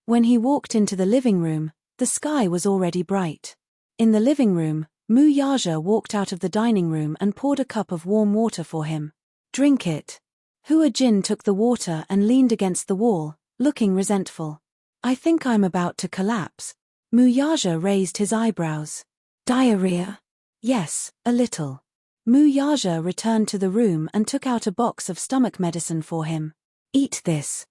When he walked into the living room, the sky was already bright. In the living room, Mu Yaja walked out of the dining room and poured a cup of warm water for him. Drink it. Hua Jin took the water and leaned against the wall, looking resentful. I think I'm about to collapse. Mu Yaja raised his eyebrows. Diarrhea? Yes, a little. Mu Yaja returned to the room and took out a box of stomach medicine for him. Eat this.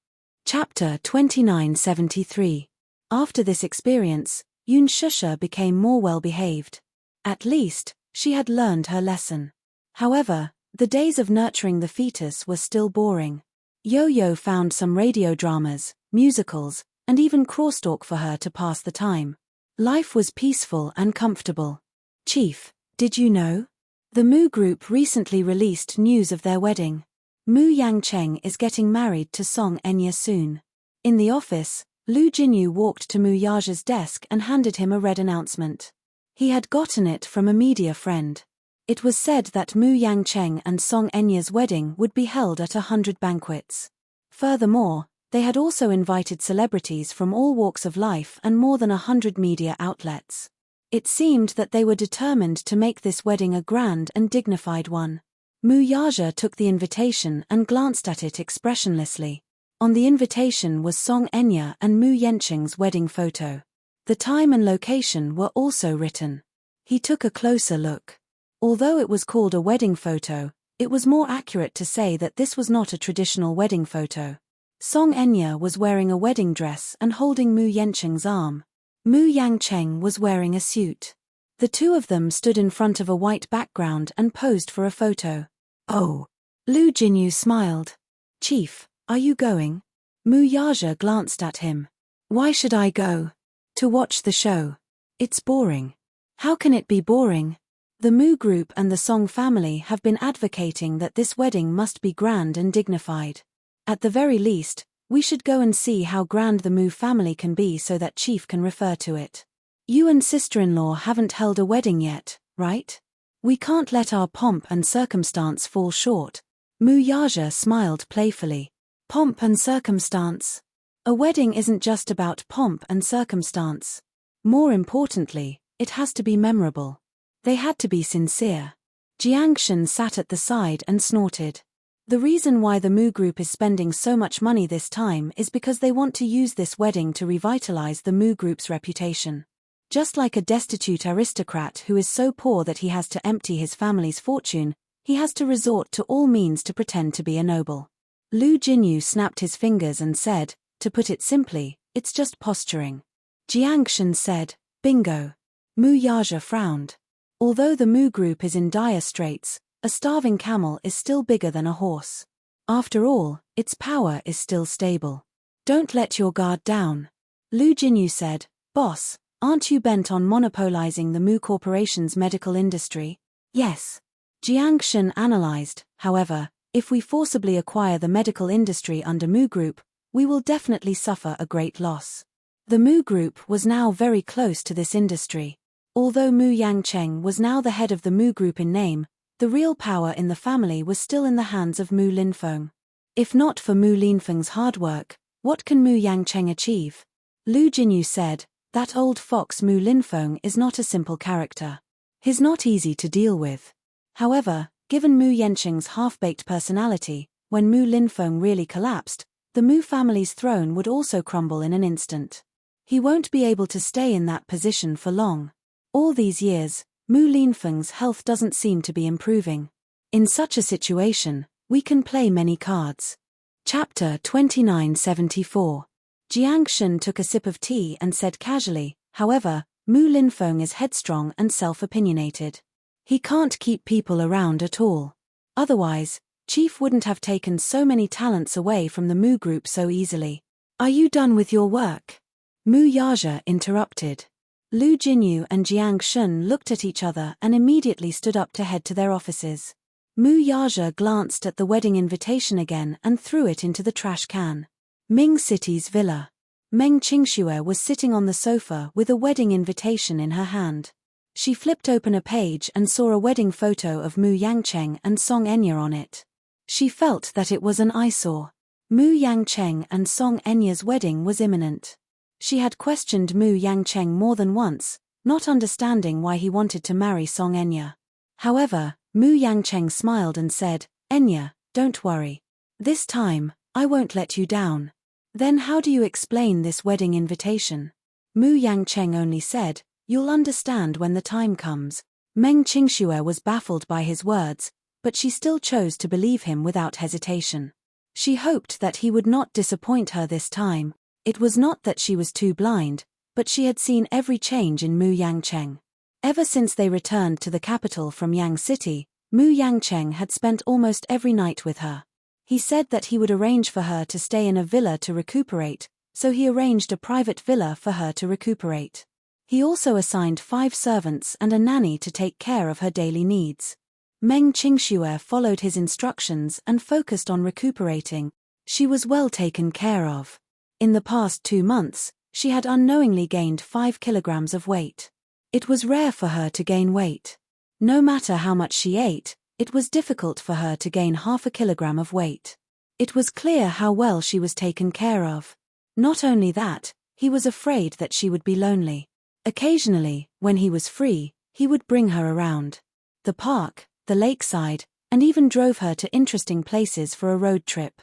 Chapter 2973. After this experience, Yoon Shusha became more well-behaved. At least, she had learned her lesson. However, the days of nurturing the fetus were still boring. Yo-Yo found some radio dramas, musicals, and even crosstalk for her to pass the time. Life was peaceful and comfortable. Chief, did you know? The Mu Group recently released news of their wedding. Mu Yangcheng is getting married to Song Enya soon. In the office, Lu Jinyu walked to Mu Yaja's desk and handed him a red announcement. He had gotten it from a media friend. It was said that Mu Yangcheng and Song Enya's wedding would be held at 100 banquets. Furthermore, they had also invited celebrities from all walks of life and more than 100 media outlets. It seemed that they were determined to make this wedding a grand and dignified one. Mu Yaja took the invitation and glanced at it expressionlessly. On the invitation was Song Enya and Mu Yancheng's wedding photo. The time and location were also written. He took a closer look. Although it was called a wedding photo, it was more accurate to say that this was not a traditional wedding photo. Song Enya was wearing a wedding dress and holding Mu Yancheng's arm. Mu Yangcheng was wearing a suit. The two of them stood in front of a white background and posed for a photo. Oh. Lu Jinyu smiled. Chief, are you going? Mu Yaja glanced at him. Why should I go? To watch the show. It's boring. How can it be boring? The Mu Group and the Song family have been advocating that this wedding must be grand and dignified. At the very least, we should go and see how grand the Mu family can be so that Chief can refer to it. You and sister-in-law haven't held a wedding yet, right? We can't let our pomp and circumstance fall short. Mu Yaja smiled playfully. Pomp and circumstance. A wedding isn't just about pomp and circumstance. More importantly, it has to be memorable. They had to be sincere. Jiangshan sat at the side and snorted. The reason why the Mu Group is spending so much money this time is because they want to use this wedding to revitalize the Mu Group's reputation. Just like a destitute aristocrat who is so poor that he has to empty his family's fortune, He has to resort to all means to pretend to be a noble. Lu Jinyu snapped his fingers and said, to put it simply, it's just posturing. Jiang Shen said, bingo. Mu Yaja frowned. Although the Mu group is in dire straits, a starving camel is still bigger than a horse. After all, its power is still stable. Don't let your guard down. Lu Jinyu said, boss, aren't you bent on monopolizing the Mu Corporation's medical industry? Yes. Jiang Shen analyzed, however, if we forcibly acquire the medical industry under Mu Group, we will definitely suffer a great loss. The Mu Group was now very close to this industry. Although Mu Yangcheng was now the head of the Mu Group in name, the real power in the family was still in the hands of Mu Linfeng. If not for Mu Linfeng's hard work, what can Mu Yangcheng achieve? Lu Jinyu said, that old fox Mu Linfeng is not a simple character. He's not easy to deal with. However, given Mu Yancheng's half-baked personality, when Mu Linfeng really collapsed, the Mu family's throne would also crumble in an instant. He won't be able to stay in that position for long. All these years, Mu Linfeng's health doesn't seem to be improving. In such a situation, we can play many cards. Chapter 2974. Jiang Shen took a sip of tea and said casually, however, Mu Linfeng is headstrong and self-opinionated. He can't keep people around at all. Otherwise, Chief wouldn't have taken so many talents away from the Mu Group so easily. Are you done with your work? Mu Yaja interrupted. Lu Jinyu and Jiang Shen looked at each other and immediately stood up to head to their offices. Mu Yaja glanced at the wedding invitation again and threw it into the trash can. Ming City's villa. Meng Qingxue was sitting on the sofa with a wedding invitation in her hand. She flipped open a page and saw a wedding photo of Mu Yangcheng and Song Enya on it. She felt that it was an eyesore. Mu Yangcheng and Song Enya's wedding was imminent. She had questioned Mu Yangcheng more than once, not understanding why he wanted to marry Song Enya. However, Mu Yangcheng smiled and said, Enya, don't worry. This time, I won't let you down. Then how do you explain this wedding invitation? Mu Yangcheng only said, you'll understand when the time comes. Meng Qingxue was baffled by his words, but she still chose to believe him without hesitation. She hoped that he would not disappoint her this time. It was not that she was too blind, but she had seen every change in Mu Yangcheng. Ever since they returned to the capital from Yang City, Mu Yangcheng had spent almost every night with her. He said that he would arrange for her to stay in a villa to recuperate, so he arranged a private villa for her to recuperate. He also assigned 5 servants and a nanny to take care of her daily needs. Meng Qingxue followed his instructions and focused on recuperating. She was well taken care of. In the past 2 months, she had unknowingly gained 5 kilograms of weight. It was rare for her to gain weight. No matter how much she ate, it was difficult for her to gain half a kilogram of weight. It was clear how well she was taken care of. Not only that, he was afraid that she would be lonely. Occasionally, when he was free, he would bring her around the park, the lakeside, and even drove her to interesting places for a road trip.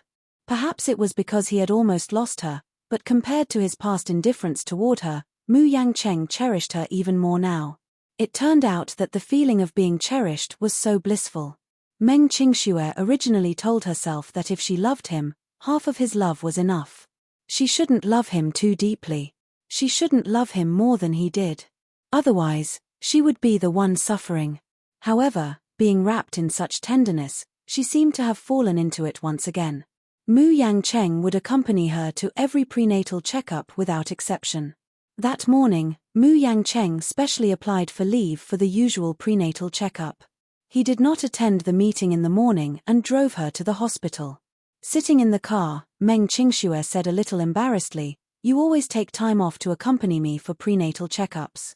Perhaps it was because he had almost lost her, but compared to his past indifference toward her, Mu Yangcheng cherished her even more now. It turned out that the feeling of being cherished was so blissful. Meng Qingxue originally told herself that if she loved him, half of his love was enough. She shouldn't love him too deeply. She shouldn't love him more than he did. Otherwise, she would be the one suffering. However, being wrapped in such tenderness, she seemed to have fallen into it once again. Mu Yangcheng would accompany her to every prenatal checkup without exception. That morning, Mu Yangcheng specially applied for leave for the usual prenatal checkup. He did not attend the meeting in the morning and drove her to the hospital. Sitting in the car, Meng Qingxue said a little embarrassedly, "You always take time off to accompany me for prenatal checkups.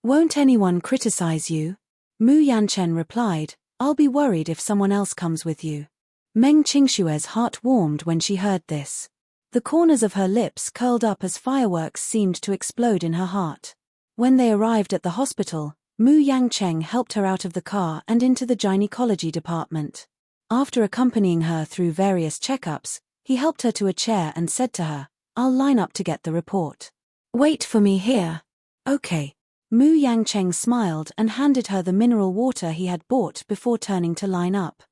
Won't anyone criticize you?" Mu Yanchen replied, "I'll be worried if someone else comes with you." Meng Qingxue's heart warmed when she heard this. The corners of her lips curled up as fireworks seemed to explode in her heart. When they arrived at the hospital, Mu Yangcheng helped her out of the car and into the gynecology department. After accompanying her through various checkups, he helped her to a chair and said to her, "I'll line up to get the report. Wait for me here." "Okay." Mu Yangcheng smiled and handed her the mineral water he had bought before turning to line up.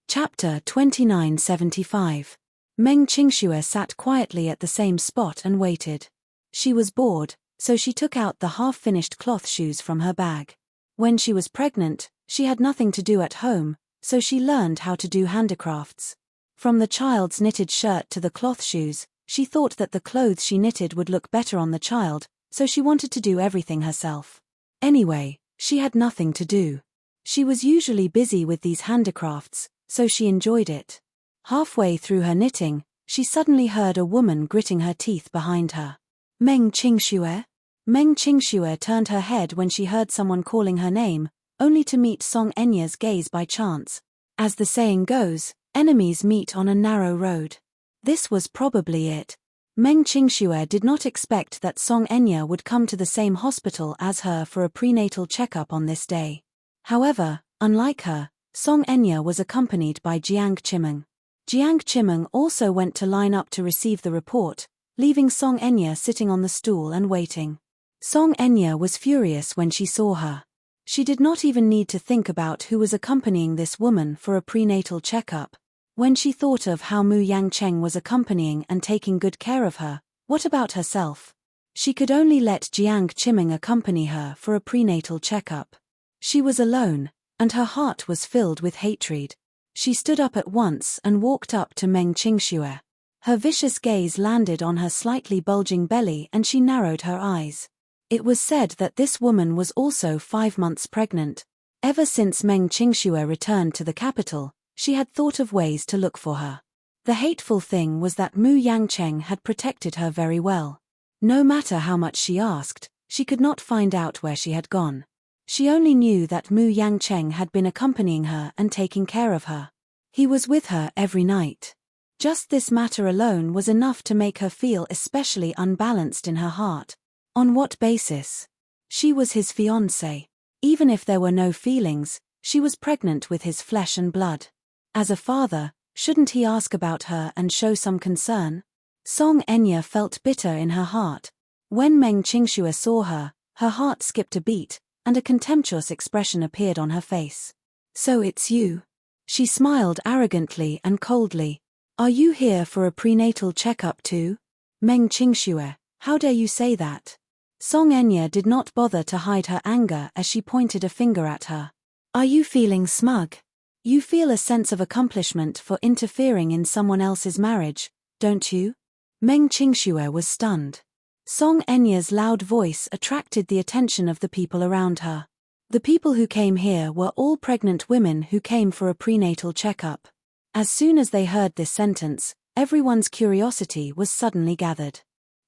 Chapter 2975. Meng Qingxue sat quietly at the same spot and waited. She was bored, so she took out the half-finished cloth shoes from her bag. When she was pregnant, she had nothing to do at home, so she learned how to do handicrafts. From the child's knitted shirt to the cloth shoes, she thought that the clothes she knitted would look better on the child, so she wanted to do everything herself. Anyway, she had nothing to do. She was usually busy with these handicrafts, so she enjoyed it. Halfway through her knitting, she suddenly heard a woman gritting her teeth behind her. Meng Qingxue? Meng Qingxue turned her head when she heard someone calling her name, only to meet Song Enya's gaze by chance. As the saying goes, enemies meet on a narrow road. This was probably it. Meng Qingxue did not expect that Song Enya would come to the same hospital as her for a prenatal checkup on this day. However, unlike her, Song Enya was accompanied by Jiang Qimeng. Jiang Qimeng also went to line up to receive the report, leaving Song Enya sitting on the stool and waiting. Song Enya was furious when she saw her. She did not even need to think about who was accompanying this woman for a prenatal checkup. When she thought of how Mu Yangcheng was accompanying and taking good care of her, what about herself? She could only let Jiang Qimeng accompany her for a prenatal checkup. She was alone, and her heart was filled with hatred. She stood up at once and walked up to Meng Qingxue. Her vicious gaze landed on her slightly bulging belly and she narrowed her eyes. It was said that this woman was also 5 months pregnant. Ever since Meng Qingxue returned to the capital, she had thought of ways to look for her. The hateful thing was that Mu Yangcheng had protected her very well. No matter how much she asked, she could not find out where she had gone. She only knew that Mu Yangcheng had been accompanying her and taking care of her. He was with her every night. Just this matter alone was enough to make her feel especially unbalanced in her heart. On what basis? She was his fiancée. Even if there were no feelings, she was pregnant with his flesh and blood. As a father, shouldn't he ask about her and show some concern? Song Enya felt bitter in her heart. When Meng Qingxue saw her, her heart skipped a beat, and a contemptuous expression appeared on her face. So it's you. She smiled arrogantly and coldly. Are you here for a prenatal checkup too? Meng Qingxue, how dare you say that? Song Enya did not bother to hide her anger as she pointed a finger at her. Are you feeling smug? You feel a sense of accomplishment for interfering in someone else's marriage, don't you? Meng Qingxue was stunned. Song Enya's loud voice attracted the attention of the people around her. The people who came here were all pregnant women who came for a prenatal checkup. As soon as they heard this sentence, everyone's curiosity was suddenly gathered.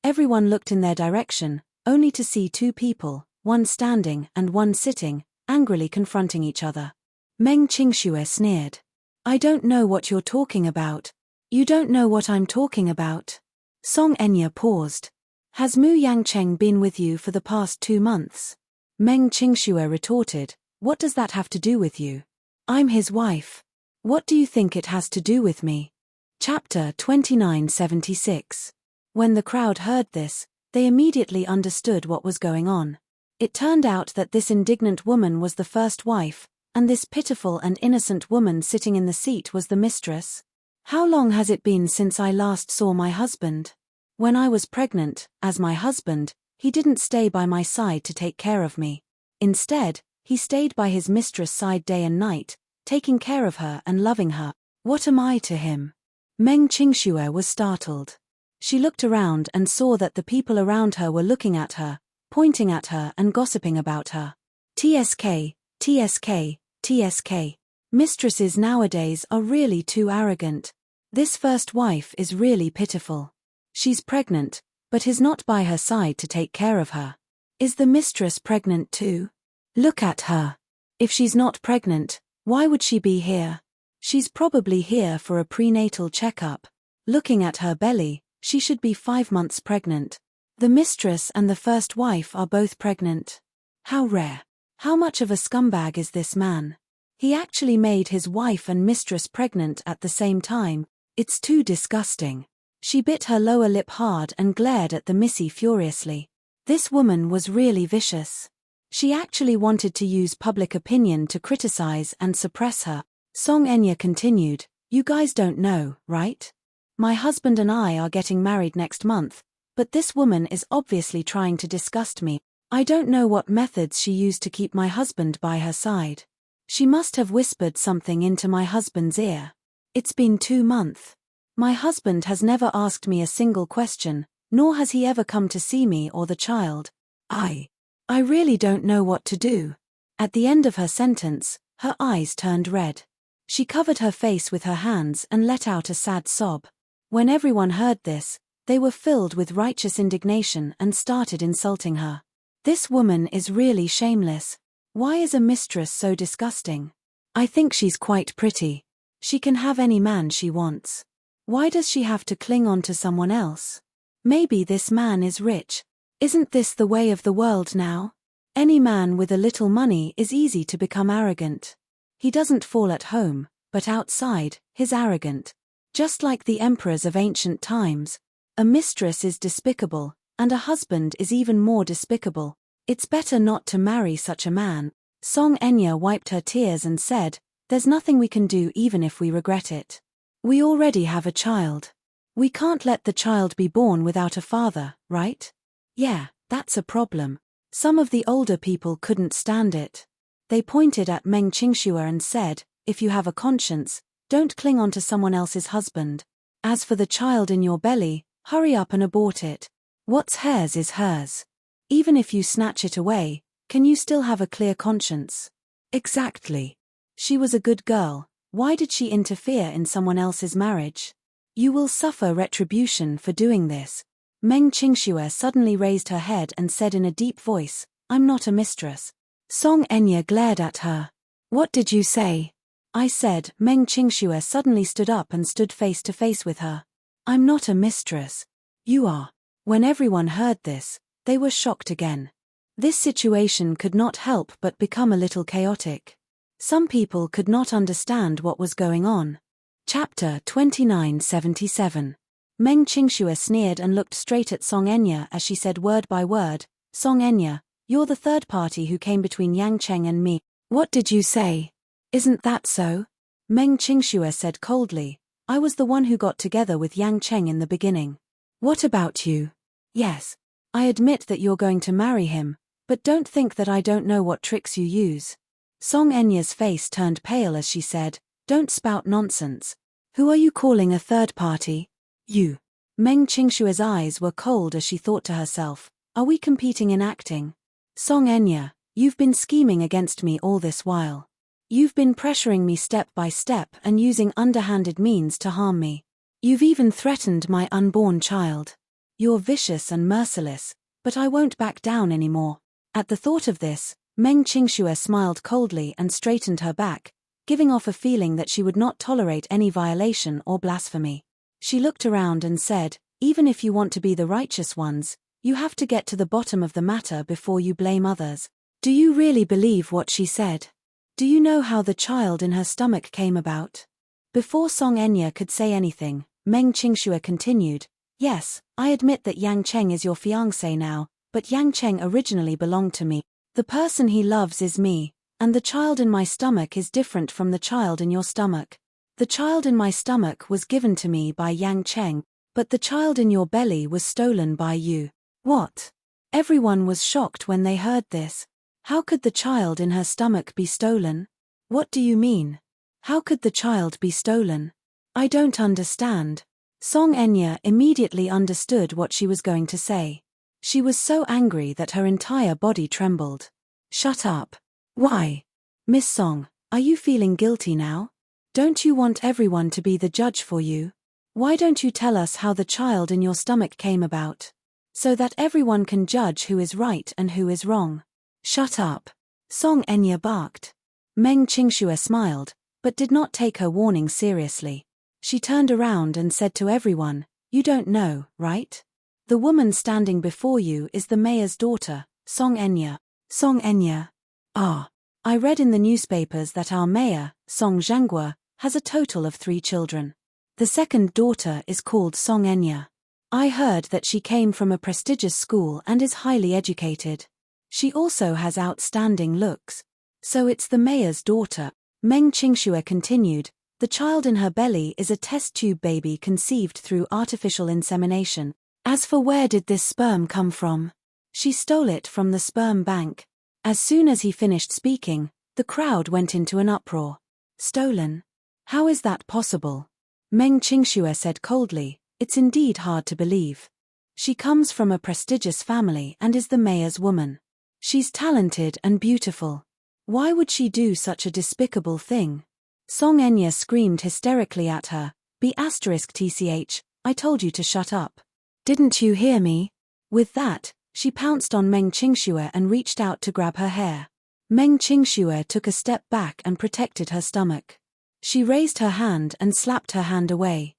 Everyone looked in their direction, only to see 2 people, one standing and one sitting, angrily confronting each other. Meng Qingxue sneered. I don't know what you're talking about. You don't know what I'm talking about. Song Enya paused. Has Mu Yangcheng been with you for the past 2 months? Meng Qingxue retorted, what does that have to do with you? I'm his wife. What do you think it has to do with me? Chapter 2976. When the crowd heard this, they immediately understood what was going on. It turned out that this indignant woman was the first wife, and this pitiful and innocent woman sitting in the seat was the mistress. How long has it been since I last saw my husband? When I was pregnant, as my husband, he didn't stay by my side to take care of me. Instead, he stayed by his mistress' side day and night, taking care of her and loving her. What am I to him? Meng Qingxue was startled. She looked around and saw that the people around her were looking at her, pointing at her and gossiping about her. TSK, TSK, TSK. Mistresses nowadays are really too arrogant. This first wife is really pitiful. She's pregnant, but is not by her side to take care of her. Is the mistress pregnant too? Look at her. If she's not pregnant, why would she be here? She's probably here for a prenatal checkup. Looking at her belly, she should be 5 months pregnant. The mistress and the first wife are both pregnant. How rare. How much of a scumbag is this man? He actually made his wife and mistress pregnant at the same time. It's too disgusting. She bit her lower lip hard and glared at the Missy furiously. This woman was really vicious. She actually wanted to use public opinion to criticize and suppress her. Song Enya continued, "You guys don't know, right? My husband and I are getting married next month, but this woman is obviously trying to disgust me. I don't know what methods she used to keep my husband by her side. She must have whispered something into my husband's ear. It's been 2 months. My husband has never asked me a single question, nor has he ever come to see me or the child. I really don't know what to do." At the end of her sentence, her eyes turned red. She covered her face with her hands and let out a sad sob. When everyone heard this, they were filled with righteous indignation and started insulting her. "This woman is really shameless. Why is a mistress so disgusting? I think she's quite pretty. She can have any man she wants. Why does she have to cling on to someone else? Maybe this man is rich. Isn't this the way of the world now? Any man with a little money is easy to become arrogant. He doesn't fall at home, but outside, he's arrogant. Just like the emperors of ancient times. A mistress is despicable, and a husband is even more despicable. It's better not to marry such a man." Song Enya wiped her tears and said, "There's nothing we can do even if we regret it. We already have a child. We can't let the child be born without a father, right? Yeah, that's a problem." Some of the older people couldn't stand it. They pointed at Meng Qingxue and said, "If you have a conscience, don't cling on to someone else's husband. As for the child in your belly, hurry up and abort it. What's hers is hers. Even if you snatch it away, can you still have a clear conscience?" Exactly. She was a good girl. Why did she interfere in someone else's marriage? You will suffer retribution for doing this. Meng Qingxue suddenly raised her head and said in a deep voice, "I'm not a mistress." Song Enya glared at her. "What did you say?" "I said," Meng Qingxue suddenly stood up and stood face to face with her. "I'm not a mistress. You are." When everyone heard this, they were shocked again. This situation could not help but become a little chaotic. Some people could not understand what was going on. Chapter 2977. Meng Qingxue sneered and looked straight at Song Enya as she said word by word, "Song Enya, you're the third party who came between Yang Cheng and me." "What did you say? Isn't that so?" Meng Qingxue said coldly, "I was the one who got together with Yang Cheng in the beginning." "What about you?" "Yes. I admit that you're going to marry him, but don't think that I don't know what tricks you use." Song Enya's face turned pale as she said, "Don't spout nonsense. Who are you calling a third party?" "You." Meng Qingxue's eyes were cold as she thought to herself, "Are we competing in acting? Song Enya, you've been scheming against me all this while. You've been pressuring me step by step and using underhanded means to harm me. You've even threatened my unborn child. You're vicious and merciless, but I won't back down anymore." At the thought of this, Meng Qingxue smiled coldly and straightened her back, giving off a feeling that she would not tolerate any violation or blasphemy. She looked around and said, "Even if you want to be the righteous ones, you have to get to the bottom of the matter before you blame others. Do you really believe what she said? Do you know how the child in her stomach came about?" Before Song Enya could say anything, Meng Qingxue continued, "Yes, I admit that Yang Cheng is your fiancé now, but Yang Cheng originally belonged to me. The person he loves is me, and the child in my stomach is different from the child in your stomach. The child in my stomach was given to me by Yang Cheng, but the child in your belly was stolen by you." "What?" Everyone was shocked when they heard this. How could the child in her stomach be stolen? "What do you mean? How could the child be stolen? I don't understand." Song Enya immediately understood what she was going to say. She was so angry that her entire body trembled. "Shut up. Why? Miss Song, are you feeling guilty now? Don't you want everyone to be the judge for you? Why don't you tell us how the child in your stomach came about? So that everyone can judge who is right and who is wrong." "Shut up." Song Enya barked. Meng Qingxue smiled, but did not take her warning seriously. She turned around and said to everyone, "You don't know, right? The woman standing before you is the mayor's daughter, Song Enya." Song Enya. "Ah. I read in the newspapers that our mayor, Song Zhanghua, has a total of 3 children. The second daughter is called Song Enya. I heard that she came from a prestigious school and is highly educated. She also has outstanding looks. So it's the mayor's daughter. Meng Qingxue continued, the child in her belly is a test tube baby conceived through artificial insemination. As for where did this sperm come from? She stole it from the sperm bank. As soon as he finished speaking, the crowd went into an uproar. Stolen? How is that possible? Meng Qingxue said coldly, it's indeed hard to believe. She comes from a prestigious family and is the mayor's woman. She's talented and beautiful. Why would she do such a despicable thing? Song Enya screamed hysterically at her, B*tch, I told you to shut up. Didn't you hear me? With that, she pounced on Meng Qingxue and reached out to grab her hair. Meng Qingxue took a step back and protected her stomach. She raised her hand and slapped her hand away.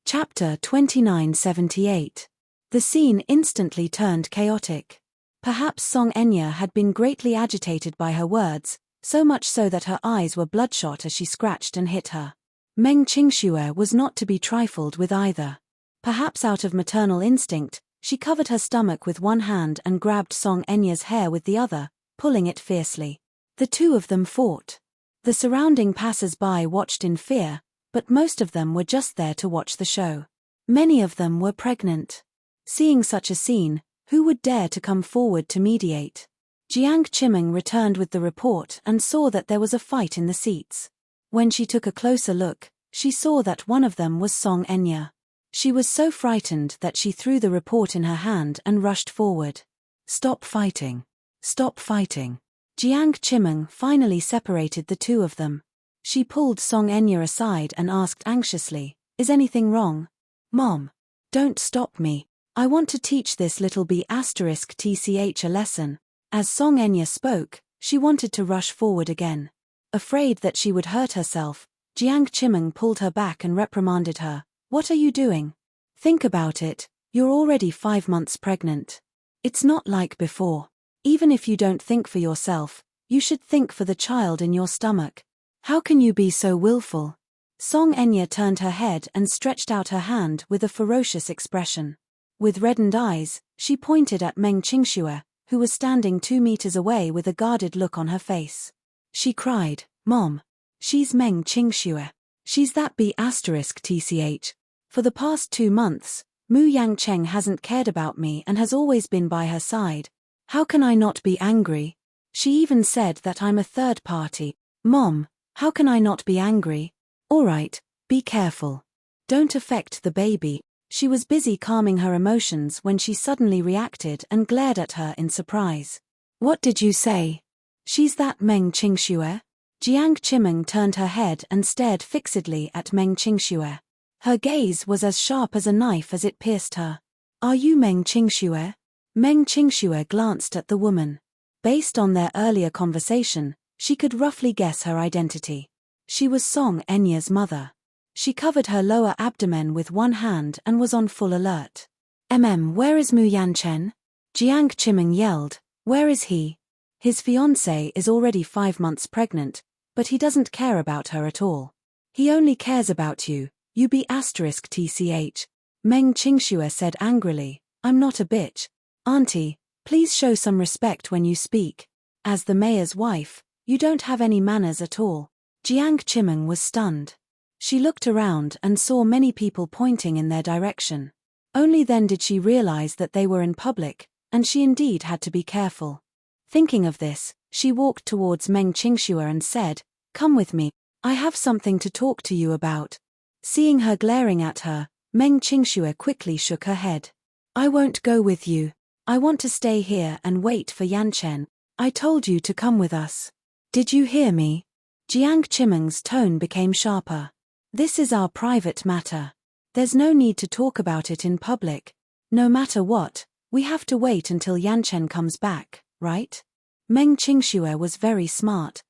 Chapter 2978. The scene instantly turned chaotic. Perhaps Song Enya had been greatly agitated by her words, so much so that her eyes were bloodshot as she scratched and hit her. Meng Qingxue was not to be trifled with either. Perhaps out of maternal instinct, she covered her stomach with one hand and grabbed Song Enya's hair with the other, pulling it fiercely. The two of them fought. The surrounding passers-by watched in fear, but most of them were just there to watch the show. Many of them were pregnant. Seeing such a scene, who would dare to come forward to mediate? Jiang Qimeng returned with the report and saw that there was a fight in the seats. When she took a closer look, she saw that one of them was Song Enya. She was so frightened that she threw the report in her hand and rushed forward. Stop fighting. Stop fighting. Jiang Qimeng finally separated the two of them. She pulled Song Enya aside and asked anxiously, is anything wrong? Mom. Don't stop me. I want to teach this little B*tch a lesson. As Song Enya spoke, she wanted to rush forward again. Afraid that she would hurt herself, Jiang Qimeng pulled her back and reprimanded her. What are you doing? Think about it, you're already 5 months pregnant. It's not like before. Even if you don't think for yourself, you should think for the child in your stomach. How can you be so willful? Song Enya turned her head and stretched out her hand with a ferocious expression. With reddened eyes, she pointed at Meng Qingxue, who was standing 2 meters away with a guarded look on her face. She cried, Mom. She's Meng Qingxue. She's that B*tch. For the past 2 months, Mu Yangcheng hasn't cared about me and has always been by her side. How can I not be angry? She even said that I'm a third party. Mom, how can I not be angry? Alright, be careful. Don't affect the baby. She was busy calming her emotions when she suddenly reacted and glared at her in surprise. What did you say? She's that Meng Qingxue? Jiang Qimeng turned her head and stared fixedly at Meng Qingxue. Her gaze was as sharp as a knife as it pierced her. Are you Meng Qingxue? Meng Qingxue glanced at the woman. Based on their earlier conversation, she could roughly guess her identity. She was Song Enya's mother. She covered her lower abdomen with one hand and was on full alert. Where is Mu Yanchen? Jiang Qimeng yelled, where is he? His fiancée is already 5 months pregnant, but he doesn't care about her at all. He only cares about you, you B*tch. Meng Qingxue said angrily, I'm not a bitch. Auntie, please show some respect when you speak. As the mayor's wife, you don't have any manners at all. Jiang Qimeng was stunned. She looked around and saw many people pointing in their direction. Only then did she realize that they were in public, and she indeed had to be careful. Thinking of this, she walked towards Meng Qingxue and said, come with me, I have something to talk to you about. Seeing her glaring at her, Meng Qingxue quickly shook her head. I won't go with you. I want to stay here and wait for Yanchen. I told you to come with us. Did you hear me? Jiang Qimeng's tone became sharper. This is our private matter. There's no need to talk about it in public. No matter what, we have to wait until Yanchen comes back, right? Meng Qingxue was very smart.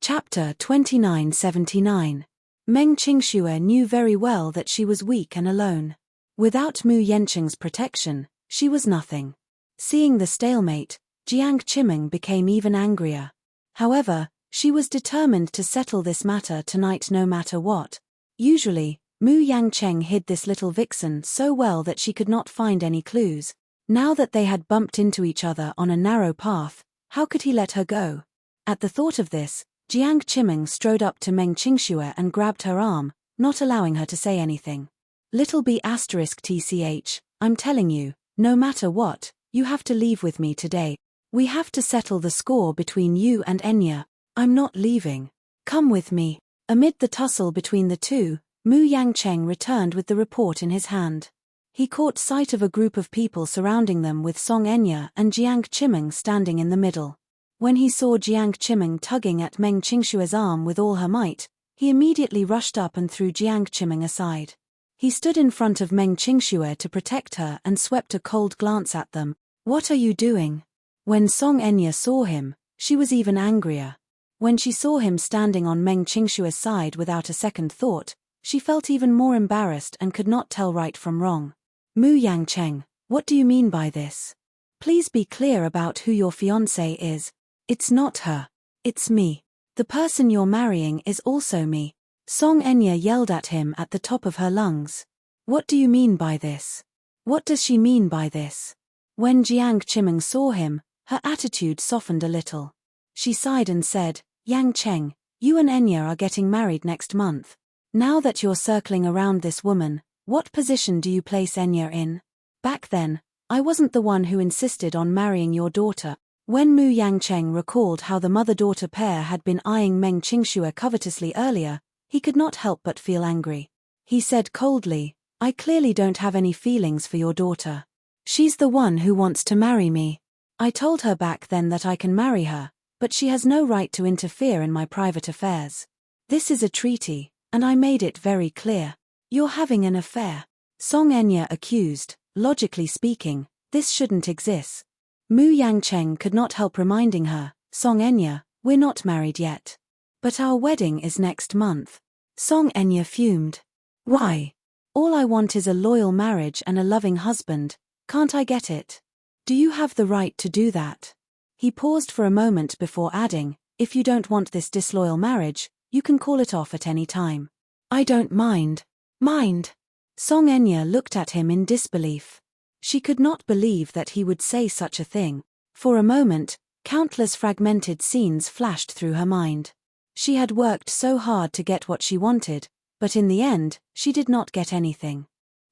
Chapter 2979. Meng Qingxue knew very well that she was weak and alone. Without Mu Yancheng's protection, she was nothing. Seeing the stalemate, Jiang Qimeng became even angrier. However, she was determined to settle this matter tonight no matter what. Usually, Mu Yangcheng hid this little vixen so well that she could not find any clues. Now that they had bumped into each other on a narrow path, How could he let her go? At the thought of this, Jiang Qimeng strode up to Meng Qingxue and grabbed her arm, not allowing her to say anything. Little b****, I'm telling you, no matter what, you have to leave with me today. We have to settle the score between you and Enya. I'm not leaving. Come with me. Amid the tussle between the two, Mu Yangcheng returned with the report in his hand. He caught sight of a group of people surrounding them with Song Enya and Jiang Qimeng standing in the middle. When he saw Jiang Qimeng tugging at Meng Qingshue's arm with all her might, he immediately rushed up and threw Jiang Qimeng aside. He stood in front of Meng Qingxue to protect her and swept a cold glance at them. What are you doing? When Song Enya saw him, she was even angrier. When she saw him standing on Meng Qingshue's side without a second thought, she felt even more embarrassed and could not tell right from wrong. Mu Yangcheng, what do you mean by this? Please be clear about who your fiancé is. It's not her. It's me. The person you're marrying is also me. Song Enya yelled at him at the top of her lungs. What do you mean by this? What does she mean by this? When Jiang Qimeng saw him, her attitude softened a little. She sighed and said, Yang Cheng, you and Enya are getting married next month. Now that you're circling around this woman, what position do you place Enya in? Back then, I wasn't the one who insisted on marrying your daughter. When Mu Yangcheng recalled how the mother-daughter pair had been eyeing Meng Qingxue covetously earlier, he could not help but feel angry. He said coldly, I clearly don't have any feelings for your daughter. She's the one who wants to marry me. I told her back then that I can marry her, but she has no right to interfere in my private affairs. This is a treaty, and I made it very clear. You're having an affair. Song Enya accused, logically speaking, this shouldn't exist. Mu Yangcheng could not help reminding her, Song Enya, we're not married yet. But our wedding is next month. Song Enya fumed. Why? All I want is a loyal marriage and a loving husband, can't I get it? Do you have the right to do that? He paused for a moment before adding, if you don't want this disloyal marriage, you can call it off at any time. I don't mind. Mind? Song Enya looked at him in disbelief. She could not believe that he would say such a thing. For a moment, countless fragmented scenes flashed through her mind. She had worked so hard to get what she wanted, but in the end, she did not get anything.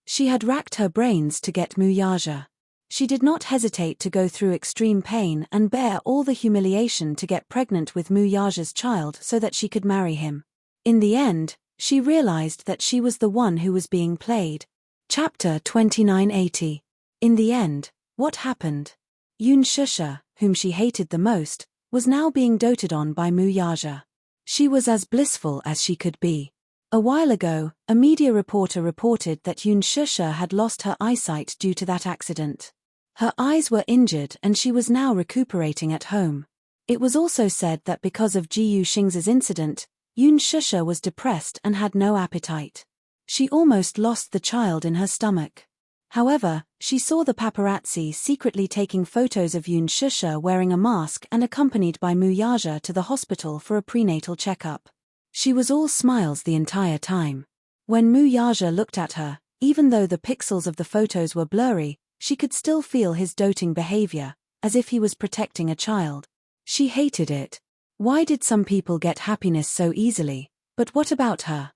She had racked her brains to get Muyaja. She did not hesitate to go through extreme pain and bear all the humiliation to get pregnant with Muyaja's child so that she could marry him. In the end, she realized that she was the one who was being played. Chapter 2980. In the end, what happened? Yun Shusha, whom she hated the most, was now being doted on by Muyaja. She was as blissful as she could be. A while ago, a media reporter reported that Yun Shusha had lost her eyesight due to that accident. Her eyes were injured and she was now recuperating at home. It was also said that because of Ji Yu Xing's incident, Yun Shusha was depressed and had no appetite. She almost lost the child in her stomach. However, she saw the paparazzi secretly taking photos of Yun Shusha wearing a mask and accompanied by Muyaja to the hospital for a prenatal checkup. She was all smiles the entire time. When Muyaja looked at her, even though the pixels of the photos were blurry, she could still feel his doting behavior, as if he was protecting a child. She hated it. Why did some people get happiness so easily, but what about her?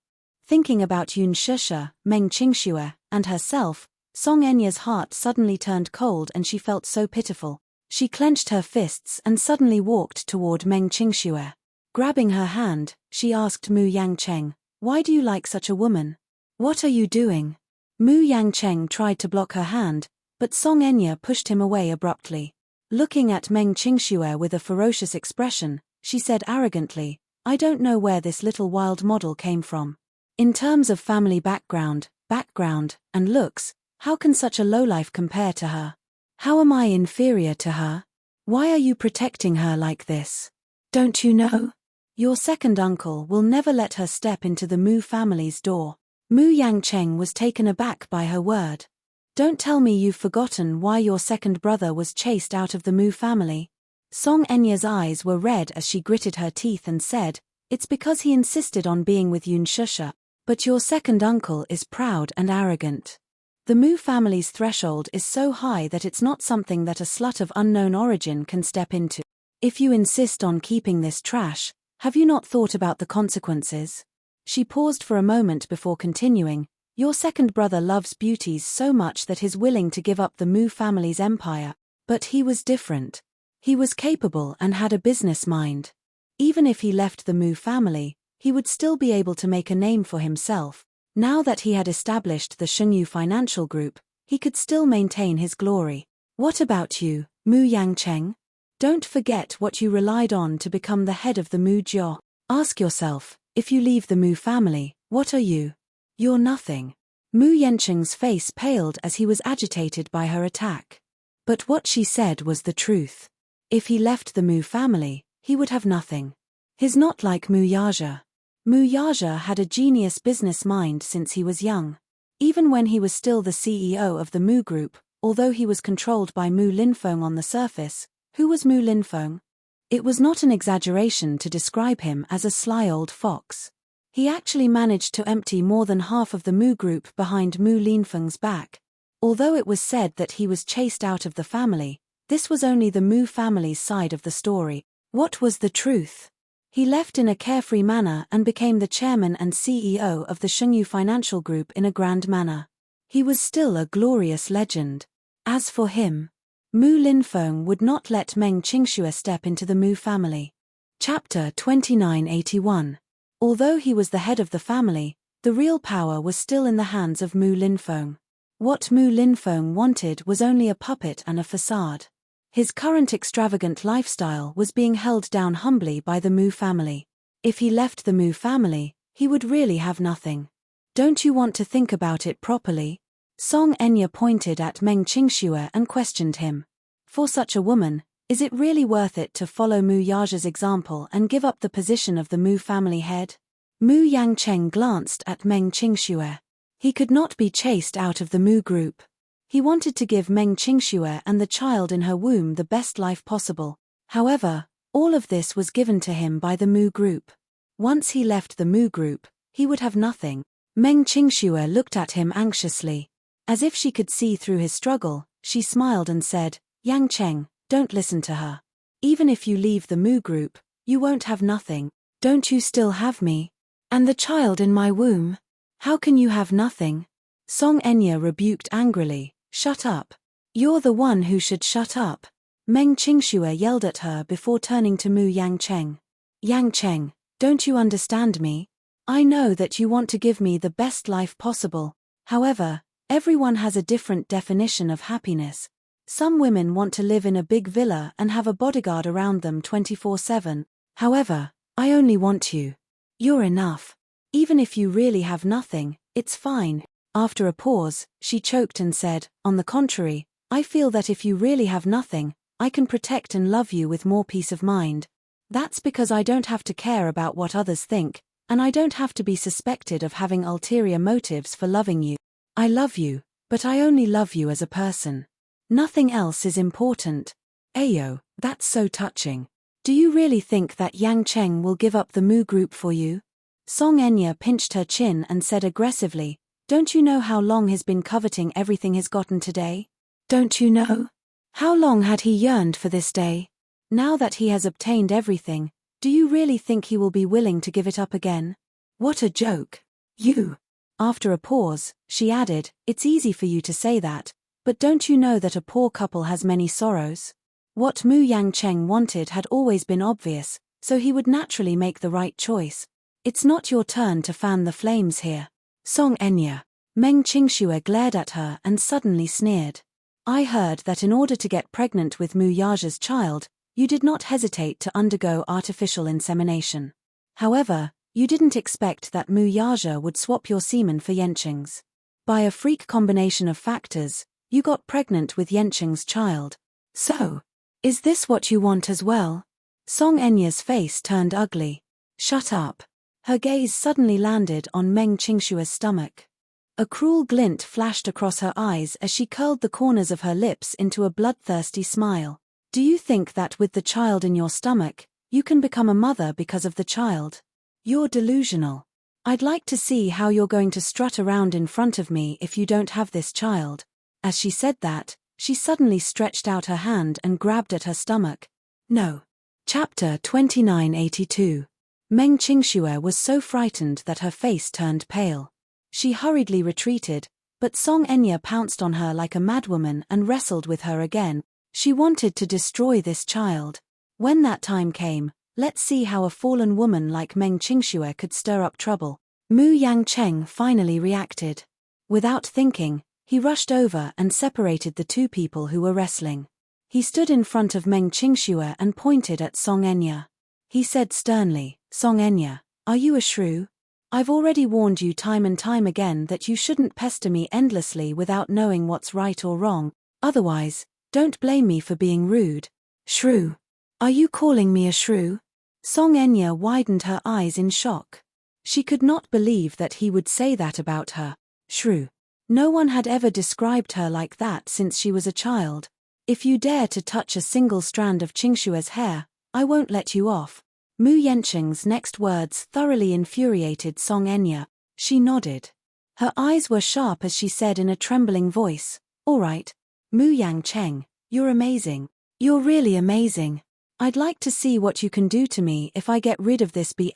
Thinking about Yun Shusha, Meng Qingxue, and herself, Song Enya's heart suddenly turned cold and she felt so pitiful. She clenched her fists and suddenly walked toward Meng Qingxue. Grabbing her hand, she asked Mu Yangcheng, why do you like such a woman? What are you doing? Mu Yangcheng tried to block her hand, but Song Enya pushed him away abruptly. Looking at Meng Qingxue with a ferocious expression, she said arrogantly, I don't know where this little wild model came from. In terms of family background, and looks, how can such a lowlife compare to her? How am I inferior to her? Why are you protecting her like this? Don't you know? Your second uncle will never let her step into the Mu family's door. Mu Yangcheng was taken aback by her word. Don't tell me you've forgotten why your second brother was chased out of the Mu family. Song Enya's eyes were red as she gritted her teeth and said, it's because he insisted on being with Yun Shusha. But your second uncle is proud and arrogant. The Mu family's threshold is so high that it's not something that a slut of unknown origin can step into. If you insist on keeping this trash, have you not thought about the consequences? She paused for a moment before continuing. Your second brother loves beauties so much that he's willing to give up the Mu family's empire, but he was different. He was capable and had a business mind. Even if he left the Mu family, he would still be able to make a name for himself. Now that he had established the Shengyu Financial Group, he could still maintain his glory. What about you, Mu Yangcheng? Don't forget what you relied on to become the head of the Mu Jiao. Ask yourself, if you leave the Mu family, what are you? You're nothing. Mu Yancheng's face paled as he was agitated by her attack. But what she said was the truth. If he left the Mu family, he would have nothing. He's not like Mu Yaja. Mu Yaja had a genius business mind since he was young. Even when he was still the CEO of the Mu Group, although he was controlled by Mu Linfeng on the surface. Who was Mu Linfeng? It was not an exaggeration to describe him as a sly old fox. He actually managed to empty more than half of the Mu Group behind Mu Linfeng's back. Although it was said that he was chased out of the family, this was only the Mu family's side of the story. What was the truth? He left in a carefree manner and became the chairman and CEO of the Shengyu Financial Group in a grand manner. He was still a glorious legend. As for him, Mu Linfeng would not let Meng Qingxue step into the Mu family. Chapter 2981. Although he was the head of the family, the real power was still in the hands of Mu Linfeng. What Mu Linfeng wanted was only a puppet and a facade. His current extravagant lifestyle was being held down humbly by the Mu family. If he left the Mu family, he would really have nothing. Don't you want to think about it properly? Song Enya pointed at Meng Qingxue and questioned him. For such a woman, is it really worth it to follow Mu Yaja's example and give up the position of the Mu family head? Mu Yangcheng glanced at Meng Qingxue. He could not be chased out of the Mu group. He wanted to give Meng Qingxue and the child in her womb the best life possible. However, all of this was given to him by the Mu group. Once he left the Mu group, he would have nothing. Meng Qingxue looked at him anxiously. As if she could see through his struggle, she smiled and said, Yang Cheng, don't listen to her. Even if you leave the Mu group, you won't have nothing. Don't you still have me? And the child in my womb? How can you have nothing? Song Enya rebuked angrily. Shut up. You're the one who should shut up. Meng Qingxue yelled at her before turning to Mu Yangcheng. Yangcheng, don't you understand me? I know that you want to give me the best life possible. However, everyone has a different definition of happiness. Some women want to live in a big villa and have a bodyguard around them 24/7. However, I only want you. You're enough. Even if you really have nothing, it's fine. After a pause, she choked and said, on the contrary, I feel that if you really have nothing, I can protect and love you with more peace of mind. That's because I don't have to care about what others think, and I don't have to be suspected of having ulterior motives for loving you. I love you, but I only love you as a person. Nothing else is important. Ayo, that's so touching. Do you really think that Yang Cheng will give up the Mu group for you? Song Enya pinched her chin and said aggressively, don't you know how long he's been coveting everything he's gotten today? Don't you know? How long had he yearned for this day? Now that he has obtained everything, do you really think he will be willing to give it up again? What a joke. You. After a pause, she added, it's easy for you to say that, but don't you know that a poor couple has many sorrows? What Mu Yangcheng wanted had always been obvious, so he would naturally make the right choice. It's not your turn to fan the flames here. Song Enya. Meng Qingxue glared at her and suddenly sneered. I heard that in order to get pregnant with Mu Yaja's child, you did not hesitate to undergo artificial insemination. However, you didn't expect that Mu Yaja would swap your semen for Yancheng's. By a freak combination of factors, you got pregnant with Yancheng's child. So, is this what you want as well? Song Enya's face turned ugly. Shut up. Her gaze suddenly landed on Meng Qingxue's stomach. A cruel glint flashed across her eyes as she curled the corners of her lips into a bloodthirsty smile. Do you think that with the child in your stomach, you can become a mother because of the child? You're delusional. I'd like to see how you're going to strut around in front of me if you don't have this child. As she said that, she suddenly stretched out her hand and grabbed at her stomach. No. Chapter 2982. Meng Qingxue was so frightened that her face turned pale. She hurriedly retreated, but Song Enya pounced on her like a madwoman and wrestled with her again. She wanted to destroy this child. When that time came, let's see how a fallen woman like Meng Qingxue could stir up trouble. Mu Yangcheng finally reacted. Without thinking, he rushed over and separated the two people who were wrestling. He stood in front of Meng Qingxue and pointed at Song Enya. He said sternly, "Song Enya, are you a shrew? I've already warned you time and time again that you shouldn't pester me endlessly without knowing what's right or wrong. Otherwise, don't blame me for being rude." "Shrew? Are you calling me a shrew?" Song Enya widened her eyes in shock. She could not believe that he would say that about her. Shrew. No one had ever described her like that since she was a child. "If you dare to touch a single strand of Qingshue's hair, I won't let you off." Mu Yancheng's next words thoroughly infuriated Song Enya. She nodded. Her eyes were sharp as she said in a trembling voice, "All right. Mu Yangcheng, you're amazing. You're really amazing. I'd like to see what you can do to me if I get rid of this B**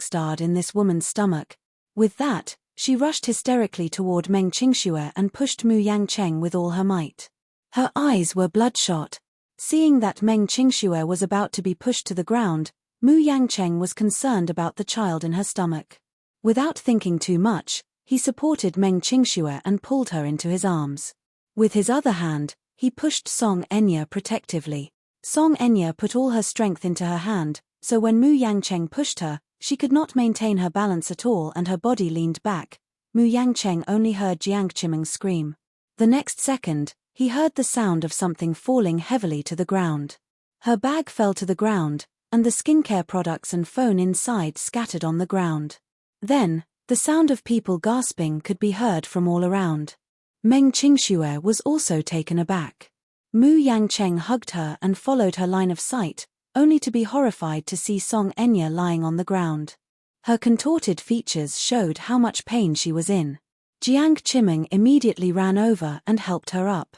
starred in this woman's stomach." With that, she rushed hysterically toward Meng Qingxue and pushed Mu Yangcheng with all her might. Her eyes were bloodshot. Seeing that Meng Qingxue was about to be pushed to the ground, Mu Yangcheng was concerned about the child in her stomach. Without thinking too much, he supported Meng Qingxue and pulled her into his arms. With his other hand, he pushed Song Enya protectively. Song Enya put all her strength into her hand, so when Mu Yangcheng pushed her, she could not maintain her balance at all and her body leaned back. Mu Yangcheng only heard Jiang Qimeng scream. The next second, he heard the sound of something falling heavily to the ground. Her bag fell to the ground, and the skincare products and phone inside scattered on the ground. Then, the sound of people gasping could be heard from all around. Meng Qingxue was also taken aback. Mu Yangcheng hugged her and followed her line of sight, only to be horrified to see Song Enya lying on the ground. Her contorted features showed how much pain she was in. Jiang Qimeng immediately ran over and helped her up.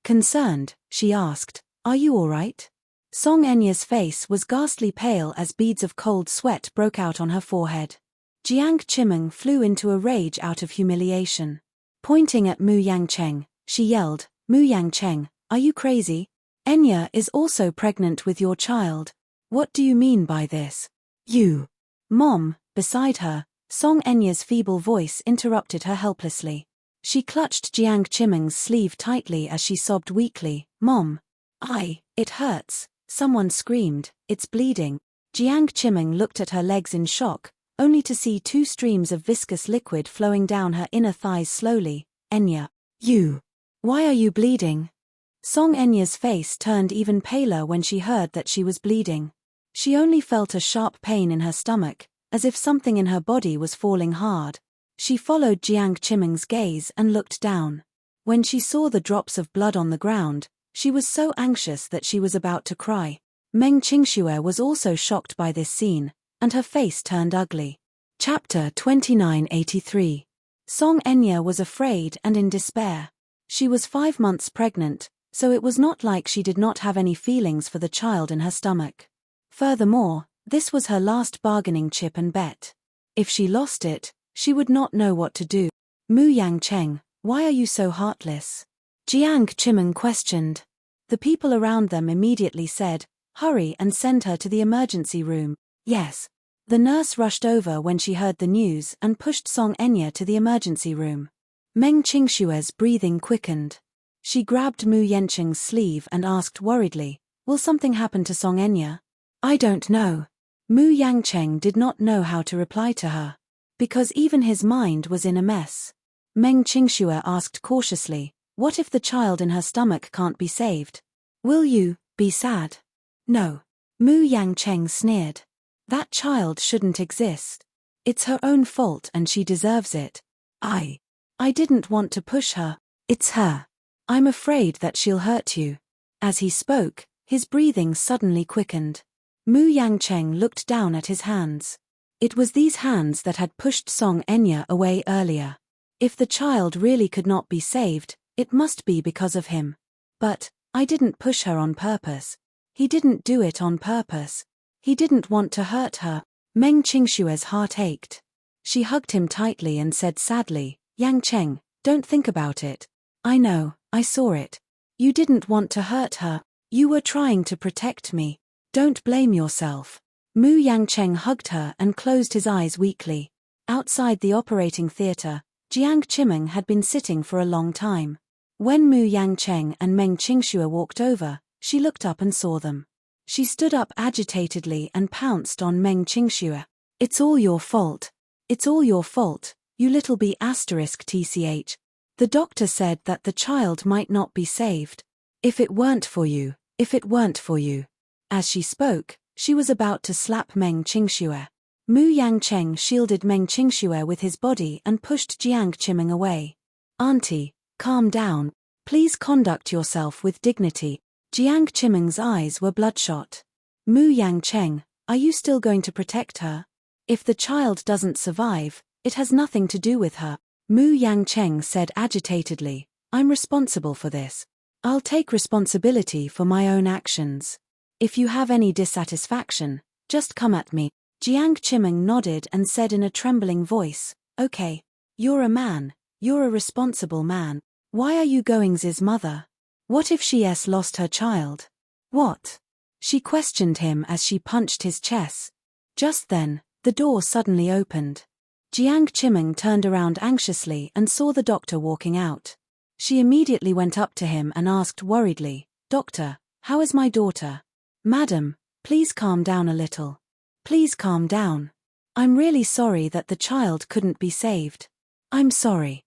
Concerned, she asked, "Are you all right?" Song Enya's face was ghastly pale as beads of cold sweat broke out on her forehead. Jiang Qimeng flew into a rage out of humiliation. Pointing at Mu Yangcheng, she yelled, "Mu Yangcheng, are you crazy? Enya is also pregnant with your child. What do you mean by this?" "You." "Mom," beside her, Song Enya's feeble voice interrupted her helplessly. She clutched Jiang Qimeng's sleeve tightly as she sobbed weakly, "Mom. It hurts." Someone screamed, "It's bleeding." Jiang Qimeng looked at her legs in shock, only to see two streams of viscous liquid flowing down her inner thighs slowly. "Enya. Why are you bleeding?" Song Enya's face turned even paler when she heard that she was bleeding. She only felt a sharp pain in her stomach, as if something in her body was falling hard. She followed Jiang Qimeng's gaze and looked down. When she saw the drops of blood on the ground, she was so anxious that she was about to cry. Meng Qingxue was also shocked by this scene, and her face turned ugly. Chapter 2983. Song Enya was afraid and in despair. She was 5 months pregnant, so it was not like she did not have any feelings for the child in her stomach. Furthermore, this was her last bargaining chip and bet. If she lost it, she would not know what to do. "Mu Yangcheng, why are you so heartless?" Jiang Qimeng questioned. The people around them immediately said, "Hurry and send her to the emergency room." "Yes." The nurse rushed over when she heard the news and pushed Song Enya to the emergency room. Meng Qingxue's breathing quickened. She grabbed Mu Yancheng's sleeve and asked worriedly, "Will something happen to Song Enya?" "I don't know." Mu Yangcheng did not know how to reply to her, because even his mind was in a mess. Meng Qingxue asked cautiously, "What if the child in her stomach can't be saved? Will you be sad?" "No." Mu Yangcheng sneered. "That child shouldn't exist. It's her own fault and she deserves it. I didn't want to push her. It's her. I'm afraid that she'll hurt you." As he spoke, his breathing suddenly quickened. Mu Yangcheng looked down at his hands. It was these hands that had pushed Song Enya away earlier. If the child really could not be saved, it must be because of him. "But I didn't push her on purpose." He didn't do it on purpose. He didn't want to hurt her. Meng Qingshue's heart ached. She hugged him tightly and said sadly, Yang Cheng, don't think about it. I know, I saw it. You didn't want to hurt her. You were trying to protect me. Don't blame yourself. Mu Yangcheng hugged her and closed his eyes weakly. Outside the operating theater, Jiang Chimeng had been sitting for a long time. When Mu Yangcheng and Meng Qingxue walked over, she looked up and saw them. She stood up agitatedly and pounced on Meng Qingxue. It's all your fault. It's all your fault, you little b***tch. The doctor said that the child might not be saved. If it weren't for you, if it weren't for you. As she spoke, she was about to slap Meng Qingxue. Mu Yangcheng shielded Meng Qingxue with his body and pushed Jiang Chimeng away. Auntie, calm down. Please conduct yourself with dignity. Jiang Chimeng's eyes were bloodshot. Mu Yangcheng, are you still going to protect her? If the child doesn't survive, it has nothing to do with her. Mu Yangcheng said agitatedly, I'm responsible for this. I'll take responsibility for my own actions. If you have any dissatisfaction, just come at me. Jiang Chimeng nodded and said in a trembling voice, okay. You're a man. You're a responsible man. Why are you Going's mother? What if she's lost her child? What? She questioned him as she punched his chest. Just then, the door suddenly opened. Jiang Chimeng turned around anxiously and saw the doctor walking out. She immediately went up to him and asked worriedly, Doctor, how is my daughter? Madam, please calm down a little. Please calm down. I'm really sorry that the child couldn't be saved. I'm sorry.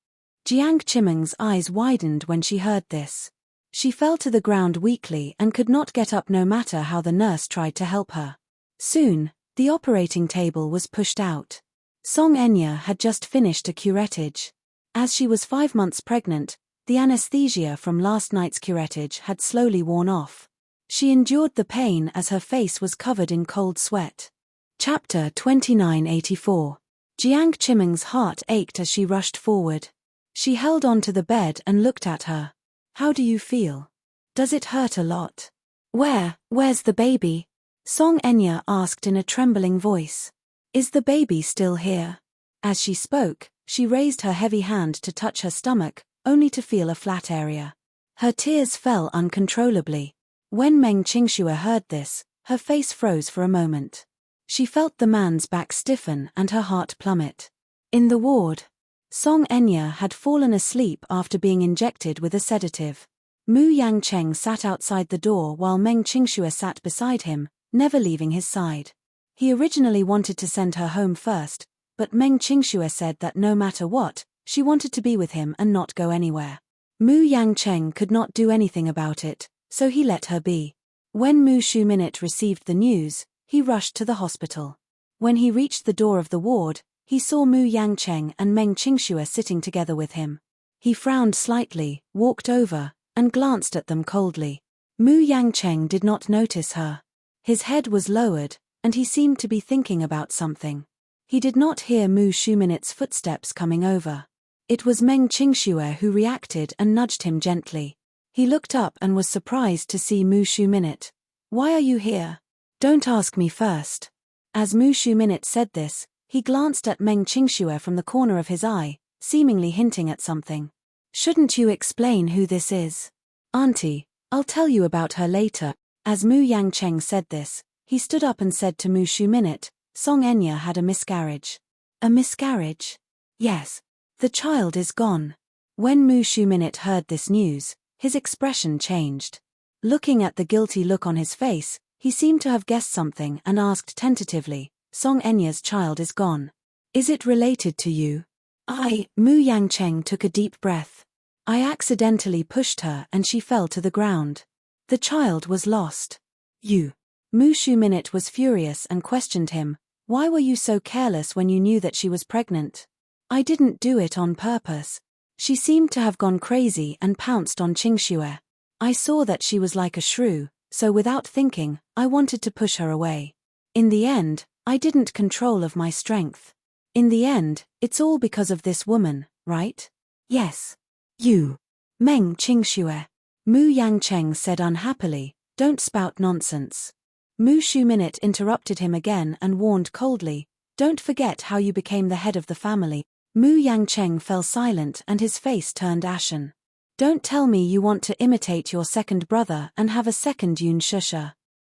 Jiang Chimeng's eyes widened when she heard this. She fell to the ground weakly and could not get up no matter how the nurse tried to help her. Soon, the operating table was pushed out. Song Enya had just finished a curettage. As she was 5 months pregnant, the anesthesia from last night's curettage had slowly worn off. She endured the pain as her face was covered in cold sweat. Chapter 2984. Jiang Chimeng's heart ached as she rushed forward. She held onto the bed and looked at her. How do you feel? Does it hurt a lot? Where's the baby? Song Enya asked in a trembling voice. Is the baby still here? As she spoke, she raised her heavy hand to touch her stomach, only to feel a flat area. Her tears fell uncontrollably. When Meng Qingxue heard this, her face froze for a moment. She felt the man's back stiffen and her heart plummet. In the ward, Song Enya had fallen asleep after being injected with a sedative. Mu Yangcheng sat outside the door while Meng Qingxue sat beside him, never leaving his side. He originally wanted to send her home first, but Meng Qingxue said that no matter what, she wanted to be with him and not go anywhere. Mu Yangcheng could not do anything about it, so he let her be. When Mu Shuminit received the news, he rushed to the hospital. When he reached the door of the ward, he saw Mu Yangcheng and Meng Qingxue sitting together with him. He frowned slightly, walked over, and glanced at them coldly. Mu Yangcheng did not notice her. His head was lowered, and he seemed to be thinking about something. He did not hear Mu Shuminit's footsteps coming over. It was Meng Qingxue who reacted and nudged him gently. He looked up and was surprised to see Mu Shuminit. Why are you here? Don't ask me first. As Mu Shuminit said this, he glanced at Meng Qingxue from the corner of his eye, seemingly hinting at something. Shouldn't you explain who this is? Auntie, I'll tell you about her later. As Mu Yangcheng said this, he stood up and said to Mu Shuminit, Song Enya had a miscarriage. A miscarriage? Yes. The child is gone. When Mu Shuminit heard this news, his expression changed. Looking at the guilty look on his face, he seemed to have guessed something and asked tentatively, Song Enya's child is gone. Is it related to you? Mu Yangcheng took a deep breath. I accidentally pushed her and she fell to the ground. The child was lost. You. Mu Shuminit was furious and questioned him, why were you so careless when you knew that she was pregnant? I didn't do it on purpose. She seemed to have gone crazy and pounced on Qingxue. I saw that she was like a shrew, so without thinking, I wanted to push her away. In the end, I didn't control of my strength. In the end, it's all because of this woman, right? Yes. You. Meng Qingxue. Mu Yangcheng said unhappily, Don't spout nonsense. Mu Shuminit interrupted him again and warned coldly, don't forget how you became the head of the family. Mu Yangcheng fell silent and his face turned ashen. Don't tell me you want to imitate your second brother and have a second Yun Shusha.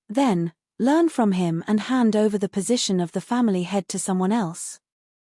Then, learn from him and hand over the position of the family head to someone else.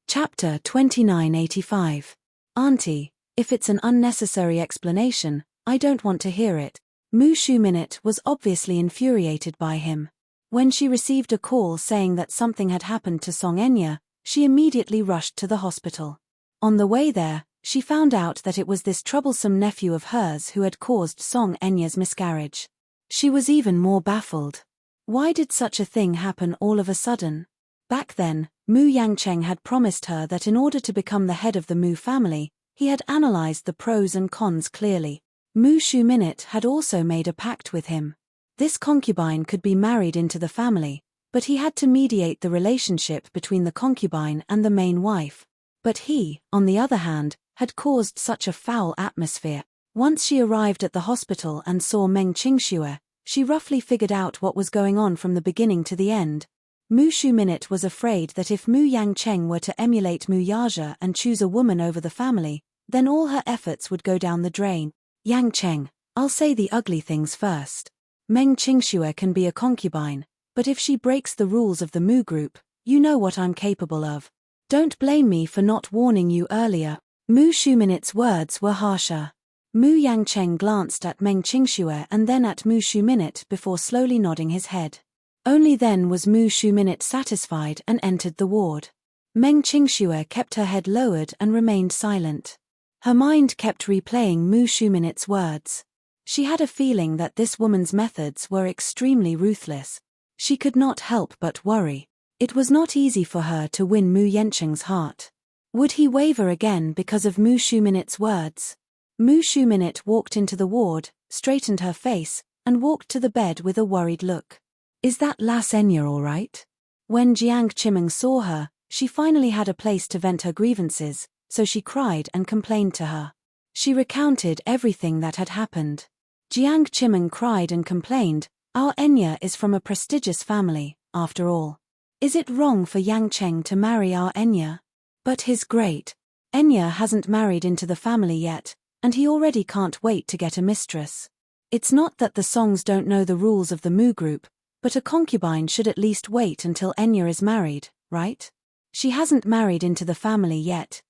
Chapter 2985. Auntie, if it's an unnecessary explanation, I don't want to hear it. Mu Shuminit was obviously infuriated by him. When she received a call saying that something had happened to Song Enya, she immediately rushed to the hospital. On the way there, she found out that it was this troublesome nephew of hers who had caused Song Enya's miscarriage. She was even more baffled. Why did such a thing happen all of a sudden? Back then, Mu Yangcheng had promised her that in order to become the head of the Mu family, he had analyzed the pros and cons clearly. Mu Shuminit had also made a pact with him. This concubine could be married into the family, but he had to mediate the relationship between the concubine and the main wife. But he, on the other hand, had caused such a foul atmosphere. Once she arrived at the hospital and saw Meng Qingxue, she roughly figured out what was going on from the beginning to the end. Mu Shuminit was afraid that if Mu Yangcheng were to emulate Mu Yaja and choose a woman over the family, then all her efforts would go down the drain. Yangcheng, I'll say the ugly things first. Meng Qingxue can be a concubine, but if she breaks the rules of the Mu group, you know what I'm capable of. Don't blame me for not warning you earlier. Mu Shuminit's words were harsher. Mu Yangcheng glanced at Meng Qingxue and then at Mu Shuminit before slowly nodding his head. Only then was Mu Shuminit satisfied and entered the ward. Meng Qingxue kept her head lowered and remained silent. Her mind kept replaying Mu Shuminit's words. She had a feeling that this woman's methods were extremely ruthless. She could not help but worry. It was not easy for her to win Mu Yangcheng's heart. Would he waver again because of Mu Shuminit's words? Mu Shuminit walked into the ward, straightened her face, and walked to the bed with a worried look. Is that Lass Enya all right? When Jiang Chimeng saw her, she finally had a place to vent her grievances, so she cried and complained to her. She recounted everything that had happened. Jiang Chimeng cried and complained, our Enya is from a prestigious family, after all. Is it wrong for Yangcheng to marry our Enya? But his great Enya hasn't married into the family yet, and he already can't wait to get a mistress. It's not that the Songs don't know the rules of the Mu group, but a concubine should at least wait until Enya is married, right? She hasn't married into the family yet,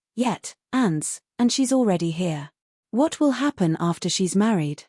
and she's already here. What will happen after she's married?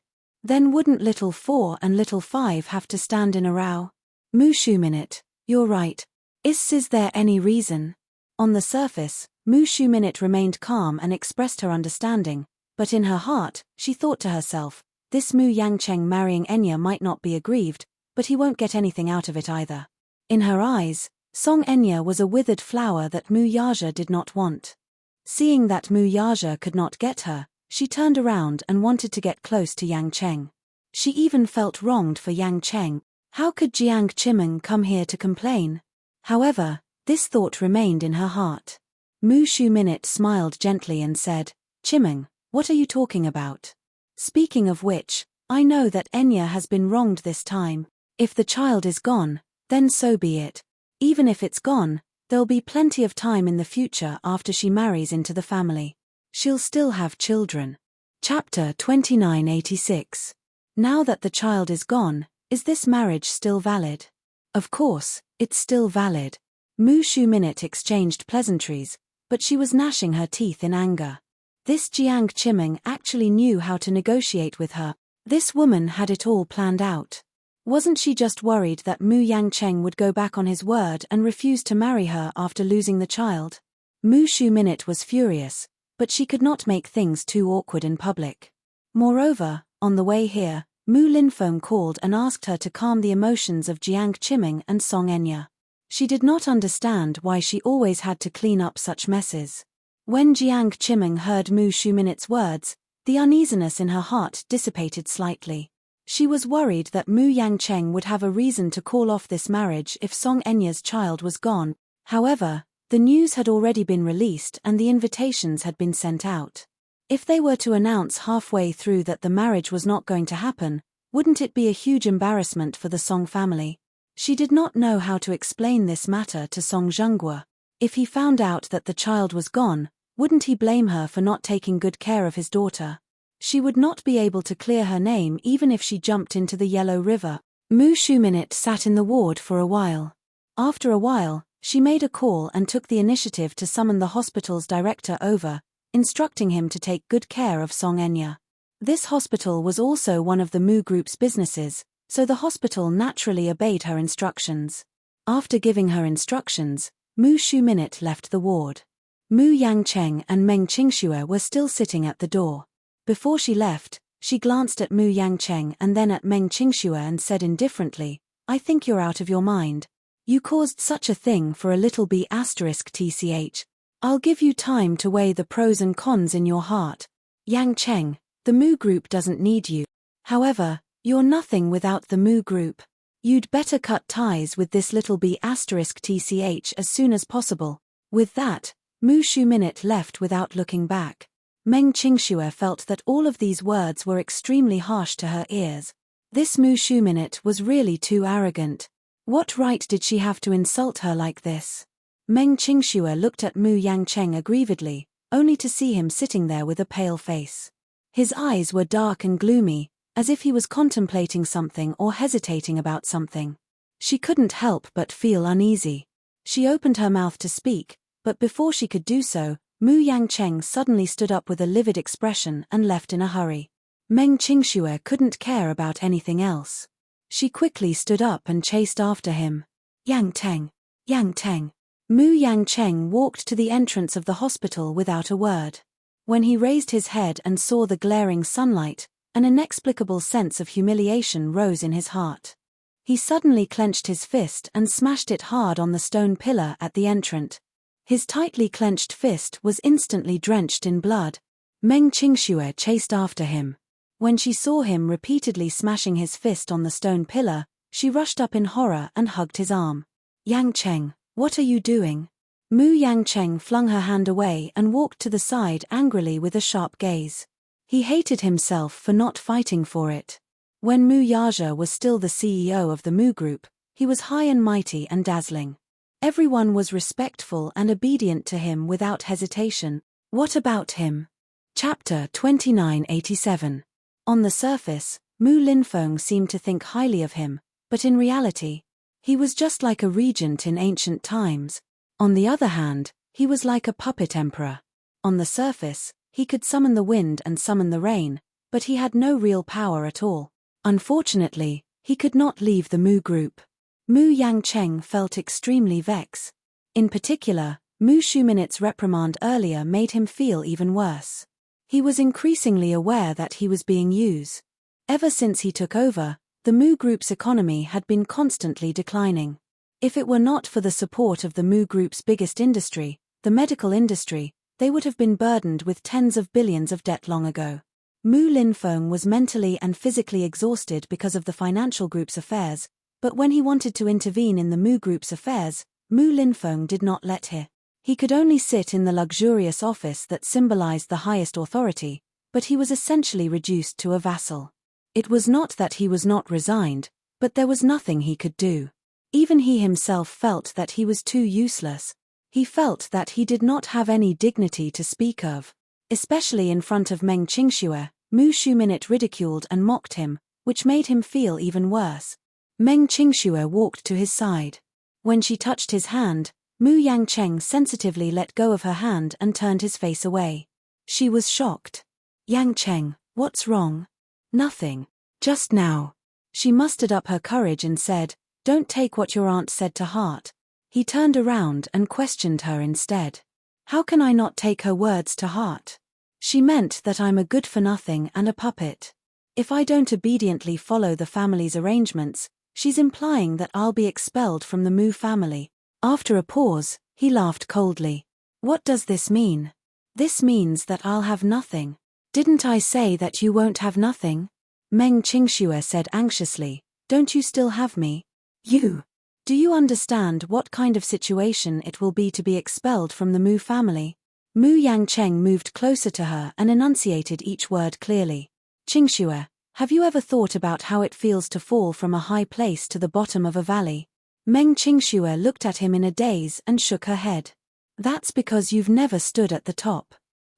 Then wouldn't little 4 and little 5 have to stand in a row? Mu Shuminit, you're right. Is there any reason? On the surface, Mu Shuminit remained calm and expressed her understanding, but in her heart, she thought to herself, this Mu Yangcheng marrying Enya might not be aggrieved, but he won't get anything out of it either. In her eyes, Song Enya was a withered flower that Mu Yaja did not want. Seeing that Mu Yaja could not get her, she turned around and wanted to get close to Yangcheng. She even felt wronged for Yangcheng. How could Jiang Chimeng come here to complain? However, this thought remained in her heart. Mu Shuminit smiled gently and said, Chimeng, what are you talking about? Speaking of which, I know that Enya has been wronged this time. If the child is gone, then so be it. Even if it's gone, there'll be plenty of time in the future after she marries into the family. She'll still have children. Chapter 2986. Now that the child is gone, is this marriage still valid? Of course, it's still valid. Mu Shuminit exchanged pleasantries, but she was gnashing her teeth in anger. This Jiang Chimeng actually knew how to negotiate with her. This woman had it all planned out. Wasn't she just worried that Mu Yangcheng would go back on his word and refuse to marry her after losing the child? Mu Shuminit was furious, but she could not make things too awkward in public. Moreover, on the way here, Mu Linfeng called and asked her to calm the emotions of Jiang Chimeng and Song Enya. She did not understand why she always had to clean up such messes. When Jiang Chimeng heard Mu Shuminit's words, the uneasiness in her heart dissipated slightly. She was worried that Mu Yangcheng would have a reason to call off this marriage if Song Enya's child was gone. However, the news had already been released and the invitations had been sent out. If they were to announce halfway through that the marriage was not going to happen, Wouldn't it be a huge embarrassment for the Song family? She did not know how to explain this matter to Song Zhenghua. If he found out that the child was gone, wouldn't he blame her for not taking good care of his daughter? She would not be able to clear her name even if she jumped into the Yellow River. Mu Shuminit sat in the ward for a while. After a while, she made a call and took the initiative to summon the hospital's director over, instructing him to take good care of Song Enya. This hospital was also one of the Mu Group's businesses, so the hospital naturally obeyed her instructions. After giving her instructions, Mu Shuminit left the ward. Mu Yangcheng and Meng Qingxue were still sitting at the door. Before she left, she glanced at Mu Yangcheng and then at Meng Qingxue and said indifferently, "I think you're out of your mind. You caused such a thing for a little b*tch. I'll give you time to weigh the pros and cons in your heart. Yangcheng, the Mu Group doesn't need you. However, you're nothing without the Mu Group. You'd better cut ties with this little b*tch as soon as possible." With that, Mu Shuminit left without looking back. Meng Qingxue felt that all of these words were extremely harsh to her ears. This Mu Shuminit was really too arrogant. What right did she have to insult her like this? Meng Qingxue looked at Mu Yangcheng aggrievedly, only to see him sitting there with a pale face. His eyes were dark and gloomy, as if he was contemplating something or hesitating about something. She couldn't help but feel uneasy. She opened her mouth to speak, but before she could do so, Mu Yangcheng suddenly stood up with a livid expression and left in a hurry. Meng Qingxue couldn't care about anything else. She quickly stood up and chased after him. Yangteng! Yangteng! Mu Yangcheng walked to the entrance of the hospital without a word. When he raised his head and saw the glaring sunlight, an inexplicable sense of humiliation rose in his heart. He suddenly clenched his fist and smashed it hard on the stone pillar at the entrance. His tightly clenched fist was instantly drenched in blood. Meng Qingxue chased after him. When she saw him repeatedly smashing his fist on the stone pillar, she rushed up in horror and hugged his arm. "Yangcheng, what are you doing?" Mu Yangcheng flung her hand away and walked to the side angrily with a sharp gaze. He hated himself for not fighting for it. When Mu Yaja was still the CEO of the Mu Group, he was high and mighty and dazzling. Everyone was respectful and obedient to him without hesitation. What about him? Chapter 2987. On the surface, Mu Linfeng seemed to think highly of him, but in reality, he was just like a regent in ancient times. On the other hand, he was like a puppet emperor. On the surface, he could summon the wind and summon the rain, but he had no real power at all. Unfortunately, he could not leave the Mu Group. Mu Yangcheng felt extremely vexed. In particular, Mu Shuminit's reprimand earlier made him feel even worse. He was increasingly aware that he was being used. Ever since he took over, the Mu Group's economy had been constantly declining. If it were not for the support of the Mu Group's biggest industry, the medical industry, they would have been burdened with tens of billions of debt long ago. Mu Linfeng was mentally and physically exhausted because of the financial group's affairs, but when he wanted to intervene in the Mu Group's affairs, Mu Linfeng did not let him. He could only sit in the luxurious office that symbolized the highest authority, but he was essentially reduced to a vassal. It was not that he was not resigned, but there was nothing he could do. Even he himself felt that he was too useless. He felt that he did not have any dignity to speak of. Especially in front of Meng Qingxue, Mu Shuminit ridiculed and mocked him, which made him feel even worse. Meng Qingxue walked to his side. When she touched his hand, Mu Yangcheng sensitively let go of her hand and turned his face away. She was shocked. "Yangcheng, what's wrong?" "Nothing. Just now." She mustered up her courage and said, "Don't take what your aunt said to heart." He turned around and questioned her instead. "How can I not take her words to heart? She meant that I'm a good-for-nothing and a puppet. If I don't obediently follow the family's arrangements, she's implying that I'll be expelled from the Mu family." After a pause, he laughed coldly. "What does this mean?" "This means that I'll have nothing." "Didn't I say that you won't have nothing?" Meng Qingxue said anxiously. "Don't you still have me?" "You. Do you understand what kind of situation it will be to be expelled from the Mu family?" Mu Yangcheng moved closer to her and enunciated each word clearly. "Qingxue, Have you ever thought about how it feels to fall from a high place to the bottom of a valley? Meng Qingxue looked at him in a daze and shook her head. That's because you've never stood at the top.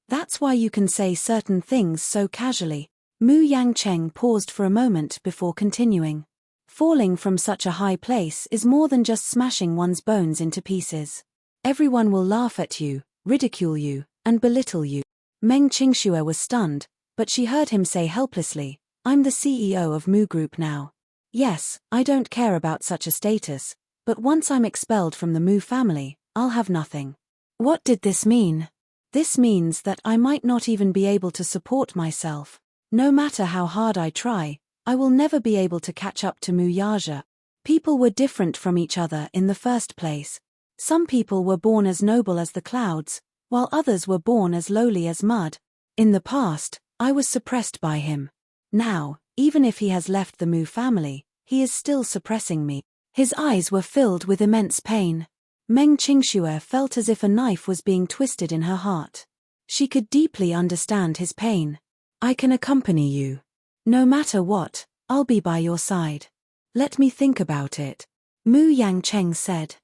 That's why you can say certain things so casually. Mu Yangcheng paused for a moment before continuing. Falling from such a high place is more than just smashing one's bones into pieces. Everyone will laugh at you, ridicule you, and belittle you. Meng Qingxue was stunned, but she heard him say helplessly, I'm the CEO of Mu Group now. Yes, I don't care about such a status, but once I'm expelled from the Mu family, I'll have nothing. What did this mean? This means that I might not even be able to support myself. No matter how hard I try, I will never be able to catch up to Mu Yaja. People were different from each other in the first place. Some people were born as noble as the clouds, while others were born as lowly as mud. In the past, I was suppressed by him. Now, even if he has left the Mu family, he is still suppressing me. His eyes were filled with immense pain. Meng Qingxue felt as if a knife was being twisted in her heart. She could deeply understand his pain. I can accompany you. No matter what, I'll be by your side. Let me think about it. Mu Yangcheng said.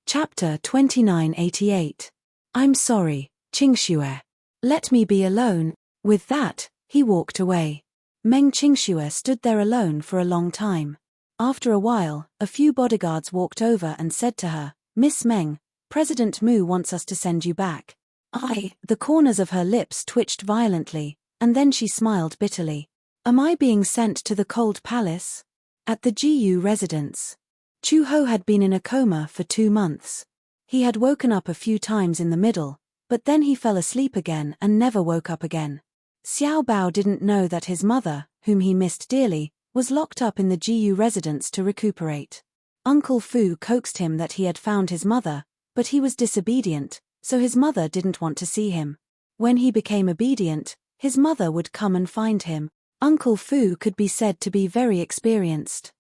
Chapter 2988. I'm sorry, Qingxue. Let me be alone. With that, he walked away. Meng Qingxue stood there alone for a long time. After a while, a few bodyguards walked over and said to her, Miss Meng, President Mu wants us to send you back. The corners of her lips twitched violently, and then she smiled bitterly. Am I being sent to the cold palace? At the GU residence. Chu Ho had been in a coma for 2 months. He had woken up a few times in the middle, but then he fell asleep again and never woke up again. Xiao Bao didn't know that his mother, whom he missed dearly, was locked up in the GU residence to recuperate. Uncle Fu coaxed him that he had found his mother, but he was disobedient, so his mother didn't want to see him. When he became obedient, his mother would come and find him. Uncle Fu could be said to be very experienced.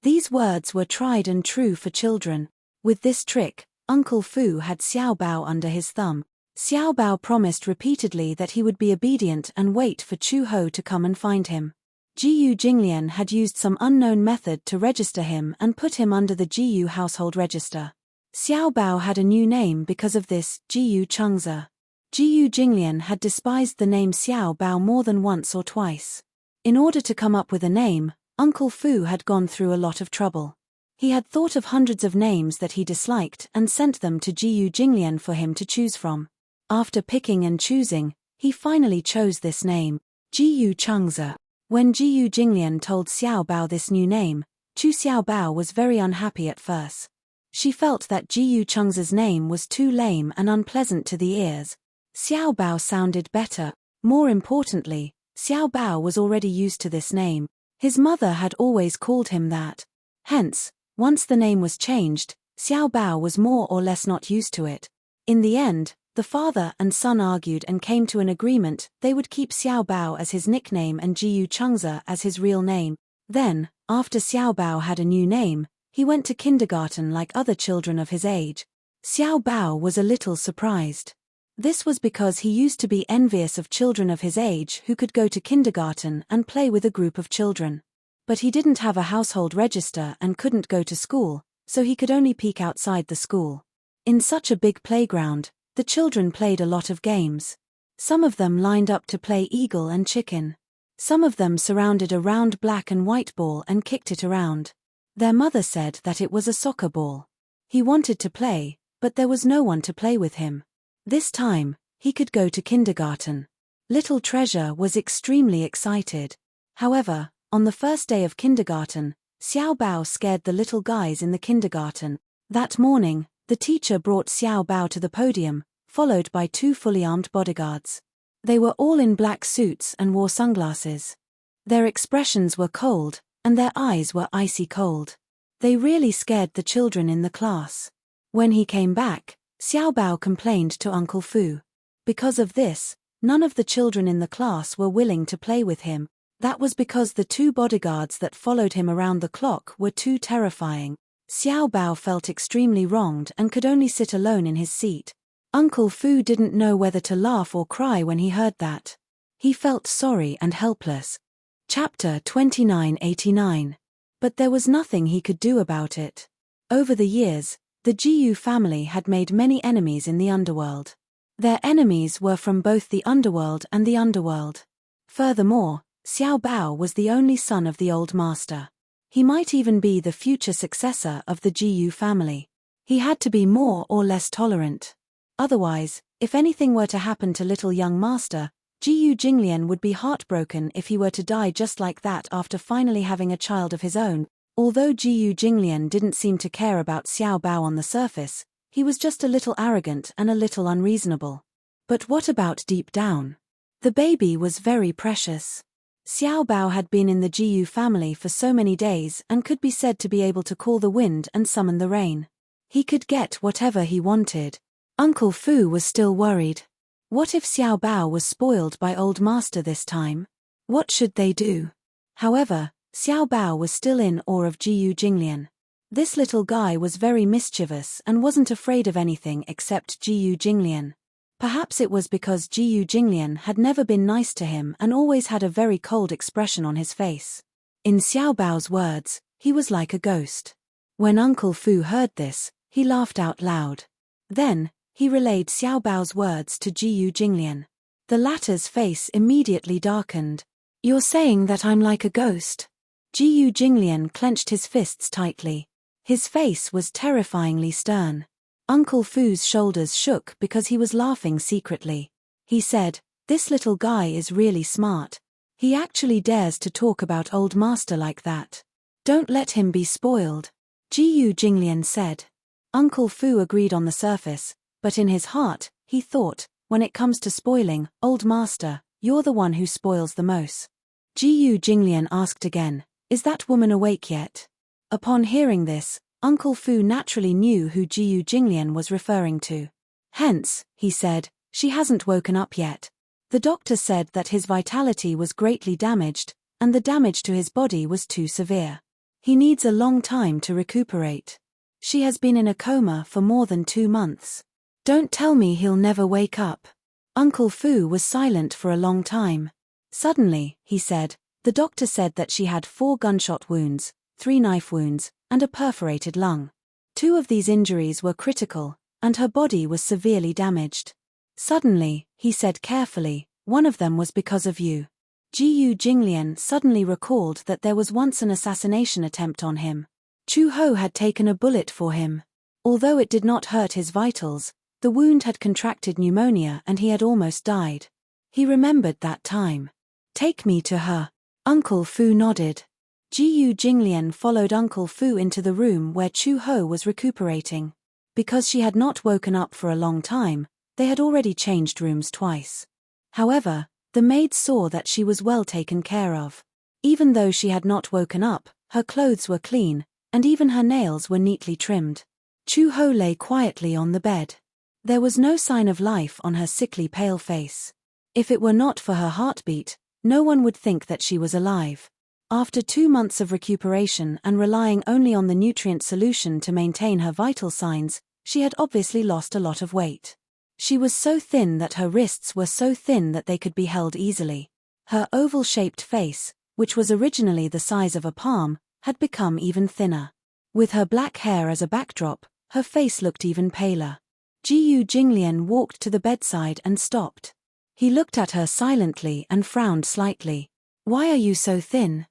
These words were tried and true for children. With this trick, Uncle Fu had Xiao Bao under his thumb. Xiao Bao promised repeatedly that he would be obedient and wait for Chu Ho to come and find him. Jiyu Jinglian had used some unknown method to register him and put him under the Jiyu household register. Xiao Bao had a new name because of this, Jiyu Chengze. Jiyu Jinglian had despised the name Xiao Bao more than once or twice. In order to come up with a name, Uncle Fu had gone through a lot of trouble. He had thought of hundreds of names that he disliked and sent them to Jiyu Jinglian for him to choose from. After picking and choosing, he finally chose this name, Jiyu Chengze. When Jiyu Jinglian told Xiao Bao this new name, Chu Xiao Bao was very unhappy at first. She felt that Jiyu Chengze's name was too lame and unpleasant to the ears. Xiao Bao sounded better. More importantly, Xiao Bao was already used to this name. His mother had always called him that. Hence, once the name was changed, Xiao Bao was more or less not used to it. In the end, the father and son argued and came to an agreement they would keep Xiao Bao as his nickname and Jiyu Chengze as his real name. Then, after Xiao Bao had a new name, he went to kindergarten like other children of his age. Xiao Bao was a little surprised. This was because he used to be envious of children of his age who could go to kindergarten and play with a group of children. But he didn't have a household register and couldn't go to school, so he could only peek outside the school. In such a big playground, the children played a lot of games. Some of them lined up to play eagle and chicken. Some of them surrounded a round black and white ball and kicked it around. Their mother said that it was a soccer ball. He wanted to play, but there was no one to play with him. This time, he could go to kindergarten. Little Treasure was extremely excited. However, on the first day of kindergarten, Xiao Bao scared the little guys in the kindergarten. That morning, the teacher brought Xiao Bao to the podium, followed by 2 fully armed bodyguards. They were all in black suits and wore sunglasses. Their expressions were cold, and their eyes were icy cold. They really scared the children in the class. When he came back, Xiao Bao complained to Uncle Fu. Because of this, none of the children in the class were willing to play with him. That was because the 2 bodyguards that followed him around the clock were too terrifying. Xiao Bao felt extremely wronged and could only sit alone in his seat. Uncle Fu didn't know whether to laugh or cry when he heard that. He felt sorry and helpless. Chapter 2989. But there was nothing he could do about it. Over the years, the Jiyu family had made many enemies in the underworld. Their enemies were from both the underworld and the underworld. Furthermore, Xiao Bao was the only son of the old master. He might even be the future successor of the Jiyu family. He had to be more or less tolerant. Otherwise, if anything were to happen to little young master, Jiyu Jinglian would be heartbroken if he were to die just like that after finally having a child of his own. Although Jiyu Jinglian didn't seem to care about Xiao Bao on the surface, he was just a little arrogant and a little unreasonable. But what about deep down? The baby was very precious. Xiao Bao had been in the Jiyu family for so many days and could be said to be able to call the wind and summon the rain. He could get whatever he wanted. Uncle Fu was still worried. What if Xiao Bao was spoiled by old master this time? What should they do? However, Xiao Bao was still in awe of Jiyu Jinglian. This little guy was very mischievous and wasn't afraid of anything except Jiyu Jinglian. Perhaps it was because Jiyu Jinglian had never been nice to him and always had a very cold expression on his face. In Xiao Bao's words, he was like a ghost. When Uncle Fu heard this, he laughed out loud. Then, he relayed Xiao Bao's words to Jiyu Jinglian. The latter's face immediately darkened. "You're saying that I'm like a ghost?" Jiyu Jinglian clenched his fists tightly. His face was terrifyingly stern. Uncle Fu's shoulders shook because he was laughing secretly. He said, "This little guy is really smart. He actually dares to talk about old master like that. Don't let him be spoiled," Jiyu Jinglian said. Uncle Fu agreed on the surface, but in his heart, he thought, when it comes to spoiling, old master, you're the one who spoils the most. Jiyu Jinglian asked again, "Is that woman awake yet?" Upon hearing this, Uncle Fu naturally knew who Jiyu Jinglian was referring to. "Hence," he said, "she hasn't woken up yet. The doctor said that his vitality was greatly damaged, and the damage to his body was too severe. He needs a long time to recuperate. She has been in a coma for more than 2 months. Don't tell me he'll never wake up." Uncle Fu was silent for a long time. Suddenly, he said, "The doctor said that she had 4 gunshot wounds, 3 knife wounds, and a perforated lung. 2 of these injuries were critical, and her body was severely damaged. Suddenly, he said carefully, one of them was because of you." Jiyu Jinglian suddenly recalled that there was once an assassination attempt on him. Chu Ho had taken a bullet for him. Although it did not hurt his vitals, the wound had contracted pneumonia and he had almost died. He remembered that time. "Take me to her." Uncle Fu nodded. Jiyu Jinglian followed Uncle Fu into the room where Chu Ho was recuperating. Because she had not woken up for a long time, they had already changed rooms twice. However, the maid saw that she was well taken care of. Even though she had not woken up, her clothes were clean, and even her nails were neatly trimmed. Chu Ho lay quietly on the bed. There was no sign of life on her sickly pale face. If it were not for her heartbeat, no one would think that she was alive. After 2 months of recuperation and relying only on the nutrient solution to maintain her vital signs, she had obviously lost a lot of weight. She was so thin that her wrists were so thin that they could be held easily. Her oval-shaped face, which was originally the size of a palm, had become even thinner. With her black hair as a backdrop, her face looked even paler. Jiyu Jinglian walked to the bedside and stopped. He looked at her silently and frowned slightly. "Why are you so thin?"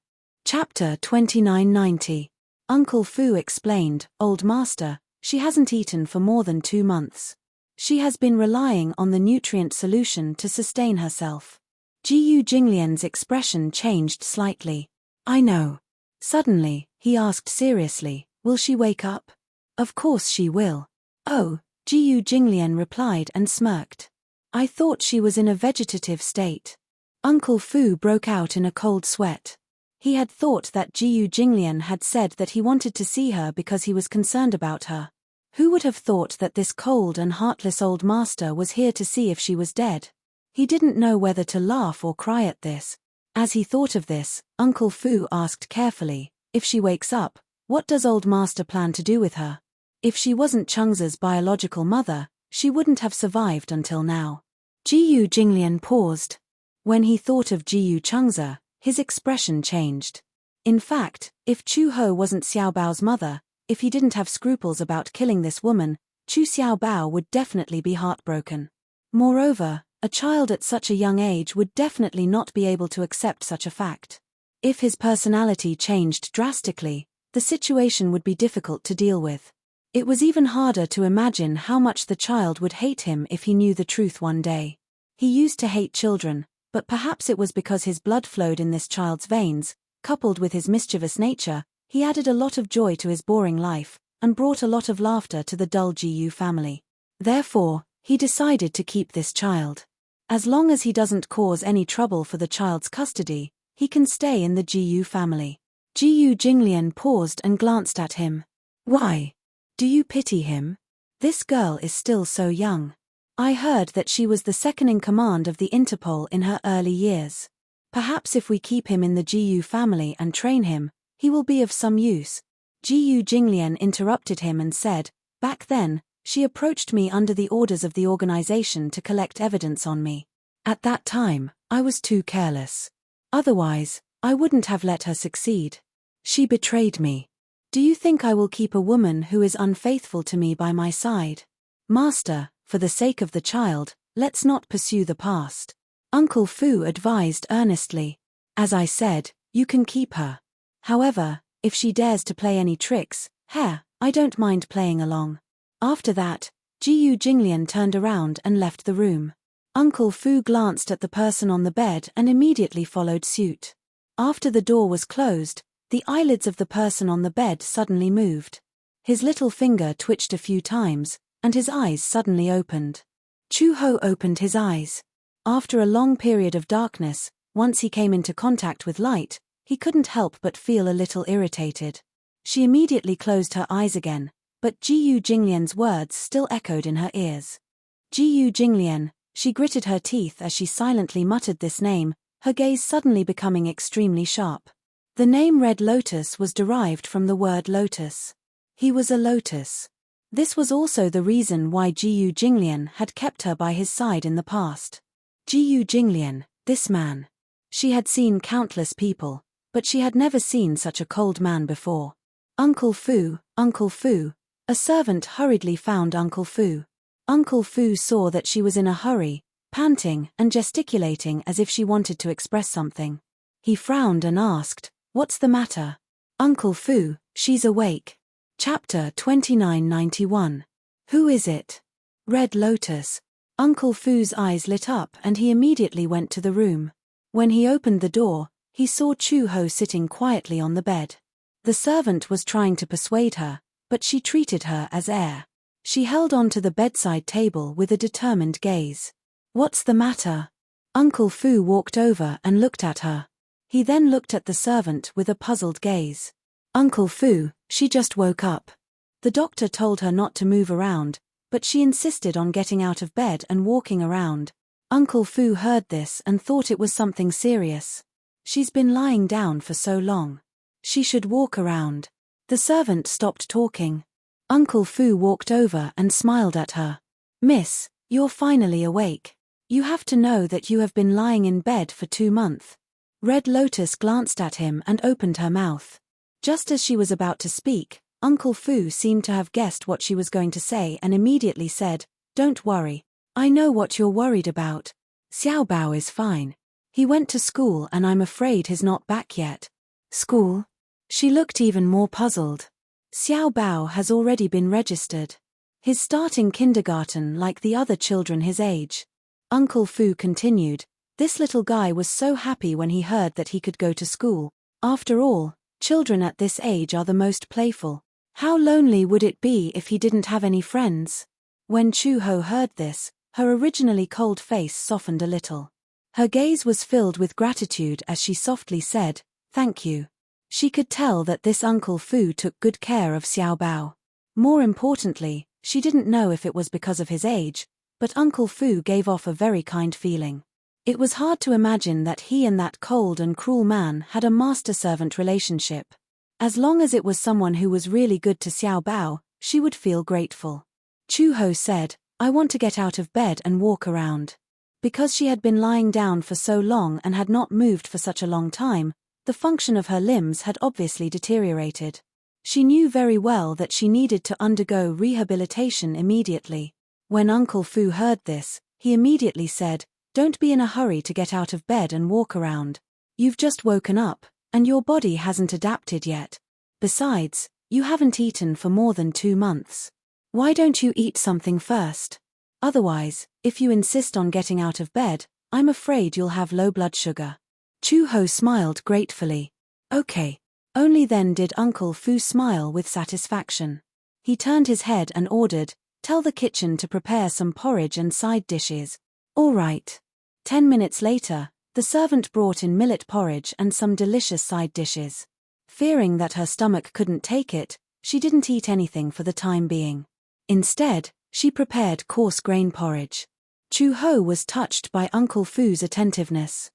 Chapter 2990. Uncle Fu explained, "Old master, she hasn't eaten for more than 2 months. She has been relying on the nutrient solution to sustain herself." Jiyu Jinglian's expression changed slightly. "I know." Suddenly, he asked seriously, "Will she wake up?" "Of course she will." "Oh," Jiyu Jinglian replied and smirked. "I thought she was in a vegetative state." Uncle Fu broke out in a cold sweat. He had thought that Jiyu Jinglian had said that he wanted to see her because he was concerned about her. Who would have thought that this cold and heartless old master was here to see if she was dead? He didn't know whether to laugh or cry at this. As he thought of this, Uncle Fu asked carefully, "If she wakes up, what does old master plan to do with her? If she wasn't Chang'e's biological mother, she wouldn't have survived until now." Jiyu Jinglian paused. When he thought of Jiyu Chang'e, His expression changed. In fact, if Chu Ho wasn't Xiao Bao's mother, if he didn't have scruples about killing this woman, Chu Xiao Bao would definitely be heartbroken. Moreover, a child at such a young age would definitely not be able to accept such a fact. If his personality changed drastically, the situation would be difficult to deal with. It was even harder to imagine how much the child would hate him if he knew the truth one day. He used to hate children, but perhaps it was because his blood flowed in this child's veins, coupled with his mischievous nature. He added a lot of joy to his boring life, and brought a lot of laughter to the dull Jiyu family. Therefore, he decided to keep this child. As long as he doesn't cause any trouble for the child's custody, he can stay in the Jiyu family. Jiyu Jinglian paused and glanced at him. Why? Do you pity him? This girl is still so young. I heard that she was the second in command of the Interpol in her early years. Perhaps if we keep him in the Jiyu family and train him, he will be of some use. Jiyu Jinglian interrupted him and said, back then, she approached me under the orders of the organization to collect evidence on me. At that time, I was too careless. Otherwise, I wouldn't have let her succeed. She betrayed me. Do you think I will keep a woman who is unfaithful to me by my side? Master, for the sake of the child, let's not pursue the past. Uncle Fu advised earnestly. As I said, you can keep her. However, if she dares to play any tricks, I don't mind playing along. After that, Jiyu Jinglian turned around and left the room. Uncle Fu glanced at the person on the bed and immediately followed suit. After the door was closed, the eyelids of the person on the bed suddenly moved. His little finger twitched a few times, and his eyes suddenly opened. Chu Ho opened his eyes. After a long period of darkness, once he came into contact with light, he couldn't help but feel a little irritated. She immediately closed her eyes again, but Jiyu Jinglian's words still echoed in her ears. Jiyu Jinglian, she gritted her teeth as she silently muttered this name, her gaze suddenly becoming extremely sharp. The name Red Lotus was derived from the word lotus. He was a lotus. This was also the reason why Jiyu Jinglian had kept her by his side in the past. Jiyu Jinglian, this man. She had seen countless people, but she had never seen such a cold man before. Uncle Fu, Uncle Fu. A servant hurriedly found Uncle Fu. Uncle Fu saw that she was in a hurry, panting and gesticulating as if she wanted to express something. He frowned and asked, "What's the matter?" "Uncle Fu, she's awake." Chapter 2991. Who is it? Red Lotus. Uncle Fu's eyes lit up and he immediately went to the room. When he opened the door, he saw Chu Ho sitting quietly on the bed. The servant was trying to persuade her, but she treated her as air. She held on to the bedside table with a determined gaze. "What's the matter?" Uncle Fu walked over and looked at her. He then looked at the servant with a puzzled gaze. "Uncle Fu, she just woke up." The doctor told her not to move around, but she insisted on getting out of bed and walking around. Uncle Fu heard this and thought it was something serious. "She's been lying down for so long. She should walk around." The servant stopped talking. Uncle Fu walked over and smiled at her. "Miss, you're finally awake. You have to know that you have been lying in bed for 2 months. Red Lotus glanced at him and opened her mouth. Just as she was about to speak, Uncle Fu seemed to have guessed what she was going to say and immediately said, "Don't worry. I know what you're worried about. Xiao Bao is fine. He went to school and I'm afraid he's not back yet." "School?" She looked even more puzzled. Xiao Bao has already been registered. He's starting kindergarten like the other children his age. Uncle Fu continued, "This little guy was so happy when he heard that he could go to school. After all, children at this age are the most playful. How lonely would it be if he didn't have any friends?" When Chu Ho heard this, her originally cold face softened a little. Her gaze was filled with gratitude as she softly said, "Thank you." She could tell that this Uncle Fu took good care of Xiao Bao. More importantly, she didn't know if it was because of his age, but Uncle Fu gave off a very kind feeling. It was hard to imagine that he and that cold and cruel man had a master-servant relationship. As long as it was someone who was really good to Xiao Bao, she would feel grateful. Chu Ho said, "I want to get out of bed and walk around." Because she had been lying down for so long and had not moved for such a long time, the function of her limbs had obviously deteriorated. She knew very well that she needed to undergo rehabilitation immediately. When Uncle Fu heard this, he immediately said, "Don't be in a hurry to get out of bed and walk around. You've just woken up, and your body hasn't adapted yet. Besides, you haven't eaten for more than 2 months. Why don't you eat something first? Otherwise, if you insist on getting out of bed, I'm afraid you'll have low blood sugar." Chu-ho smiled gratefully. Okay. Only then did Uncle Fu smile with satisfaction. He turned his head and ordered, "Tell the kitchen to prepare some porridge and side dishes." All right. 10 minutes later, the servant brought in millet porridge and some delicious side dishes. Fearing that her stomach couldn't take it, she didn't eat anything for the time being. Instead, she prepared coarse grain porridge. Chu-ho was touched by Uncle Fu's attentiveness.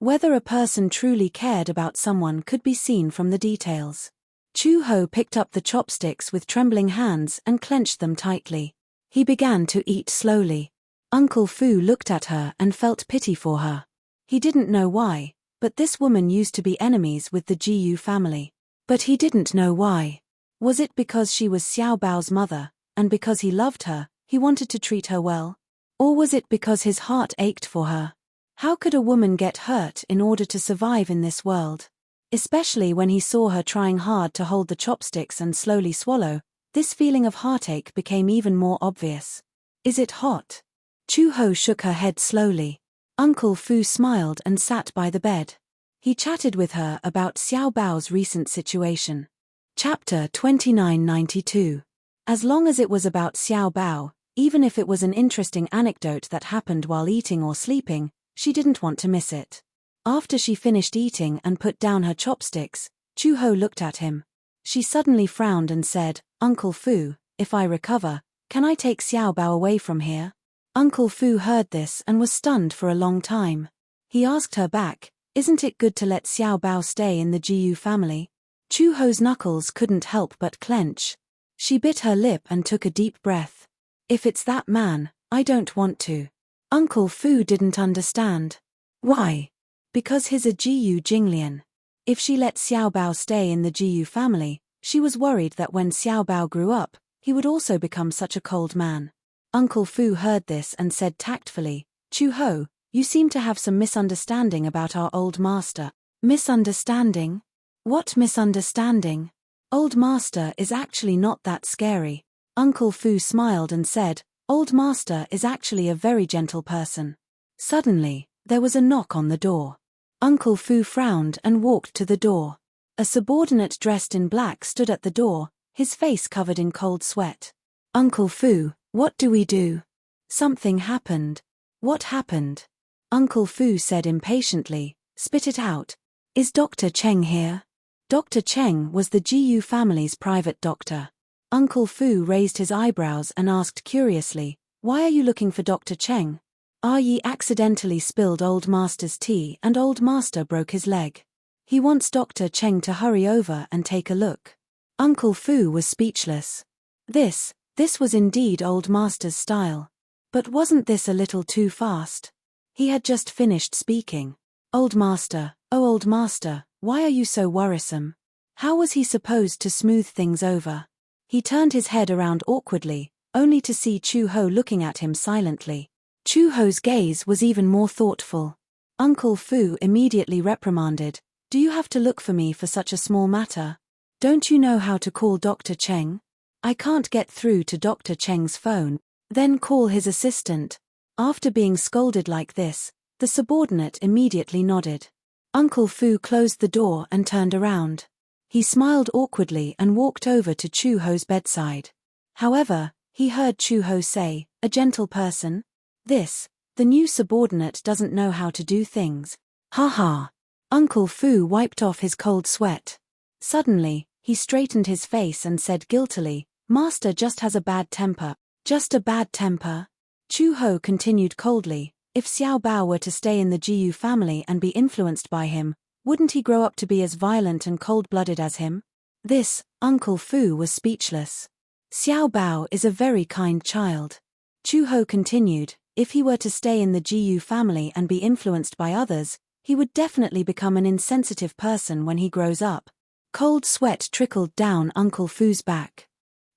Whether a person truly cared about someone could be seen from the details. Chu-ho picked up the chopsticks with trembling hands and clenched them tightly. He began to eat slowly. Uncle Fu looked at her and felt pity for her. He didn't know why, but this woman used to be enemies with the Jiyu family. But he didn't know why. Was it because she was Xiao Bao's mother, and because he loved her, he wanted to treat her well? Or was it because his heart ached for her? How could a woman get hurt in order to survive in this world? Especially when he saw her trying hard to hold the chopsticks and slowly swallow, this feeling of heartache became even more obvious. Is it hot? Chu-ho shook her head slowly. Uncle Fu smiled and sat by the bed. He chatted with her about Xiao Bao's recent situation. Chapter 2992. As long as it was about Xiao Bao, even if it was an interesting anecdote that happened while eating or sleeping, she didn't want to miss it. After she finished eating and put down her chopsticks, Chu-ho looked at him. She suddenly frowned and said, "Uncle Fu, if I recover, can I take Xiao Bao away from here?" Uncle Fu heard this and was stunned for a long time. He asked her back, "Isn't it good to let Xiao Bao stay in the Jiyu family?" Chu-ho's knuckles couldn't help but clench. She bit her lip and took a deep breath. "If it's that man, I don't want to." Uncle Fu didn't understand. Why? Because he's a Jiyu Jinglian. If she let Xiao Bao stay in the Jiyu family, she was worried that when Xiao Bao grew up, he would also become such a cold man. Uncle Fu heard this and said tactfully, "Chu-ho, you seem to have some misunderstanding about our old master." Misunderstanding? What misunderstanding? Old master is actually not that scary. Uncle Fu smiled and said, "Old master is actually a very gentle person." Suddenly, there was a knock on the door. Uncle Fu frowned and walked to the door. A subordinate dressed in black stood at the door, his face covered in cold sweat. "Uncle Fu, what do we do?" "Something happened." "What happened?" Uncle Fu said impatiently, "Spit it out. Is Dr. Cheng here?" Dr. Cheng was the Jiyu family's private doctor. Uncle Fu raised his eyebrows and asked curiously, "Why are you looking for Dr. Cheng?" "Ye accidentally spilled Old Master's tea and Old Master broke his leg. He wants Dr. Cheng to hurry over and take a look." Uncle Fu was speechless. This was indeed Old Master's style. But wasn't this a little too fast? He had just finished speaking. "Old Master, oh Old Master, why are you so worrisome?" How was he supposed to smooth things over? He turned his head around awkwardly, only to see Chu-ho looking at him silently. Chu-ho's gaze was even more thoughtful. Uncle Fu immediately reprimanded, "Do you have to look for me for such a small matter? Don't you know how to call Dr. Cheng? I can't get through to Dr. Cheng's phone, then call his assistant." After being scolded like this, the subordinate immediately nodded. Uncle Fu closed the door and turned around. He smiled awkwardly and walked over to Chu-ho's bedside. However, he heard Chu-ho say, "A gentle person? The new subordinate doesn't know how to do things." Ha ha. Uncle Fu wiped off his cold sweat. Suddenly, he straightened his face and said guiltily, "Master just has a bad temper." "Just a bad temper?" Chu-ho continued coldly, "If Xiao Bao were to stay in the Jiyu family and be influenced by him, wouldn't he grow up to be as violent and cold-blooded as him?" Uncle Fu was speechless. "Xiao Bao is a very kind child." Chu-ho continued, If he were to stay in the GU family and be influenced by others, he would definitely become an insensitive person when he grows up. Cold sweat trickled down Uncle Fu's back.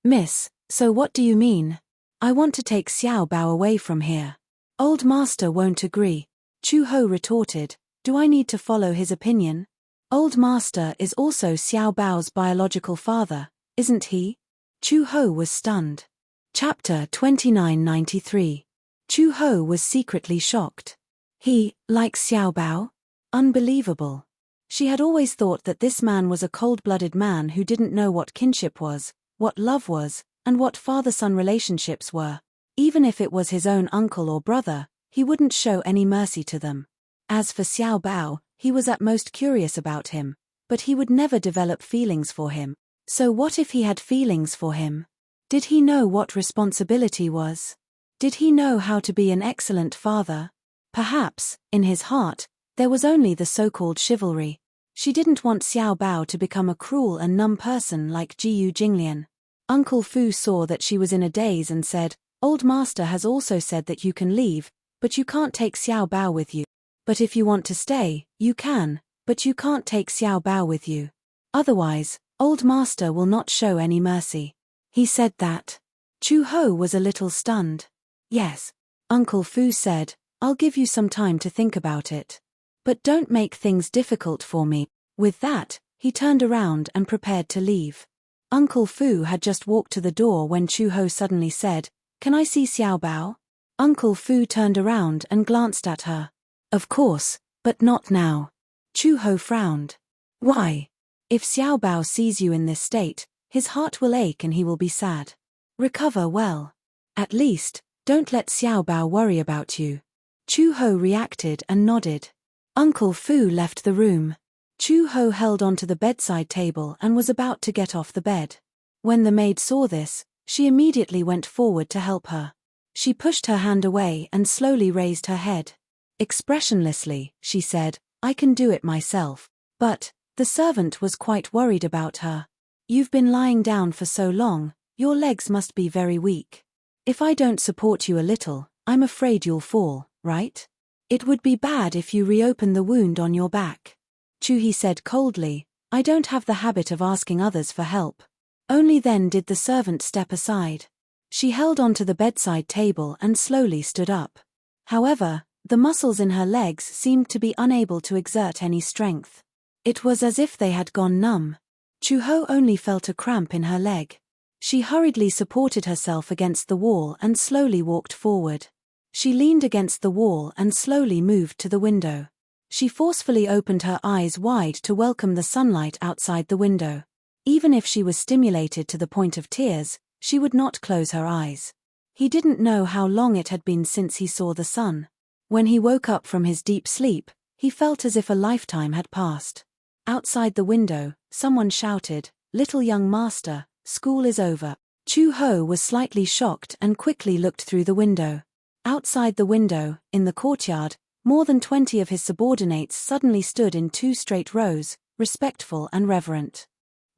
Miss, so what do you mean? I want to take Xiao Bao away from here. Old master won't agree. Chu Ho retorted, do I need to follow his opinion? Old master is also Xiao Bao's biological father, isn't he? Chu Ho was stunned. Chapter 2993. Chu Ho was secretly shocked. He, like Xiao Bao? Unbelievable. She had always thought that this man was a cold-blooded man who didn't know what kinship was, what love was, and what father-son relationships were. Even if it was his own uncle or brother, he wouldn't show any mercy to them. As for Xiao Bao, he was at most curious about him, but he would never develop feelings for him. So what if he had feelings for him? Did he know what responsibility was? Did he know how to be an excellent father? Perhaps, in his heart, there was only the so-called chivalry. She didn't want Xiao Bao to become a cruel and numb person like Jiyu Jinglian. Uncle Fu saw that she was in a daze and said, Old master has also said that you can leave, but you can't take Xiao Bao with you. But if you want to stay, you can, but you can't take Xiao Bao with you. Otherwise, old master will not show any mercy. He said that. Chu Ho was a little stunned. Yes. Uncle Fu said, I'll give you some time to think about it. But don't make things difficult for me. With that, he turned around and prepared to leave. Uncle Fu had just walked to the door when Chu Ho suddenly said, Can I see Xiao Bao? Uncle Fu turned around and glanced at her. Of course, but not now. Chu Ho frowned. Why? If Xiao Bao sees you in this state, his heart will ache and he will be sad. Recover well. At least, don't let Xiao Bao worry about you. Chu Ho reacted and nodded. Uncle Fu left the room. Chu Ho held onto the bedside table and was about to get off the bed. When the maid saw this, she immediately went forward to help her. She pushed her hand away and slowly raised her head. Expressionlessly, she said, I can do it myself. But, the servant was quite worried about her. You've been lying down for so long, your legs must be very weak. If I don't support you a little, I'm afraid you'll fall, right? It would be bad if you reopen the wound on your back. Chu-He said coldly, I don't have the habit of asking others for help. Only then did the servant step aside. She held onto the bedside table and slowly stood up. However, the muscles in her legs seemed to be unable to exert any strength. It was as if they had gone numb. Chu Ho only felt a cramp in her leg. She hurriedly supported herself against the wall and slowly walked forward. She leaned against the wall and slowly moved to the window. She forcefully opened her eyes wide to welcome the sunlight outside the window. Even if she was stimulated to the point of tears, she would not close her eyes. He didn't know how long it had been since he saw the sun. When he woke up from his deep sleep, he felt as if a lifetime had passed. Outside the window, someone shouted, Little young master, school is over. Chu Ho was slightly shocked and quickly looked through the window. Outside the window, in the courtyard, more than 20 of his subordinates suddenly stood in 2 straight rows, respectful and reverent.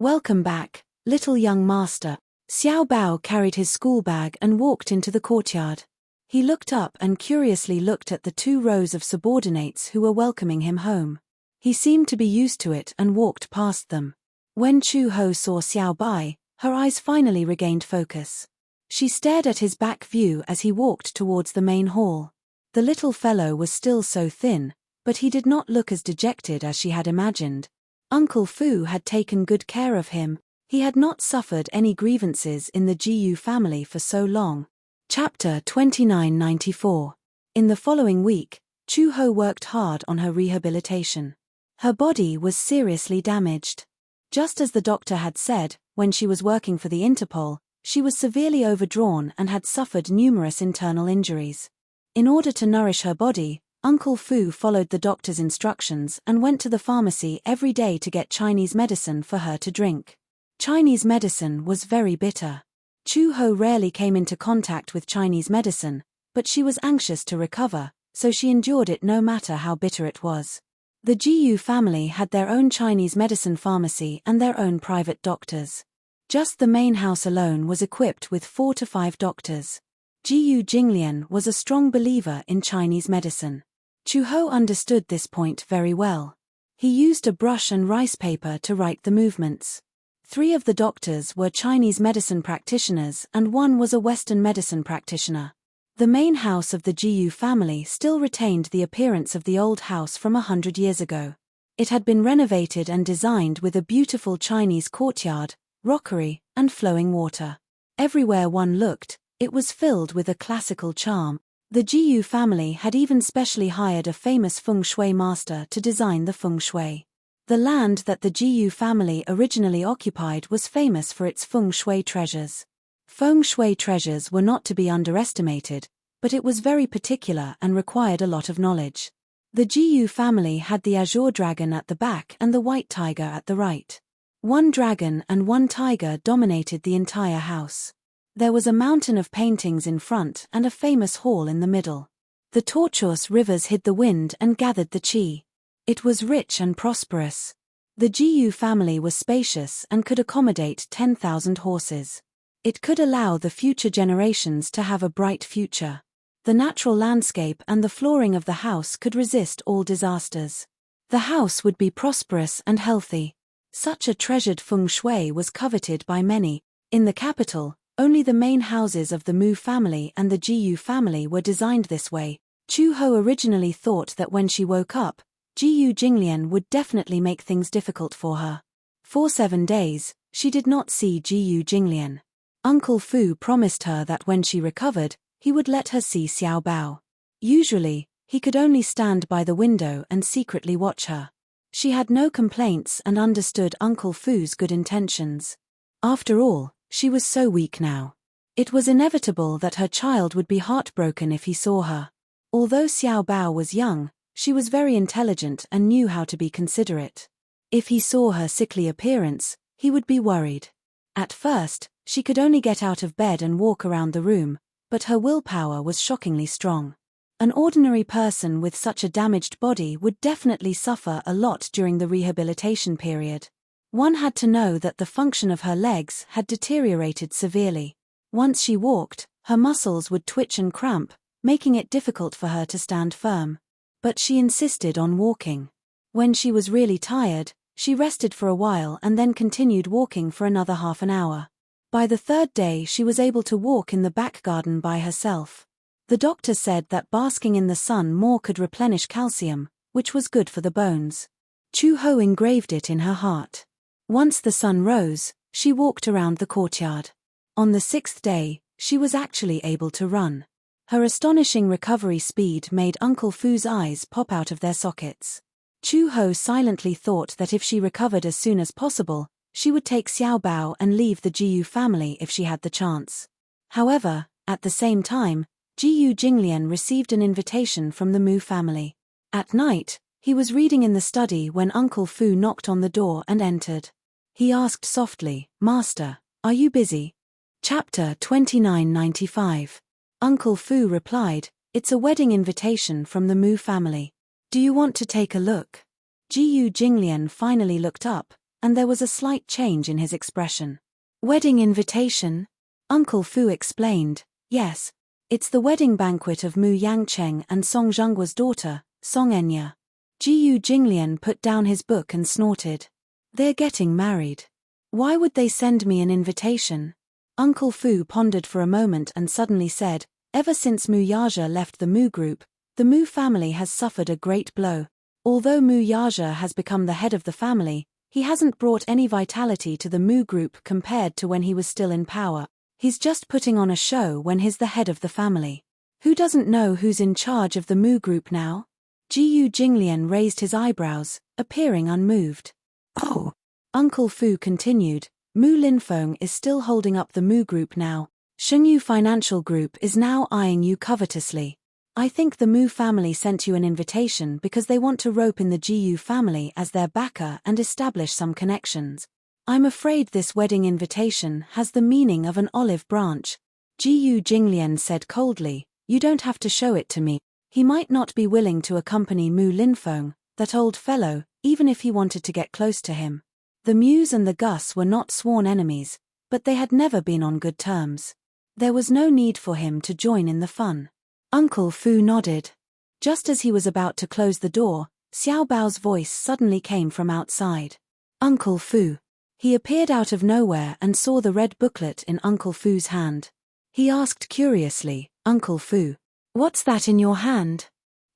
Welcome back, little young master. Xiao Bao carried his school bag and walked into the courtyard. He looked up and curiously looked at the 2 rows of subordinates who were welcoming him home. He seemed to be used to it and walked past them. When Chu Ho saw Xiao Bai, her eyes finally regained focus. She stared at his back view as he walked towards the main hall. The little fellow was still so thin, but he did not look as dejected as she had imagined. Uncle Fu had taken good care of him. He had not suffered any grievances in the GU family for so long. Chapter 2994. In the following week, Chu Ho worked hard on her rehabilitation. Her body was seriously damaged. Just as the doctor had said, when she was working for the Interpol, she was severely overdrawn and had suffered numerous internal injuries. In order to nourish her body, Uncle Fu followed the doctor's instructions and went to the pharmacy every day to get Chinese medicine for her to drink. Chinese medicine was very bitter. Chu Ho rarely came into contact with Chinese medicine, but she was anxious to recover, so she endured it no matter how bitter it was. The GU family had their own Chinese medicine pharmacy and their own private doctors. Just the main house alone was equipped with 4 to 5 doctors. Jiyu Jinglian was a strong believer in Chinese medicine. Chu Ho understood this point very well. He used a brush and rice paper to write the movements. 3 of the doctors were Chinese medicine practitioners and 1 was a Western medicine practitioner. The main house of the Jiyu family still retained the appearance of the old house from 100 years ago. It had been renovated and designed with a beautiful Chinese courtyard, rockery, and flowing water. Everywhere one looked, it was filled with a classical charm. The Jiyu family had even specially hired a famous feng shui master to design the feng shui. The land that the Jiyu family originally occupied was famous for its feng shui treasures. Feng shui treasures were not to be underestimated, but it was very particular and required a lot of knowledge. The Jiyu family had the azure dragon at the back and the white tiger at the right. 1 dragon and 1 tiger dominated the entire house. There was a mountain of paintings in front and a famous hall in the middle. The tortuous rivers hid the wind and gathered the qi. It was rich and prosperous. The Jiyu family was spacious and could accommodate 10,000 horses. It could allow the future generations to have a bright future. The natural landscape and the flooring of the house could resist all disasters. The house would be prosperous and healthy. Such a treasured feng shui was coveted by many. In the capital, only the main houses of the Mu family and the Jiyu family were designed this way. Chu Ho originally thought that when she woke up, Jiyu Jinglian would definitely make things difficult for her. For 7 days, she did not see Jiyu Jinglian. Uncle Fu promised her that when she recovered, he would let her see Xiao Bao. Usually, he could only stand by the window and secretly watch her. She had no complaints and understood Uncle Fu's good intentions. After all, she was so weak now. It was inevitable that her child would be heartbroken if he saw her. Although Xiao Bao was young, she was very intelligent and knew how to be considerate. If he saw her sickly appearance, he would be worried. At first, she could only get out of bed and walk around the room, but her willpower was shockingly strong. An ordinary person with such a damaged body would definitely suffer a lot during the rehabilitation period. One had to know that the function of her legs had deteriorated severely. Once she walked, her muscles would twitch and cramp, making it difficult for her to stand firm. But she insisted on walking. When she was really tired, she rested for a while and then continued walking for another half an hour. By the 3rd day she was able to walk in the back garden by herself. The doctor said that basking in the sun more could replenish calcium, which was good for the bones. Chu Ho engraved it in her heart. Once the sun rose, she walked around the courtyard. On the 6th day, she was actually able to run. Her astonishing recovery speed made Uncle Fu's eyes pop out of their sockets. Chu Ho silently thought that if she recovered as soon as possible, she would take Xiao Bao and leave the Jiyu family if she had the chance. However, at the same time, Jiyu Jinglian received an invitation from the Mu family. At night, he was reading in the study when Uncle Fu knocked on the door and entered. He asked softly, "Master, are you busy?" Chapter 2995. Uncle Fu replied, "It's a wedding invitation from the Mu family. Do you want to take a look?" Jiyu Jinglian finally looked up, and there was a slight change in his expression. "Wedding invitation?" Uncle Fu explained, "Yes. It's the wedding banquet of Mu Yangcheng and Song Zhengguo's daughter, Song Enya." Jiyu Jinglian put down his book and snorted. "They're getting married. Why would they send me an invitation?" Uncle Fu pondered for a moment and suddenly said, "Ever since Mu Yaja left the Mu group, the Mu family has suffered a great blow. Although Mu Yaja has become the head of the family, he hasn't brought any vitality to the Mu group compared to when he was still in power. He's just putting on a show when he's the head of the family. Who doesn't know who's in charge of the Mu group now?" Jiyu Jinglian raised his eyebrows, appearing unmoved. "Oh." Uncle Fu continued, "Mu Linfeng is still holding up the Mu group now. Shengyu Financial Group is now eyeing you covetously. I think the Mu family sent you an invitation because they want to rope in the Jiyu family as their backer and establish some connections. I'm afraid this wedding invitation has the meaning of an olive branch." Jiyu Jinglian said coldly, "You don't have to show it to me. He might not be willing to accompany Mu Linfeng, that old fellow, even if he wanted to get close to him." The Mus and the Gus were not sworn enemies, but they had never been on good terms. There was no need for him to join in the fun. Uncle Fu nodded. Just as he was about to close the door, Xiao Bao's voice suddenly came from outside. Uncle Fu. He appeared out of nowhere and saw the red booklet in Uncle Fu's hand. He asked curiously, Uncle Fu, what's that in your hand?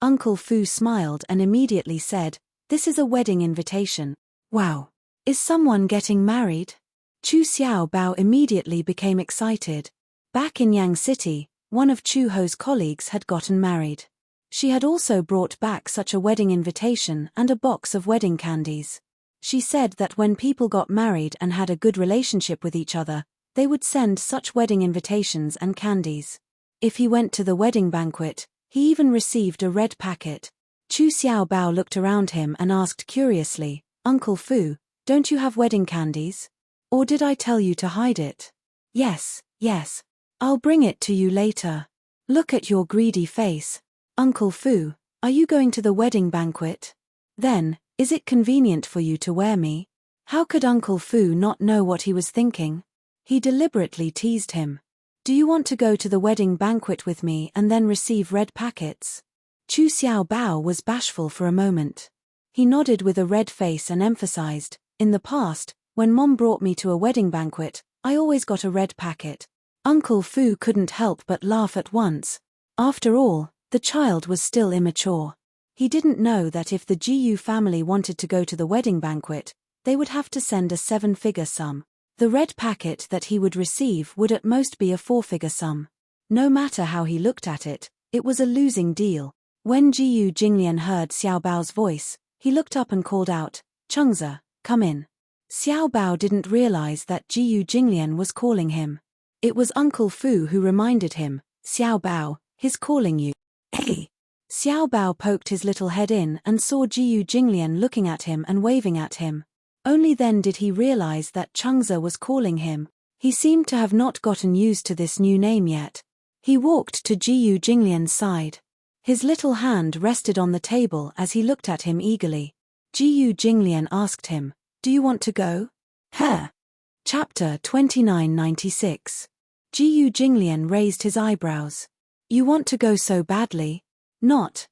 Uncle Fu smiled and immediately said, this is a wedding invitation. Wow. Is someone getting married? Chu Xiao Bao immediately became excited. Back in Yang City, one of Chu Ho's colleagues had gotten married. She had also brought back such a wedding invitation and a box of wedding candies. She said that when people got married and had a good relationship with each other, they would send such wedding invitations and candies. If he went to the wedding banquet, he even received a red packet. Chu Xiao Bao looked around him and asked curiously, Uncle Fu, don't you have wedding candies? Or did I tell you to hide it? Yes. I'll bring it to you later. Look at your greedy face. Uncle Fu, are you going to the wedding banquet? Then, is it convenient for you to wear me? How could Uncle Fu not know what he was thinking? He deliberately teased him. Do you want to go to the wedding banquet with me and then receive red packets? Chu Xiao Bao was bashful for a moment. He nodded with a red face and emphasized, in the past, when Mom brought me to a wedding banquet, I always got a red packet. Uncle Fu couldn't help but laugh at once. After all, the child was still immature. He didn't know that if the Jiyu family wanted to go to the wedding banquet, they would have to send a 7-figure sum. The red packet that he would receive would at most be a 4-figure sum. No matter how he looked at it, it was a losing deal. When Jiyu Jinglian heard Xiao Bao's voice, he looked up and called out, Chengzi, come in. Xiao Bao didn't realize that Jiyu Jinglian was calling him. It was Uncle Fu who reminded him, Xiao Bao, he's calling you. Hey! Xiao Bao poked his little head in and saw Jiyu Jinglian looking at him and waving at him. Only then did he realize that Chengzi was calling him. He seemed to have not gotten used to this new name yet. He walked to Jiyu Jinglian's side. His little hand rested on the table as he looked at him eagerly. Jiyu Jinglian asked him, do you want to go? Chapter 2996. Jiyu Jinglian raised his eyebrows. You want to go so badly? Not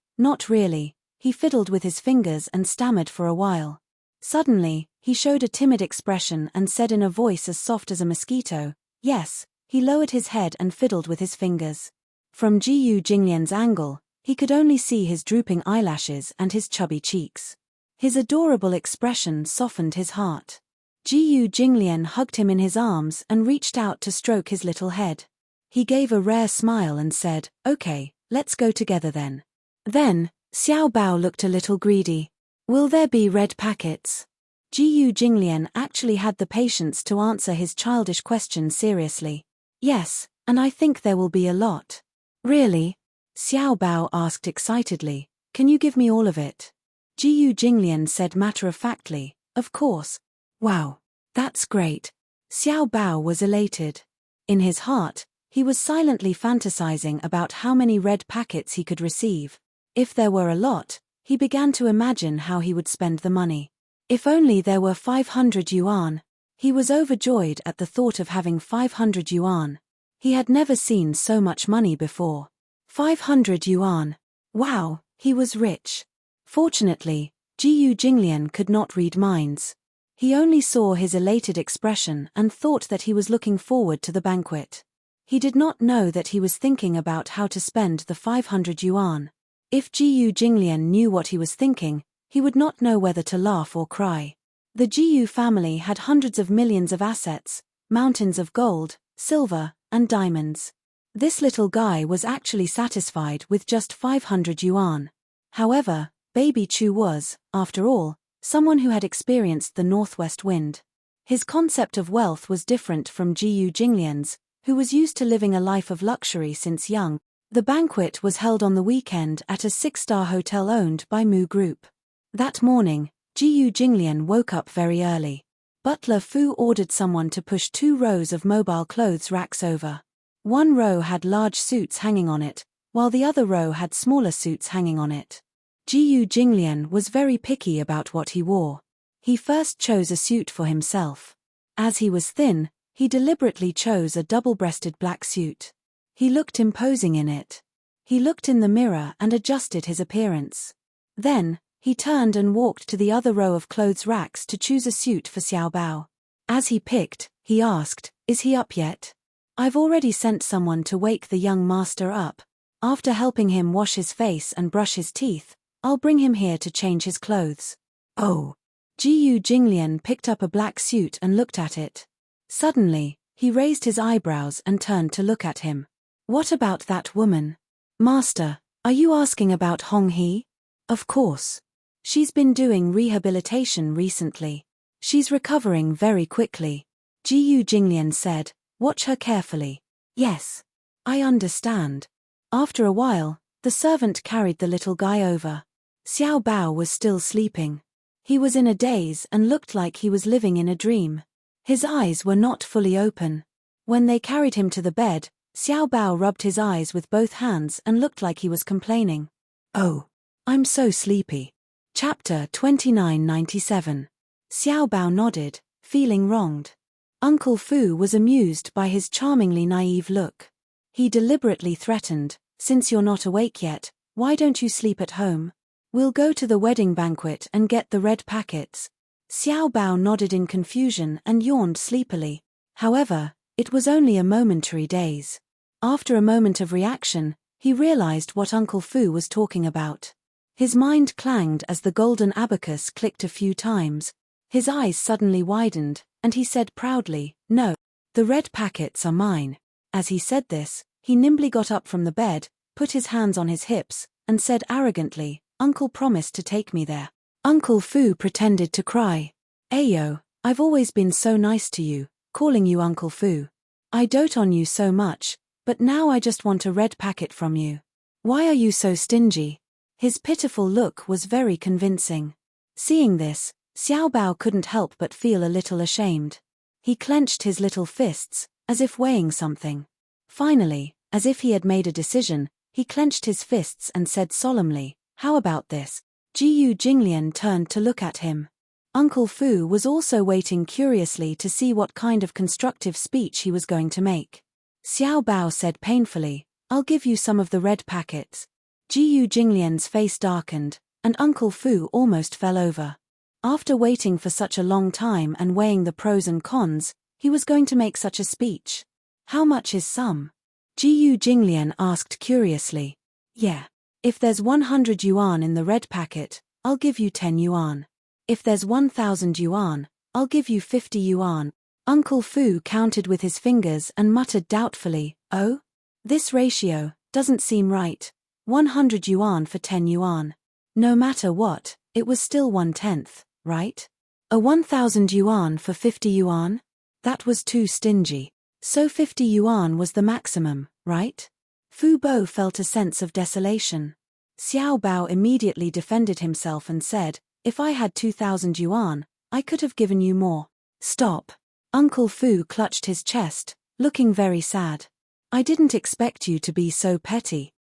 really. He fiddled with his fingers and stammered for a while. Suddenly, he showed a timid expression and said in a voice as soft as a mosquito, yes. He lowered his head and fiddled with his fingers. From Jiyu Jinglian's angle, he could only see his drooping eyelashes and his chubby cheeks. His adorable expression softened his heart. Jiyu Jinglian hugged him in his arms and reached out to stroke his little head. He gave a rare smile and said, okay, let's go together then. Then, Xiao Bao looked a little greedy. Will there be red packets? Jiyu Jinglian actually had the patience to answer his childish question seriously. Yes, and I think there will be a lot. Really? Xiao Bao asked excitedly, can you give me all of it? Jiyu Jinglian said matter-of-factly, of course. Wow, that's great. Xiao Bao was elated. In his heart, he was silently fantasizing about how many red packets he could receive. If there were a lot, he began to imagine how he would spend the money. If only there were 500 yuan. He was overjoyed at the thought of having 500 yuan. He had never seen so much money before. 500 yuan. Wow, he was rich. Fortunately, Jiyu Jinglian could not read minds. He only saw his elated expression and thought that he was looking forward to the banquet. He did not know that he was thinking about how to spend the 500 yuan. If Jiyu Jinglian knew what he was thinking, he would not know whether to laugh or cry. The Jiyu family had hundreds of millions of assets, mountains of gold, silver, and diamonds. This little guy was actually satisfied with just 500 yuan. However, Baby Chu was, after all, someone who had experienced the northwest wind. His concept of wealth was different from Jiyu Jinglian's, who was used to living a life of luxury since young. The banquet was held on the weekend at a 6-star hotel owned by Mu Group. That morning, Jiyu Jinglian woke up very early. Butler Fu ordered someone to push 2 rows of mobile clothes racks over. One row had large suits hanging on it, while the other row had smaller suits hanging on it. Jiyu Jinglian was very picky about what he wore. He first chose a suit for himself. As he was thin, He deliberately chose a double-breasted black suit. He looked imposing in it. He looked in the mirror and adjusted his appearance. Then, he turned and walked to the other row of clothes racks to choose a suit for Xiao Bao. As he picked, he asked, "Is he up yet?" "I've already sent someone to wake the young master up. After helping him wash his face and brush his teeth, I'll bring him here to change his clothes." "Oh." Jiyu Jinglian picked up a black suit and looked at it. Suddenly, he raised his eyebrows and turned to look at him. "What about that woman?" "Master, are you asking about Hong He?" "Of course. She's been doing rehabilitation recently. She's recovering very quickly," Jiyu Jinglian said. "Watch her carefully." "Yes. I understand." After a while, the servant carried the little guy over. Xiao Bao was still sleeping. He was in a daze and looked like he was living in a dream. His eyes were not fully open. When they carried him to the bed, Xiao Bao rubbed his eyes with both hands and looked like he was complaining. "Oh, I'm so sleepy." Chapter 2997. Xiao Bao nodded, feeling wronged. Uncle Fu was amused by his charmingly naive look. He deliberately threatened, "Since you're not awake yet, why don't you sleep at home? We'll go to the wedding banquet and get the red packets." Xiao Bao nodded in confusion and yawned sleepily. However, it was only a momentary daze. After a moment of reaction, he realized what Uncle Fu was talking about. His mind clanged as the golden abacus clicked a few times. His eyes suddenly widened, and he said proudly, "No. The red packets are mine." As he said this, he nimbly got up from the bed, put his hands on his hips, and said arrogantly, "Uncle promised to take me there." Uncle Fu pretended to cry. "Ayo, I've always been so nice to you, calling you Uncle Fu. I dote on you so much, but now I just want a red packet from you. Why are you so stingy?" His pitiful look was very convincing. Seeing this, Xiao Bao couldn't help but feel a little ashamed. He clenched his little fists, as if weighing something. Finally, as if he had made a decision, he clenched his fists and said solemnly, "How about this?" Jiyu Jinglian turned to look at him. Uncle Fu was also waiting curiously to see what kind of constructive speech he was going to make. Xiao Bao said painfully, "I'll give you some of the red packets." Jiyu Jinglian's face darkened, and Uncle Fu almost fell over. After waiting for such a long time and weighing the pros and cons, he was going to make such a speech. "How much is some?" Jiyu Jinglian asked curiously. "Yeah. If there's 100 yuan in the red packet, I'll give you 10 yuan. If there's 1,000 yuan, I'll give you 50 yuan. Uncle Fu counted with his fingers and muttered doubtfully, "Oh? This ratio doesn't seem right. 100 yuan for 10 yuan. No matter what, it was still 1/10, right? A 1,000 yuan for 50 yuan? That was too stingy. So 50 yuan was the maximum, right?" Fu Bo felt a sense of desolation. Xiao Bao immediately defended himself and said, "If I had 2,000 yuan, I could have given you more." "Stop." Uncle Fu clutched his chest, looking very sad. "I didn't expect you to be so petty."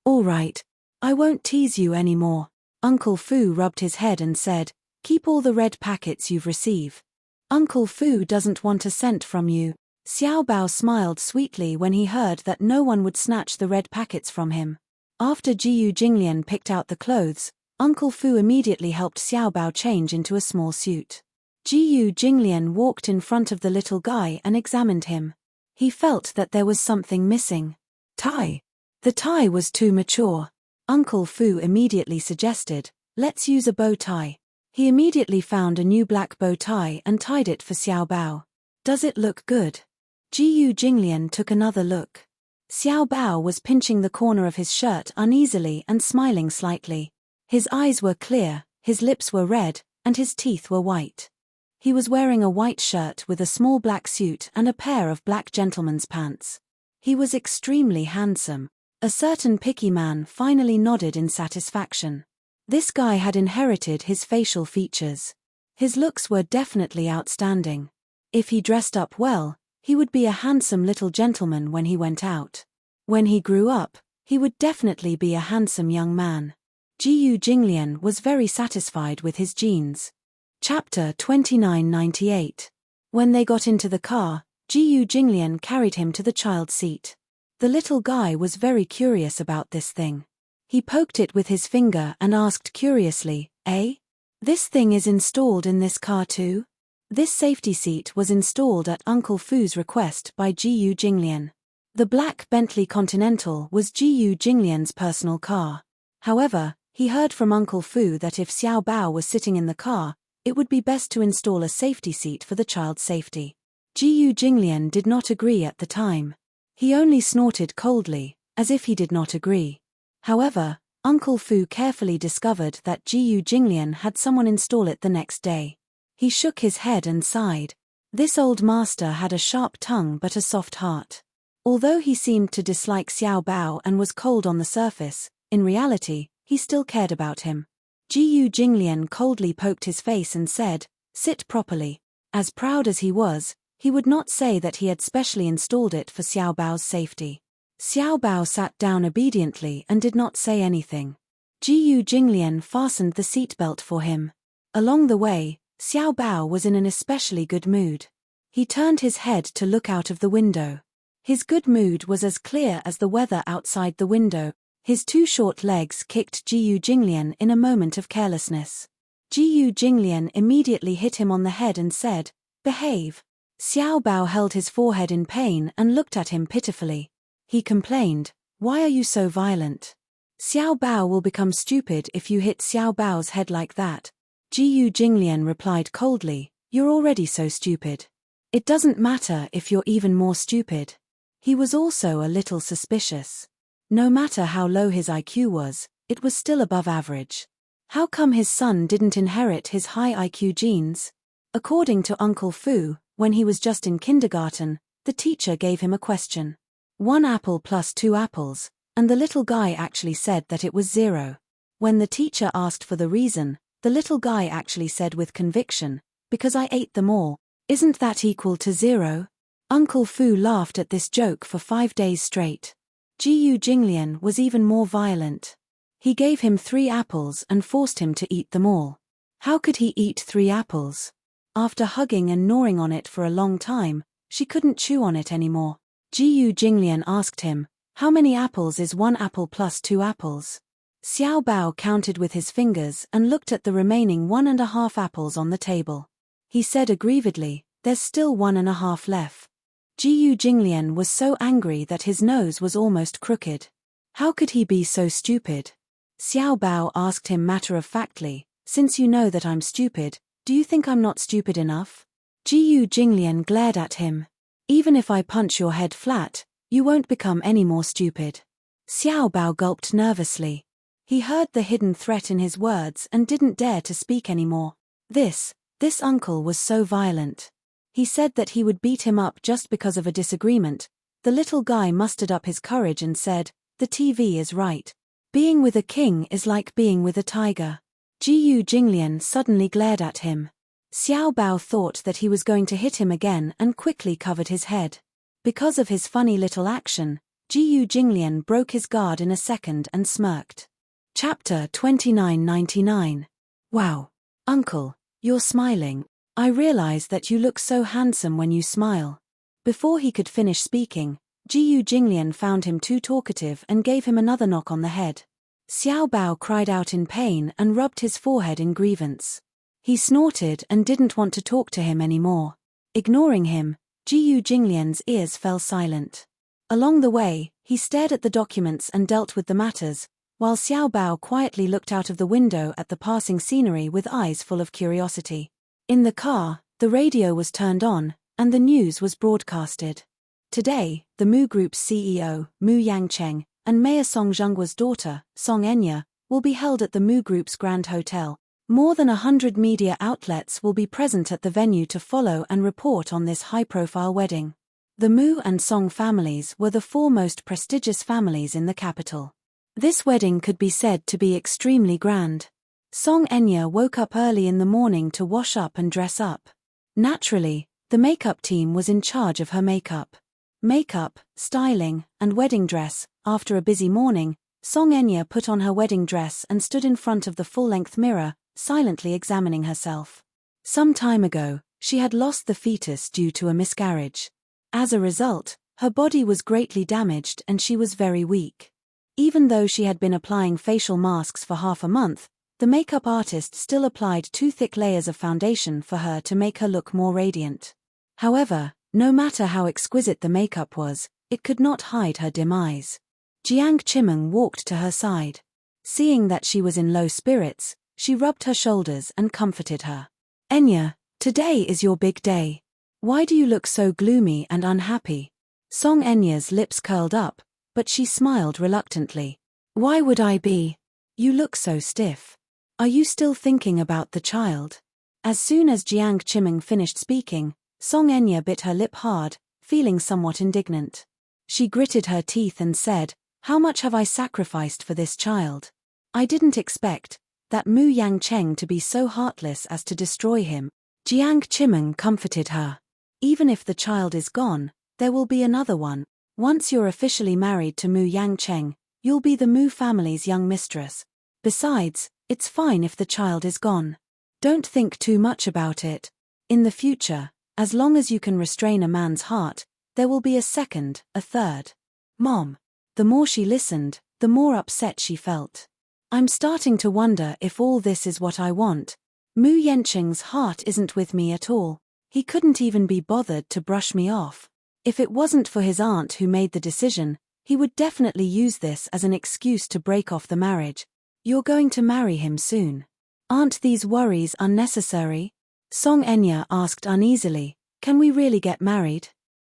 All right. I won't tease you anymore." Uncle Fu rubbed his head and said, "Keep all the red packets you've received. Uncle Fu doesn't want a cent from you." Xiao Bao smiled sweetly when he heard that no one would snatch the red packets from him. After Jiyu Jinglian picked out the clothes, Uncle Fu immediately helped Xiao Bao change into a small suit. Jiyu Jinglian walked in front of the little guy and examined him. He felt that there was something missing. Tie. The tie was too mature. Uncle Fu immediately suggested, "Let's use a bow tie." He immediately found a new black bow tie and tied it for Xiao Bao. "Does it look good?" Jiyu Jinglian took another look. Xiao Bao was pinching the corner of his shirt uneasily and smiling slightly. His eyes were clear, his lips were red, and his teeth were white. He was wearing a white shirt with a small black suit and a pair of black gentleman's pants. He was extremely handsome. A certain picky man finally nodded in satisfaction. This guy had inherited his facial features. His looks were definitely outstanding. If he dressed up well, he would be a handsome little gentleman when he went out. When he grew up, he would definitely be a handsome young man. Jiyu Jinglian was very satisfied with his genes. Chapter 2998. When they got into the car, Jiyu Jinglian carried him to the child's seat. The little guy was very curious about this thing. He poked it with his finger and asked curiously, "Eh? This thing is installed in this car too?" This safety seat was installed at Uncle Fu's request by Jiyu Jinglian. The black Bentley Continental was Jiyu Jinglian's personal car. However, he heard from Uncle Fu that if Xiao Bao was sitting in the car, it would be best to install a safety seat for the child's safety. Jiyu Jinglian did not agree at the time. He only snorted coldly, as if he did not agree. However, Uncle Fu carefully discovered that Jiyu Jinglian had someone install it the next day. He shook his head and sighed. This old master had a sharp tongue but a soft heart. Although he seemed to dislike Xiao Bao and was cold on the surface, in reality, he still cared about him. Jiyu Jinglian coldly poked his face and said, "Sit properly." As proud as he was, he would not say that he had specially installed it for Xiao Bao's safety. Xiao Bao sat down obediently and did not say anything. Jiyu Jinglian fastened the seatbelt for him. Along the way, Xiao Bao was in an especially good mood. He turned his head to look out of the window. His good mood was as clear as the weather outside the window. His two short legs kicked Jiyu Jinglian in a moment of carelessness. Jiyu Jinglian immediately hit him on the head and said, "Behave." Xiao Bao held his forehead in pain and looked at him pitifully. He complained, "Why are you so violent? Xiao Bao will become stupid if you hit Xiao Bao's head like that." Jiyu Jinglian replied coldly, "You're already so stupid. It doesn't matter if you're even more stupid." He was also a little suspicious. No matter how low his IQ was, it was still above average. How come his son didn't inherit his high IQ genes? According to Uncle Fu, when he was just in kindergarten, the teacher gave him a question. 1 apple plus 2 apples, and the little guy actually said that it was 0. When the teacher asked for the reason, the little guy actually said with conviction, "Because I ate them all. Isn't that equal to 0? Uncle Fu laughed at this joke for 5 days straight. Jiyu Jinglian was even more violent. He gave him 3 apples and forced him to eat them all. How could he eat 3 apples? After hugging and gnawing on it for a long time, she couldn't chew on it anymore. Jiyu Jinglian asked him, "How many apples is 1 apple plus 2 apples?" Xiao Bao counted with his fingers and looked at the remaining 1.5 apples on the table. He said aggrievedly, "There's still 1.5 left." Jiyu Jinglian was so angry that his nose was almost crooked. How could he be so stupid? Xiao Bao asked him matter-of-factly, "Since you know that I'm stupid, do you think I'm not stupid enough?" Jiyu Jinglian glared at him. "Even if I punch your head flat, you won't become any more stupid." Xiao Bao gulped nervously. He heard the hidden threat in his words and didn't dare to speak anymore. This uncle was so violent. He said that he would beat him up just because of a disagreement. The little guy mustered up his courage and said, "The TV is right. Being with a king is like being with a tiger." Jiyu Jinglian suddenly glared at him. Xiao Bao thought that he was going to hit him again and quickly covered his head. Because of his funny little action, Jiyu Jinglian broke his guard in a second and smirked. Chapter 2999. Wow. Uncle, you're smiling. I realize that you look so handsome when you smile. Before he could finish speaking, Jiyu Jinglian found him too talkative and gave him another knock on the head. Xiao Bao cried out in pain and rubbed his forehead in grievance. He snorted and didn't want to talk to him anymore. Ignoring him, Jiyu Jinglian's ears fell silent. Along the way, he stared at the documents and dealt with the matters, while Xiao Bao quietly looked out of the window at the passing scenery with eyes full of curiosity. In the car, the radio was turned on, and the news was broadcasted. Today, the Mu Group's CEO, Mu Yangcheng, and Mayor Song Zhengguo's daughter, Song Enya, will be held at the Mu Group's Grand Hotel. More than 100 media outlets will be present at the venue to follow and report on this high-profile wedding. The Mu and Song families were the 4 most prestigious families in the capital. This wedding could be said to be extremely grand. Song Enya woke up early in the morning to wash up and dress up. Naturally, the makeup team was in charge of her makeup. Makeup, styling, and wedding dress. After a busy morning, Song Enya put on her wedding dress and stood in front of the full-length mirror, silently examining herself. Some time ago, she had lost the fetus due to a miscarriage. As a result, her body was greatly damaged and she was very weak. Even though she had been applying facial masks for half a month, the makeup artist still applied 2 thick layers of foundation for her to make her look more radiant. However, no matter how exquisite the makeup was, it could not hide her dim eyes. Jiang Chimeng walked to her side. Seeing that she was in low spirits, she rubbed her shoulders and comforted her. "Enya, today is your big day. Why do you look so gloomy and unhappy?" Song Enya's lips curled up, but she smiled reluctantly. "Why would I be? You look so stiff. Are you still thinking about the child?" As soon as Jiang Chimeng finished speaking, Song Enya bit her lip hard, feeling somewhat indignant. She gritted her teeth and said, "How much have I sacrificed for this child? I didn't expect that Mu Yangcheng to be so heartless as to destroy him." Jiang Chimeng comforted her. "Even if the child is gone, there will be another one. Once you're officially married to Mu Yangcheng, you'll be the Mu family's young mistress. Besides, it's fine if the child is gone. Don't think too much about it. In the future, as long as you can restrain a man's heart, there will be a second, a third." "Mom." The more she listened, the more upset she felt. "I'm starting to wonder if all this is what I want. Mu Yancheng's heart isn't with me at all. He couldn't even be bothered to brush me off. If it wasn't for his aunt who made the decision, he would definitely use this as an excuse to break off the marriage. You're going to marry him soon. Aren't these worries unnecessary?" Song Enya asked uneasily, "Can we really get married?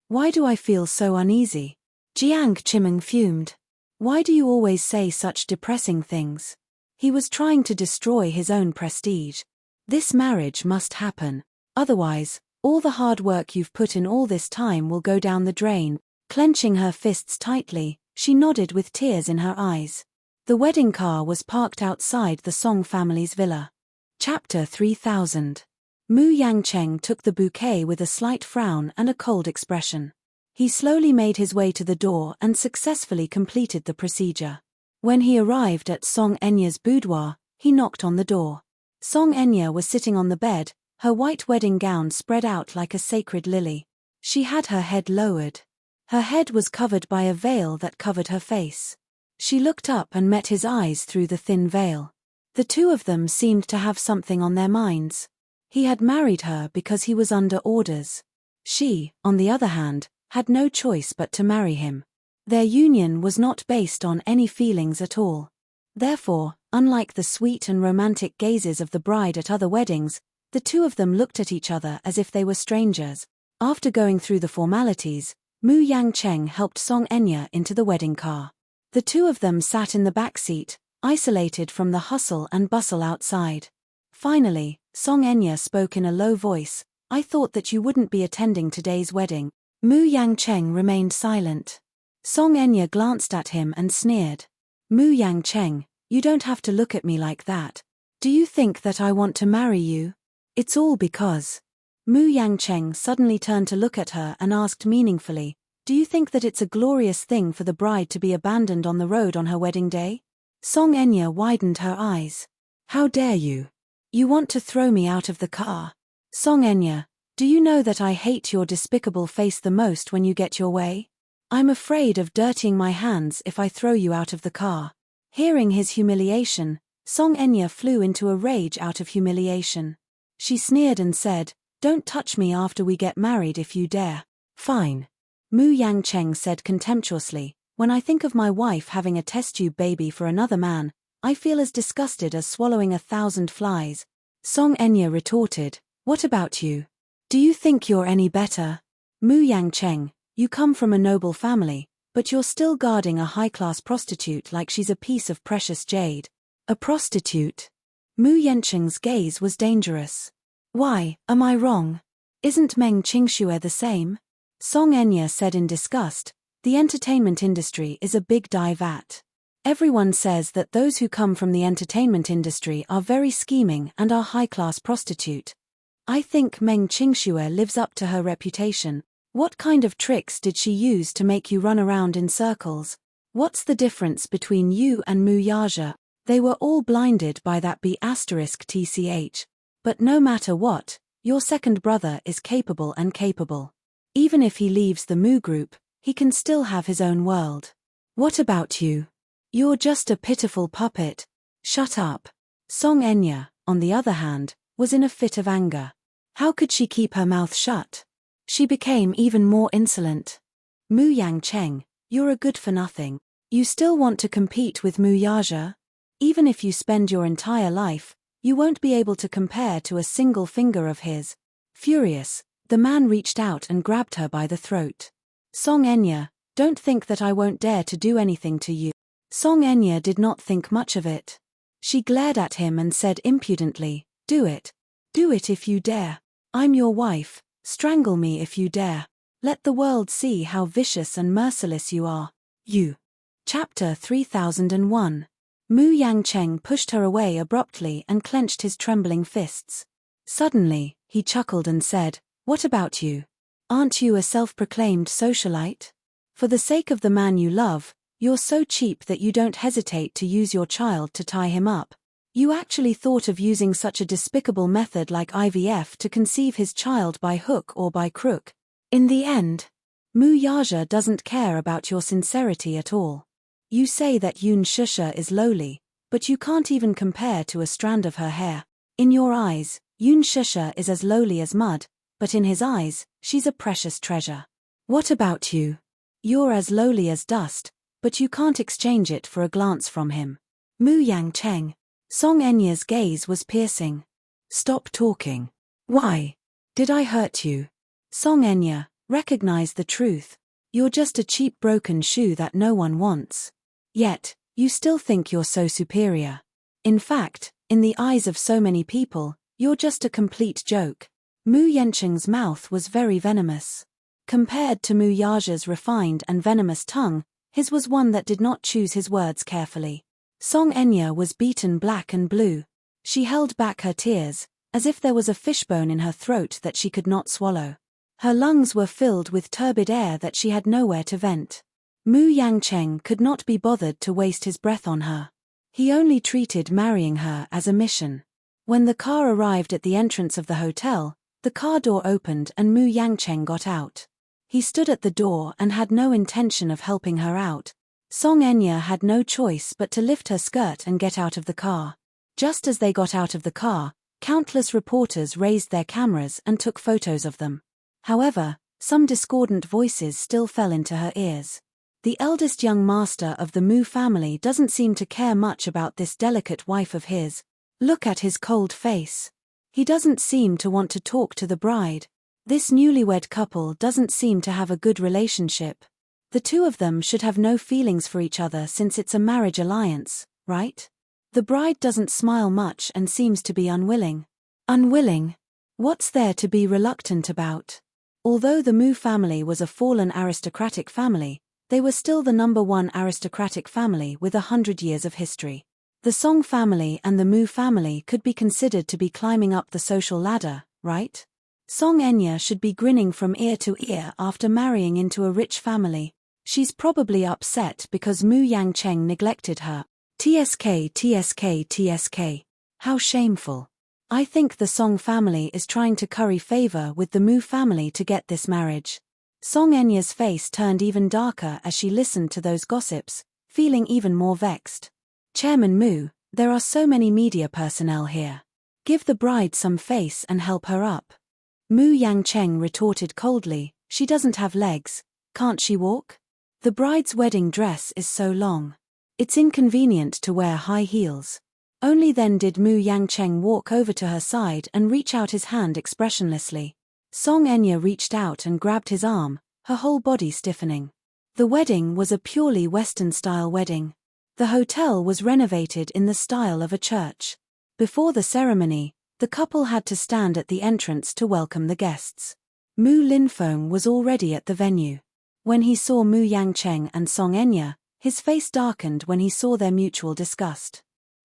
Why do I feel so uneasy?" Jiang Chimeng fumed. "Why do you always say such depressing things?" He was trying to destroy his own prestige. "This marriage must happen. Otherwise, all the hard work you've put in all this time will go down the drain." Clenching her fists tightly, she nodded with tears in her eyes. The wedding car was parked outside the Song family's villa. Chapter 3000. Mu Yangcheng took the bouquet with a slight frown and a cold expression. He slowly made his way to the door and successfully completed the procedure. When he arrived at Song Enya's boudoir, he knocked on the door. Song Enya was sitting on the bed, her white wedding gown spread out like a sacred lily. She had her head lowered. Her head was covered by a veil that covered her face. She looked up and met his eyes through the thin veil. The two of them seemed to have something on their minds. He had married her because he was under orders. She, on the other hand, had no choice but to marry him. Their union was not based on any feelings at all. Therefore, unlike the sweet and romantic gazes of the bride at other weddings, the two of them looked at each other as if they were strangers. After going through the formalities, Mu Yangcheng helped Song Enya into the wedding car. The two of them sat in the back seat, isolated from the hustle and bustle outside. Finally, Song Enya spoke in a low voice, "I thought that you wouldn't be attending today's wedding." Mu Yangcheng remained silent. Song Enya glanced at him and sneered. "Mu Yangcheng, you don't have to look at me like that. Do you think that I want to marry you? It's all because..." Mu Yangcheng suddenly turned to look at her and asked meaningfully, "Do you think that it's a glorious thing for the bride to be abandoned on the road on her wedding day?" Song Enya widened her eyes. "How dare you? You want to throw me out of the car? Song Enya, do you know that I hate your despicable face the most when you get your way? I'm afraid of dirtying my hands if I throw you out of the car." Hearing his humiliation, Song Enya flew into a rage out of humiliation. She sneered and said, "Don't touch me after we get married if you dare." "Fine." Mu Yangcheng said contemptuously, "When I think of my wife having a test tube baby for another man, I feel as disgusted as swallowing 1,000 flies." Song Enya retorted, "What about you? Do you think you're any better? Mu Yangcheng, you come from a noble family, but you're still guarding a high-class prostitute like she's a piece of precious jade." "A prostitute?" Mu Yancheng's gaze was dangerous. "Why, am I wrong? Isn't Meng Qingxue the same?" Song Enya said in disgust, "The entertainment industry is a big dye vat. Everyone says that those who come from the entertainment industry are very scheming and are high-class prostitute. I think Meng Qingxue lives up to her reputation. What kind of tricks did she use to make you run around in circles? What's the difference between you and Mu Yaja?" They were all blinded by that B*TCH. "But no matter what, your second brother is capable and capable. Even if he leaves the Mu group, he can still have his own world. What about you? You're just a pitiful puppet. Shut up. Song Enya, on the other hand, was in a fit of anger. How could she keep her mouth shut? She became even more insolent. Mu Yangcheng, you're a good-for-nothing. You still want to compete with Mu Yaja? Even if you spend your entire life, you won't be able to compare to a single finger of his. Furious, the man reached out and grabbed her by the throat. Song Enya, don't think that I won't dare to do anything to you. Song Enya did not think much of it. She glared at him and said impudently, do it. Do it if you dare. I'm your wife, strangle me if you dare. Let the world see how vicious and merciless you are. You. Chapter 3001. Mu Yangcheng pushed her away abruptly and clenched his trembling fists. Suddenly, he chuckled and said, what about you? Aren't you a self-proclaimed socialite? For the sake of the man you love, you're so cheap that you don't hesitate to use your child to tie him up. You actually thought of using such a despicable method like IVF to conceive his child by hook or by crook. In the end, Mu Yaja doesn't care about your sincerity at all. You say that Yun Shusha is lowly, but you can't even compare to a strand of her hair. In your eyes, Yun Shusha is as lowly as mud, but in his eyes, she's a precious treasure. What about you? You're as lowly as dust, but you can't exchange it for a glance from him. Mu Yangcheng. Song Enya's gaze was piercing. Stop talking. Why? Did I hurt you? Song Enya, recognize the truth. You're just a cheap broken shoe that no one wants. Yet, you still think you're so superior. In fact, in the eyes of so many people, you're just a complete joke. Mu Yancheng's mouth was very venomous. Compared to Mu Yaja's refined and venomous tongue, his was one that did not choose his words carefully. Song Enya was beaten black and blue. She held back her tears, as if there was a fishbone in her throat that she could not swallow. Her lungs were filled with turbid air that she had nowhere to vent. Mu Yangcheng could not be bothered to waste his breath on her. He only treated marrying her as a mission. When the car arrived at the entrance of the hotel, the car door opened and Mu Yangcheng got out. He stood at the door and had no intention of helping her out. Song Enya had no choice but to lift her skirt and get out of the car. Just as they got out of the car, countless reporters raised their cameras and took photos of them. However, some discordant voices still fell into her ears. The eldest young master of the Mu family doesn't seem to care much about this delicate wife of his. Look at his cold face. He doesn't seem to want to talk to the bride. This newlywed couple doesn't seem to have a good relationship. The two of them should have no feelings for each other since it's a marriage alliance, right? The bride doesn't smile much and seems to be unwilling. Unwilling? What's there to be reluctant about? Although the Mu family was a fallen aristocratic family, they were still the #1 aristocratic family with 100 years of history. The Song family and the Mu family could be considered to be climbing up the social ladder, right? Song Enya should be grinning from ear to ear after marrying into a rich family. She's probably upset because Mu Yangcheng neglected her. TSK, TSK, TSK. How shameful. I think the Song family is trying to curry favor with the Mu family to get this marriage. Song Enya's face turned even darker as she listened to those gossips, feeling even more vexed. Chairman Mu, there are so many media personnel here. Give the bride some face and help her up. Mu Yangcheng retorted coldly, she doesn't have legs, can't she walk? The bride's wedding dress is so long. It's inconvenient to wear high heels. Only then did Mu Yangcheng walk over to her side and reach out his hand expressionlessly. Song Enya reached out and grabbed his arm, her whole body stiffening. The wedding was a purely Western-style wedding. The hotel was renovated in the style of a church. Before the ceremony, the couple had to stand at the entrance to welcome the guests. Mu Linfeng was already at the venue. When he saw Mu Yangcheng and Song Enya, his face darkened when he saw their mutual disgust.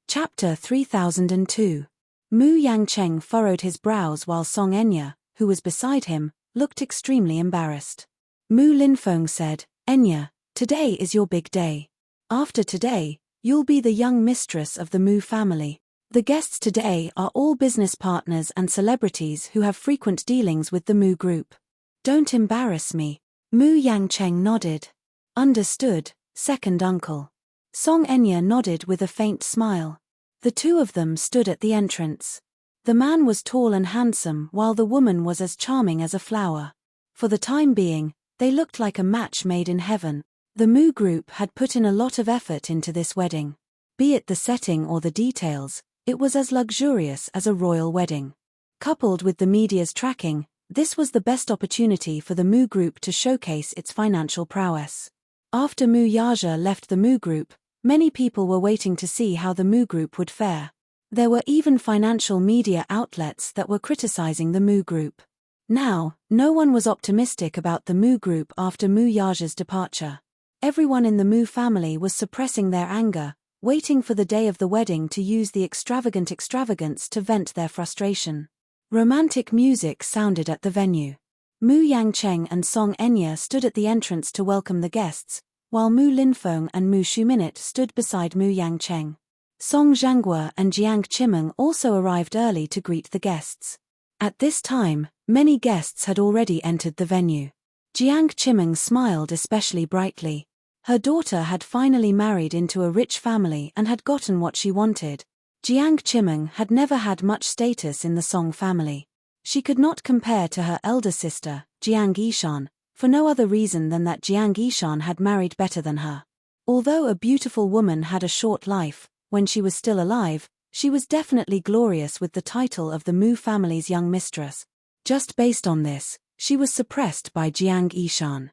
Chapter 3002. Mu Yangcheng furrowed his brows while Song Enya, who was beside him, looked extremely embarrassed. Mu Linfeng said, Enya, today is your big day. After today, you'll be the young mistress of the Mu family. The guests today are all business partners and celebrities who have frequent dealings with the Mu group. Don't embarrass me. Mu Yangcheng nodded. Understood, second uncle. Song Enya nodded with a faint smile. The two of them stood at the entrance. The man was tall and handsome while the woman was as charming as a flower. For the time being, they looked like a match made in heaven. The Mu group had put in a lot of effort into this wedding. Be it the setting or the details, it was as luxurious as a royal wedding. Coupled with the media's tracking, this was the best opportunity for the Mu group to showcase its financial prowess. After Mu Yaja left the Mu group, many people were waiting to see how the Mu group would fare. There were even financial media outlets that were criticizing the Mu group. Now, no one was optimistic about the Mu group after Mu Yaja's departure. Everyone in the Mu family was suppressing their anger, waiting for the day of the wedding to use the extravagance to vent their frustration. Romantic music sounded at the venue. Mu Yangcheng and Song Enya stood at the entrance to welcome the guests, while Mu Linfeng and Mu Shuminit stood beside Mu Yangcheng. Song Zhanghua and Jiang Chimeng also arrived early to greet the guests. At this time, many guests had already entered the venue. Jiang Chimeng smiled especially brightly. Her daughter had finally married into a rich family and had gotten what she wanted. Jiang Chimeng had never had much status in the Song family. She could not compare to her elder sister, Jiang Yishan, for no other reason than that Jiang Yishan had married better than her. Although a beautiful woman had a short life, when she was still alive, she was definitely glorious with the title of the Mu family's young mistress. Just based on this, she was suppressed by Jiang Yishan.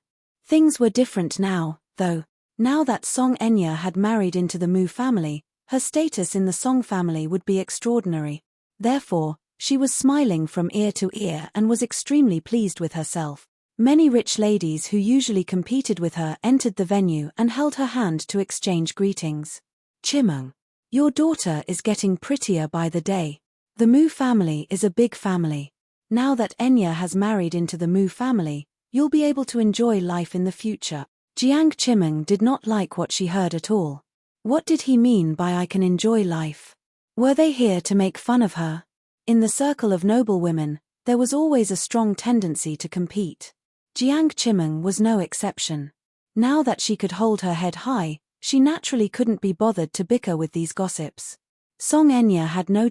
Things were different now, though. Now that Song Enya had married into the Mu family, her status in the Song family would be extraordinary. Therefore, she was smiling from ear to ear and was extremely pleased with herself. Many rich ladies who usually competed with her entered the venue and held her hand to exchange greetings. Chimeng, your daughter is getting prettier by the day. The Mu family is a big family. Now that Enya has married into the Mu family, you'll be able to enjoy life in the future. Jiang Chimeng did not like what she heard at all. What did he mean by I can enjoy life? Were they here to make fun of her? In the circle of noble women, there was always a strong tendency to compete. Jiang Chimeng was no exception. Now that she could hold her head high, she naturally couldn't be bothered to bicker with these gossips. Song Enya had no